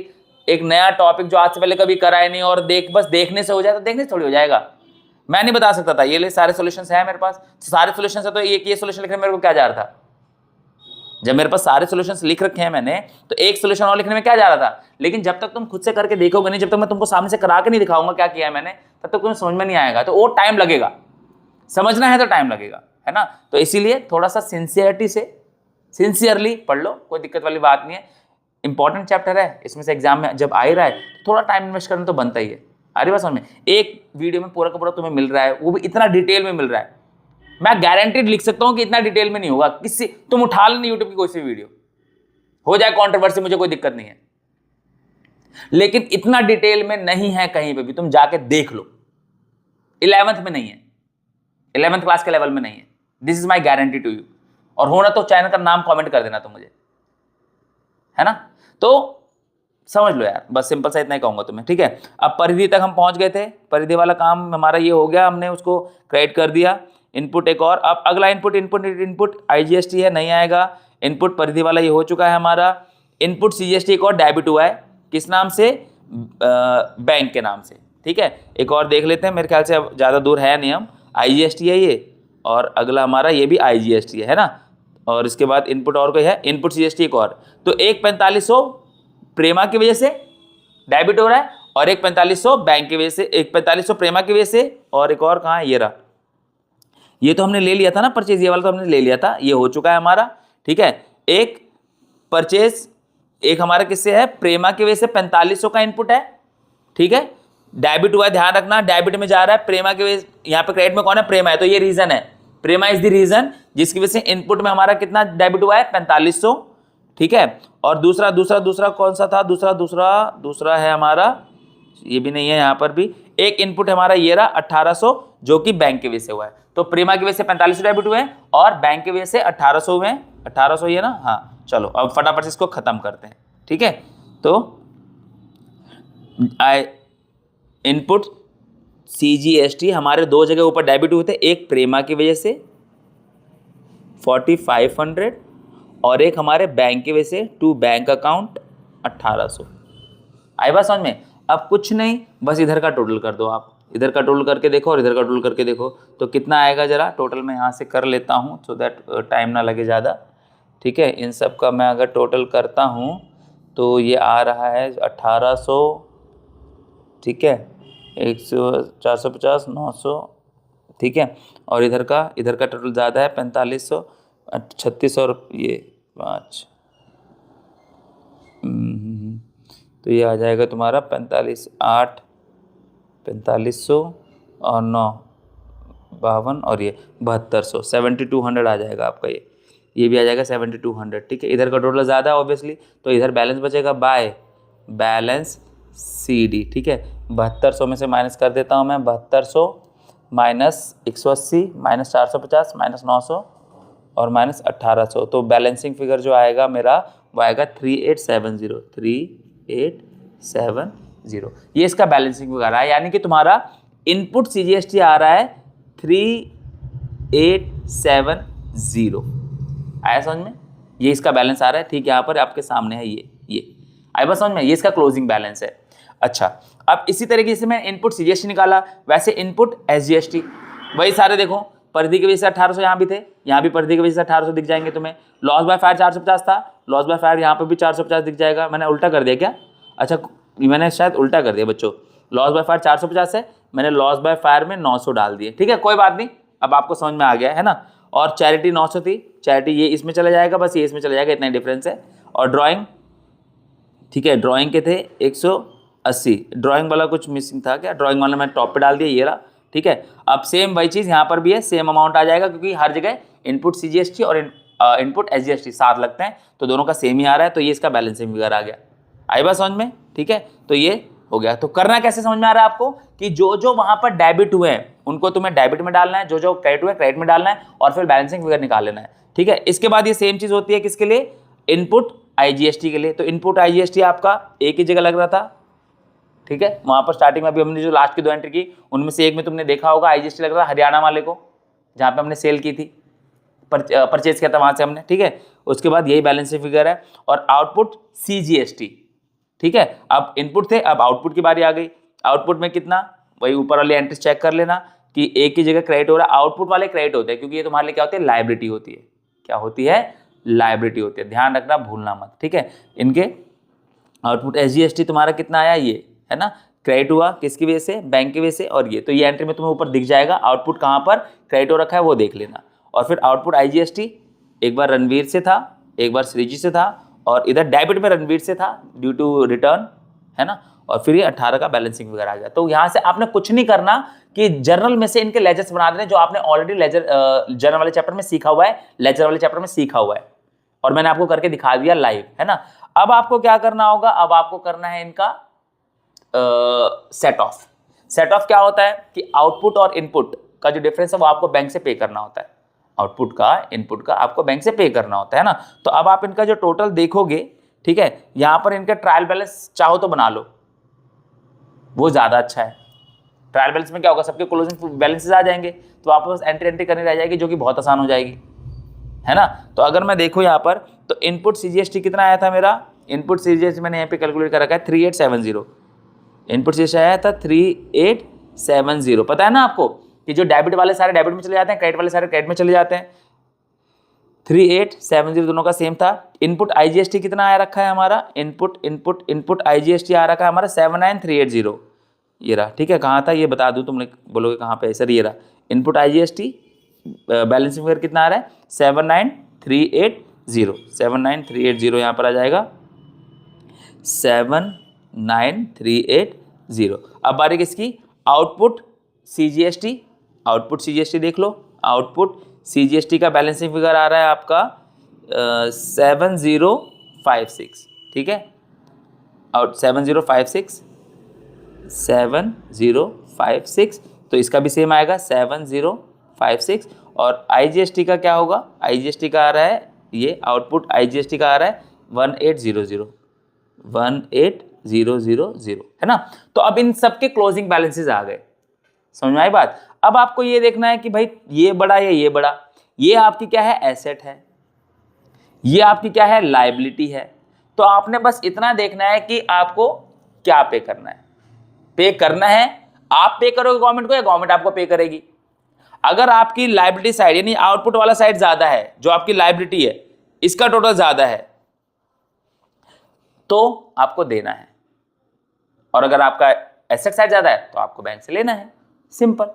एक नया टॉपिक जो आज से पहले कभी करा है नहीं और बस देखने से हो जाए, तो देखने से थोड़ी हो जाएगा। मैं नहीं बता सकता था, ये सारे सॉल्यूशंस है मेरे पास, सारे सॉल्यूशंस है, तो ये सॉल्यूशन लिखने में मेरे को क्या जा रहा था? जब मेरे पास सारे सॉल्यूशंस लिख रखे हैं मैंने, तो एक सॉल्यूशन और लिखने में क्या जा रहा था? लेकिन जब तक तुम खुद से करके देखोगे नहीं, जब तक मैं तुमको सामने से करा के नहीं दिखाऊंगा क्या किया है मैंने, तब तक तुम्हें समझ में नहीं आएगा। तो वो टाइम लगेगा, समझना है तो टाइम लगेगा, है ना। तो इसीलिए थोड़ा सा सिंसियरिटी से, सिंसियरली पढ़ लो, कोई दिक्कत वाली बात नहीं है। इंपॉर्टेंट चैप्टर है, इसमें से एग्जाम में जब आ ही रहा है तो थोड़ा टाइम इन्वेस्ट करना तो बनता ही है। अरे बस समझ में, एक वीडियो में पूरा का पूरा तुम्हें मिल रहा है, वो भी इतना डिटेल में मिल रहा है। मैं गारंटीड लिख सकता हूं कि इतना डिटेल में नहीं होगा किसी, तुम उठा लेना यूट्यूब की कोई सी वीडियो, हो जाए कंट्रोवर्सी, मुझे कोई दिक्कत नहीं है, लेकिन इतना डिटेल में नहीं है कहीं पे भी, तुम जाके देख लो। 11th में नहीं है, 11th क्लास के लेवल में नहीं है, this is my guarantee to you. और होना तो चैनल का नाम कमेंट कर देना तुम मुझे, है ना। तो समझ लो यार, बस सिंपल सा इतना ही कहूंगा तुम्हें, ठीक है। अब परिधि तक हम पहुंच गए थे, परिधि वाला काम हमारा ये हो गया, हमने उसको क्रिएट कर दिया। इनपुट एक और, अब अगला इनपुट आईजीएसटी है, नहीं आएगा। इनपुट परिधि वाला ये हो चुका है हमारा। इनपुट सीजीएसटी एक और डेबिट हुआ है, किस नाम से? बैंक के नाम से, ठीक है। एक और देख लेते हैं, मेरे ख्याल से अब ज़्यादा दूर है नहीं, हम आईजीएसटी है ये, और अगला हमारा ये भी आईजीएसटी है ना। और इसके बाद इनपुट और कोई है, इनपुट सीजीएसटी एक और। तो एक 4500 प्रेमा की वजह से डेबिट हो रहा है, और एक 4500 बैंक की वजह से, एक 4500 प्रेमा की वजह से, और एक और कहाँ है, ये रहा। ये तो हमने ले लिया था ना परचेज, ये वाला तो हमने ले लिया था, ये हो चुका है हमारा, ठीक है। एक परचेज एक हमारा किससे है? प्रेमा की वजह से 4500 का इनपुट है, ठीक है। डेबिट हुआ है, ध्यान रखना, डेबिट में जा रहा है प्रेमा की वजह, यहाँ पे क्रेडिट में कौन है? प्रेमा है, तो ये रीजन है, प्रेमा इज द रीजन जिसकी वजह से इनपुट में हमारा कितना डेबिट हुआ है? 4500, ठीक है। और दूसरा कौन सा था? दूसरा है हमारा, ये भी नहीं है यहाँ पर भी। एक इनपुट हमारा ये रहा 1800, जो कि बैंक की वजह से हुआ है। तो प्रेमा की वजह से 4500 डेबिट हुए हैं, और बैंक की वजह से 1800 हुए हैं। 1800 ये ना, हाँ। चलो अब फटाफट से इसको खत्म करते हैं, ठीक है। तो इनपुट सीजीएसटी हमारे दो जगह ऊपर डेबिट हुए थे, एक प्रेमा की वजह से 4500, और एक हमारे बैंक की वजह से टू बैंक अकाउंट 1800। आई बात समझ में? अब कुछ नहीं, बस इधर का टोटल कर दो आप, इधर का टोटल करके देखो और इधर का टोटल करके देखो, तो कितना आएगा जरा टोटल। मैं यहाँ से कर लेता हूँ सो दैट टाइम ना लगे ज़्यादा, ठीक है। इन सब का मैं अगर टोटल करता हूँ तो ये आ रहा है 1800, ठीक है, 100, 450, 900, ठीक है। और इधर का टोटल ज़्यादा है 4500, 3600 और ये 5, तो ये आ जाएगा तुम्हारा 4500 और 9, 52 और ये 7200, 7200 आ जाएगा आपका। ये भी आ जाएगा 7200, ठीक है। इधर का टोटल ज़्यादा है ऑब्वियसली, तो इधर बैलेंस बचेगा बाय बैलेंस CD, ठीक है। 7200 में से माइनस कर देता हूँ मैं, 7200 माइनस 180 माइनस 450 माइनस 900 और माइनस 1800, तो बैलेंसिंग फिगर जो आएगा मेरा वो आएगा 3870। ये इसका बैलेंसिंग फिगर है, यानी कि तुम्हारा इनपुट सीजीएसटी आ रहा है 3870। आया समझ में? ये इसका बैलेंस आ रहा है, ठीक, यहाँ पर आपके सामने है ये आया बस समझ में? ये इसका क्लोजिंग बैलेंस है। अच्छा, अब इसी तरीके से मैं इनपुट सीजीएसटी निकाला, वैसे इनपुट एसजीएसटी वही सारे देखो, परिधि की वजह से 1800 यहाँ भी थे, यहाँ भी परिधि की वजह से 1800 दिख जाएंगे तुम्हें। लॉस बाय फायर 450 था, लॉस बाय फायर यहाँ पर भी 450 दिख जाएगा। मैंने उल्टा कर दिया क्या? अच्छा, मैंने शायद उल्टा कर दिया बच्चों, लॉस बाय फायर 450 है, मैंने लॉस बाय फायर में 900 डाल दिए, ठीक है, कोई बात नहीं, अब आपको समझ में आ गया है ना। और चैरिटी 900 थी, चैरिटी ये इसमें चला जाएगा, बस ये इसमें चला जाएगा, इतना ही डिफरेंस है। और ड्राइंग, ठीक है, ड्राइंग के थे 180, ड्राइंग वाला कुछ मिसिंग था क्या? ड्राइंग वाला मैं टॉप पे डाल दिया, ये रहा, ठीक है। अब सेम वही चीज़ यहाँ पर भी है, सेम अमाउंट आ जाएगा, क्योंकि हर जगह इनपुट सीजीएसटी और इनपुट एसजीएसटी साथ लगते हैं, तो दोनों का सेम ही आ रहा है, तो ये इसका बैलेंसिंग फिगर आ गया। आई बात समझ में? ठीक है, तो ये हो गया। तो करना कैसे समझ में आ रहा है आपको कि जो जो वहां पर डेबिट हुए हैं उनको तुम्हें डेबिट में डालना है, जो जो क्रेडिट हुए क्रेडिट में डालना है, और फिर बैलेंसिंग फिगर निकाल लेना है, ठीक है। इसके बाद ये सेम चीज होती है किसके लिए? इनपुट आईजीएसटी के लिए। तो इनपुट आईजीएसटी आपका एक ही जगह लग रहा था, ठीक है, वहां पर स्टार्टिंग में अभी हमने जो लास्ट की 2 एंट्री की उनमें से एक में तुमने देखा होगा आईजीएसटी लग रहा था हरियाणा वाले को, जहां पे हमने सेल की थी, परचेज किया था वहां से हमने, ठीक है। उसके बाद यही बैलेंसिंग फिगर है। और आउटपुट सीजीएसटी, ठीक है। अब इनपुट थे, अब आउटपुट की बारी आ गई। आउटपुट में कितना, वही ऊपर वाली एंट्रीज चेक कर लेना कि एक की जगह क्रेडिट हो रहा है, आउटपुट वाले क्रेडिट होते हैं, क्योंकि ये तुम्हारे लिए क्या होती है? लायबिलिटी होती है। क्या होती है? लायबिलिटी होती है, ध्यान रखना, भूलना मत, ठीक है। इनके आउटपुट एसजीएसटी तुम्हारा कितना आया, ये है ना, क्रेडिट हुआ किसकी वजह से? बैंक की वजह से। और ये तो ये एंट्री में तुम्हें ऊपर दिख जाएगा आउटपुट कहाँ पर क्रेडिट हो रखा है, वो देख लेना। और फिर आउटपुट आईजीएसटी एक बार रणवीर से था, एक बार श्रीजी से था, और इधर डेबिट में रणवीर से था ड्यू टू रिटर्न, है ना। और फिर ये 18 का बैलेंसिंग वगैरह आ गया। तो यहाँ से आपने कुछ नहीं करना कि जर्नल में से इनके लेजर्स बना देने, जो आपने ऑलरेडी लेजर जर्नल वाले चैप्टर में सीखा हुआ है, लेजर वाले चैप्टर में सीखा हुआ है, और मैंने आपको करके दिखा दिया लाइव, है ना। अब आपको क्या करना होगा? अब आपको करना है इनका सेट ऑफ। सेट ऑफ क्या होता है कि आउटपुट और इनपुट का जो डिफरेंस है वो आपको बैंक से पे करना होता है। आउटपुट का इनपुट का आपको बैंक से पे करना होता है ना। तो अब आप इनका जो टोटल देखोगे, ठीक है, यहां पर इनका ट्रायल बैलेंस चाहो तो बना लो, वो ज्यादा अच्छा है। ट्रायल बैलेंस में क्या होगा? सबके क्लोजिंग बैलेंसेस आ जाएंगे, तो आपको बस एंट्री करनी रह जाएगी, जो कि बहुत आसान हो जाएगी। है ना। तो अगर मैं देखूँ यहाँ पर तो इनपुट CGST कितना आया था मेरा, इनपुट CGST मैंने यहाँ पे कैलकुलेट कर रखा है 3870, इनपुट CGST आया था 3870। पता है ना आपको कि जो डेबिट वाले सारे डेबिट में चले जाते हैं, क्रेडिट वाले सारे क्रेडिट में चले जाते हैं। 3870 दोनों का सेम था। इनपुट IGST कितना आया रखा है हमारा, इनपुट IGST आ रखा है हमारा 79380, ये रहा। ठीक है, कहाँ था ये बता दूं, तुमने बोलोगे कहाँ पे, सर ये रहा इनपुट IGST। बैलेंसिंग फिगर कितना आ रहा है 79380, 79380 यहाँ पर आ जाएगा 79380। अब बारी किसकी, आउटपुट CGST, आउटपुट CGST देख लो, आउटपुट CGST का बैलेंसिंग फिगर आ रहा है आपका 7056। ठीक है, आउट 7056, तो इसका भी सेम आएगा 7056। और IGST का क्या होगा, IGST का आ रहा है ये, आउटपुट IGST का आ रहा है 18000, है ना। तो अब इन सब के क्लोजिंग बैलेंसेस आ गए, समझ में आई बात। अब आपको ये देखना है कि भाई ये बड़ा या ये बड़ा, ये आपकी क्या है एसेट है, ये आपकी क्या है लायबिलिटी है। तो आपने बस इतना देखना है कि आपको क्या पे करना है, पे करना है आप पे करोगे गवर्नमेंट को या गवर्नमेंट आपको पे करेगी। अगर आपकी लायबिलिटी साइड यानी आउटपुट वाला साइड ज्यादा है, जो आपकी लायबिलिटी है इसका टोटल ज्यादा है, तो आपको देना है। और अगर आपका एसेट साइड ज्यादा है तो आपको बैंक से लेना है, सिंपल,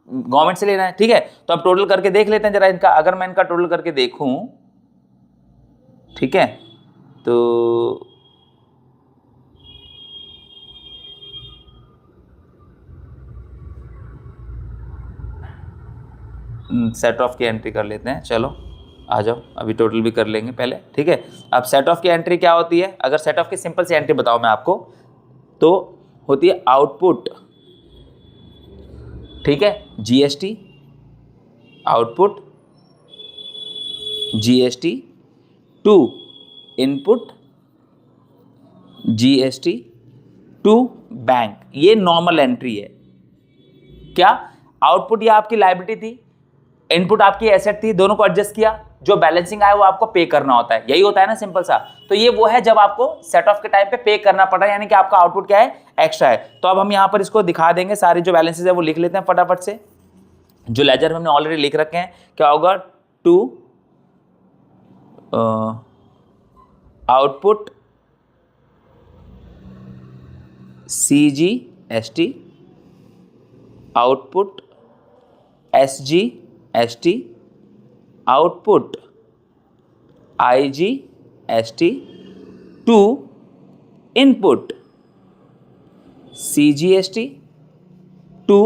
गवर्नमेंट से लेना है। ठीक है, तो अब टोटल करके देख लेते हैं जरा इनका। अगर मैं इनका टोटल करके देखूं, ठीक है, तो सेट ऑफ की एंट्री कर लेते हैं। चलो आ जाओ, अभी टोटल भी कर लेंगे पहले। ठीक है, अब सेट ऑफ की एंट्री क्या होती है, अगर सेट ऑफ की सिंपल सी एंट्री बताओ मैं आपको, तो होती है आउटपुट, ठीक है, GST, output GST to input GST to bank. ये नॉर्मल एंट्री है। क्या, आउटपुट ये आपकी लायबिलिटी थी, इनपुट आपकी एसेट थी, दोनों को एडजस्ट किया, जो बैलेंसिंग आया वो आपको पे करना होता है, यही होता है ना सिंपल सा। तो ये वो है जब आपको सेट ऑफ के टाइम पे पे करना पड़ रहा है, यानी कि आपका आउटपुट क्या है एक्स्ट्रा है। तो अब हम यहां पर इसको दिखा देंगे, सारे जो बैलेंसेस है वो लिख लेते हैं फटाफट से, जो लेजर में हमने ऑलरेडी लिख रखे हैं। क्या होगा, to output CGST, output SGST, output IGST to input CGST to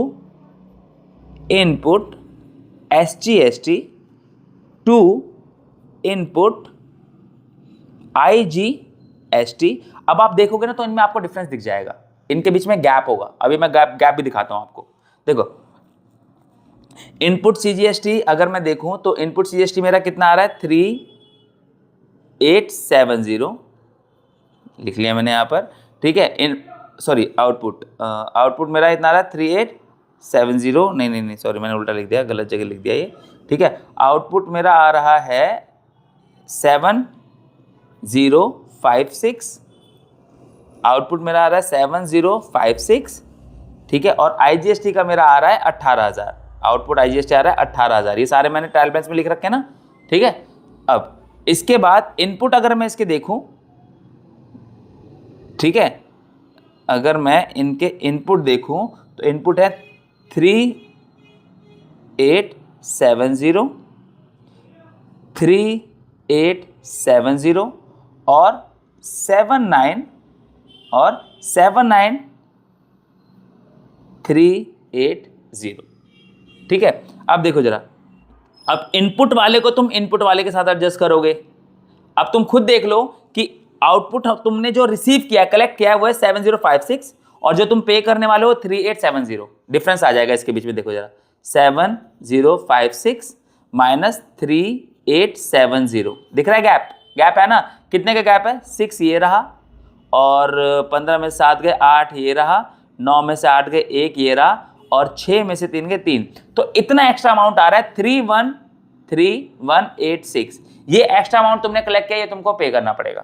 input SGST to input IGST। अब आप देखोगे ना तो इनमें आपको डिफरेंस दिख जाएगा, इनके बीच में गैप होगा। अभी मैं गैप भी दिखाता हूं आपको। देखो इनपुट CGST अगर मैं देखूं तो इनपुट CGST मेरा कितना आ रहा है 3870, लिख लिया मैंने यहां पर। ठीक है, आउटपुट मेरा इतना आ रहा है 3870, नहीं सॉरी मैंने उल्टा लिख दिया, गलत जगह लिख दिया ये। ठीक है, आउटपुट मेरा आ रहा है 7056, आउटपुट मेरा आ रहा है 7056। ठीक है, और IGST का मेरा आ रहा है 18000, आउटपुट IGST आ रहा है 18000। ये सारे मैंने ट्रायल बैलेंस में लिख रखे हैं ना। ठीक है, अब इसके बाद इनपुट अगर मैं इसके देखूं, ठीक है, अगर मैं इनके इनपुट देखूं तो इनपुट है 3870, 3870 और 79380। ठीक है, अब देखो जरा, अब इनपुट वाले को तुम इनपुट वाले के साथ एडजस्ट करोगे। अब तुम खुद देख लो कि आउटपुट तुमने जो रिसीव किया कलेक्ट किया है वो है 7056 और जो तुम पे करने वाले हो 3870। डिफरेंस आ जाएगा इसके बीच में, देखो जरा 7056 माइनस 3870, दिख रहा है गैप है ना। कितने का गैप है, 6 ये रहा और 15 में से 7 गए 8 ये रहा, 9 में से 8 गए 1 ये रहा और 6 में से 3 गए 3। तो इतना एक्स्ट्रा अमाउंट आ रहा है 3186, ये एक्स्ट्रा अमाउंट तुमने कलेक्ट किया, ये तुमको पे करना पड़ेगा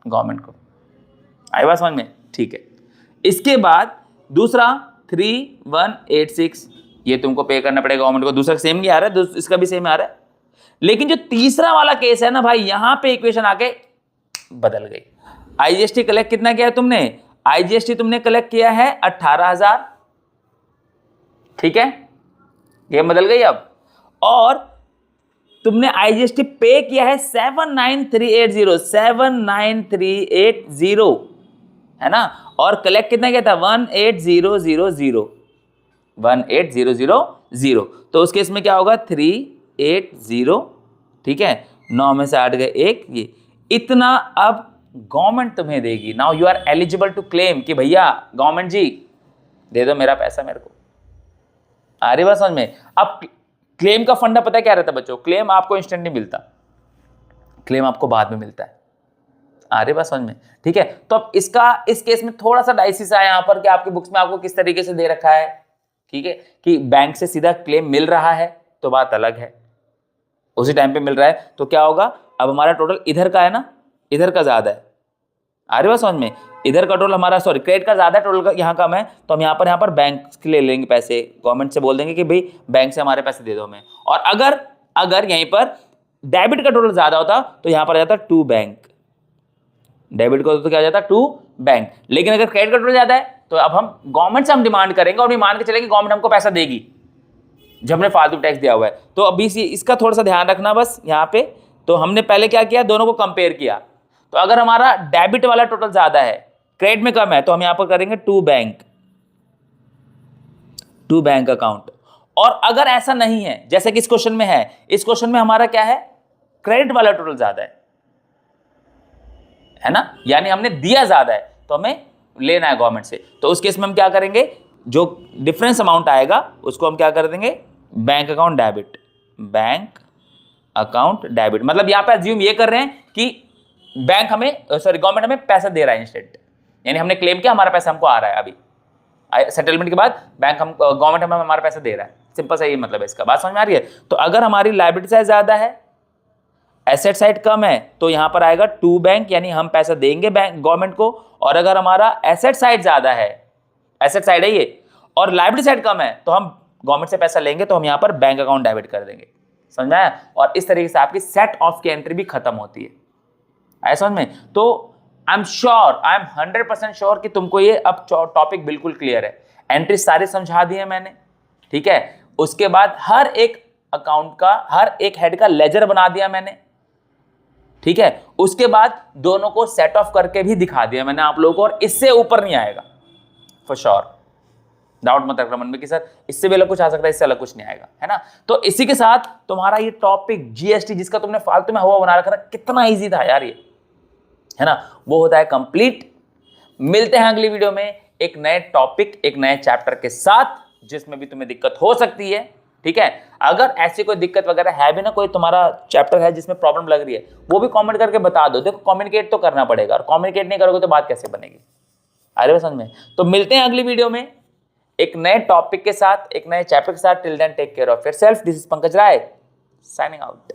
गवर्नमेंट को। आई बात समझ में? ठीक है। इसके बाद दूसरा 3186, ये तुमको पे करना पड़ेगा गवर्नमेंट को। दूसरा सेम ही आ रहा है, इसका भी सेम आ रहा है। लेकिन जो तीसरा वाला केस है ना भाई, यहां पे इक्वेशन आके बदल गई। आईजीएसटी कलेक्ट कितना किया है तुमने? आईजीएसटी तुमने कलेक्ट किया है 18,000, ठीक है, ये बदल गई अब। और तुमने आईजीएसटी पे किया है 79380, 79380 है ना। और कलेक्ट कितना किया था? 18000, 18000। तो उस केस में क्या होगा? 380, ठीक है, 9 में से 8 गए 1, ये इतना अब गवर्नमेंट तुम्हें देगी। Now you are eligible to claim कि भैया गवर्नमेंट जी दे दो मेरा पैसा मेरे को। आ रही बात समझ में? अब क्लेम का फंडा पता है क्या रहता है बच्चों? क्लेम आपको इंस्टेंट नहीं मिलता, क्लेम आपको बाद में मिलता है। आ रही बात समझ में? ठीक है। तो अब इसका इस केस में थोड़ा सा डाइसिस है यहां पर कि आपकी बुक्स में आपको किस तरीके से दे रखा है, ठीक है, कि बैंक से सीधा क्लेम मिल रहा है तो बात अलग है, उसी टाइम पे मिल रहा है तो क्या होगा? अब हमारा टोटल इधर का है ना, इधर का ज्यादा है। आ रही बात समझ में? इधर का टोटल हमारा, सॉरी, क्रेडिट का ज्यादा है, टोटल का यहाँ कम है, तो हम यहाँ पर बैंक के ले लेंगे पैसे, गवर्नमेंट से बोल देंगे कि भाई बैंक से हमारे पैसे दे दो हमें। और अगर यहीं पर डेबिट का टोटल ज्यादा होता तो यहाँ पर आ जाता टू बैंक, डेबिट का तो क्या आ जाता? To bank. लेकिन अगर क्रेडिट का टोटल ज्यादा है तो अब हम गवर्नमेंट से हम डिमांड करेंगे और मान के चलेंगे गवर्नमेंट हमको पैसा देगी जब हमने फालतू टैक्स दिया हुआ है। तो अभी इसका थोड़ा सा ध्यान रखना बस यहाँ पे। तो हमने पहले क्या किया? दोनों को कंपेयर किया। तो अगर हमारा डेबिट वाला टोटल ज्यादा है, क्रेडिट में कम है, तो हम यहां पर करेंगे टू बैंक अकाउंट। और अगर ऐसा नहीं है जैसे कि इस क्वेश्चन में है, इस क्वेश्चन में हमारा क्या है? क्रेडिट वाला टोटल ज्यादा है ना, यानी हमने दिया ज्यादा है तो हमें लेना है गवर्नमेंट से। तो उस केस में हम क्या करेंगे? जो डिफरेंस अमाउंट आएगा उसको हम क्या कर देंगे? Bank account debit, bank account debit. मतलब यहां पे अज्यूम ये कर रहे हैं कि बैंक हमें, सॉरी, गवर्नमेंट हमें पैसा दे रहा है इंस्टेंट, यानी हमने क्लेम किया, हमारा पैसा हमको आ रहा है अभी सेटलमेंट के बाद, बैंक गवर्नमेंट हमें हमारा पैसा दे रहा है। सिंपल सा ये मतलब है इसका। बात समझ में आ रही है? तो अगर हमारी लायबिलिटी साइड ज्यादा है, एसेट साइड कम है, तो यहां पर आएगा टू बैंक, यानी हम पैसा देंगे बैंक गवर्नमेंट को। और अगर हमारा एसेट साइड ज्यादा है, एसेट साइड है ये, और लायबिलिटी साइड कम है, तो हम गवर्नमेंट से पैसा लेंगे, तो हम यहां पर बैंक अकाउंट डेबिट कर देंगे। समझ में आया? और इस तरीके से आपकी सेट ऑफ की एंट्री भी खत्म होती है। आया समझ में? तो आई एम 100% श्योर कि तुमको ये अब टॉपिक बिल्कुल क्लियर है। एंट्री सारी समझा दी है मैंने, ठीक है। उसके बाद हर एक अकाउंट का, हर एक हेड का लेजर बना दिया मैंने, ठीक है। उसके बाद दोनों को सेट ऑफ करके भी दिखा दिया मैंने आप लोगों को, और इससे ऊपर नहीं आएगा फॉर श्योर। डाउट मत रखना मन में कि सर इससे भी अलग कुछ आ सकता है, इससे अलग कुछ नहीं आएगा, है ना। तो इसी के साथ तुम्हारा ये टॉपिक जीएसटी, जिसका तुमने फालतू में हवा बना रखा था, कितना इजी था यार ये, है ना, वो होता है कंप्लीट। मिलते हैं अगली वीडियो में एक नए टॉपिक, एक नए चैप्टर के साथ, जिसमें भी तुम्हें दिक्कत हो सकती है, ठीक है। अगर ऐसी कोई दिक्कत वगैरह है भी ना, कोई तुम्हारा चैप्टर है जिसमें प्रॉब्लम लग रही है, वो भी कमेंट करके बता दो। देखो कम्युनिकेट तो करना पड़ेगा, और कम्युनिकेट नहीं करोगे तो बात कैसे बनेगी? अरे समझ में? तो मिलते हैं अगली वीडियो में एक नए टॉपिक के साथ, एक नए चैप्टर के साथ। Till then take care of yourself. This is Pankaj Rai signing out.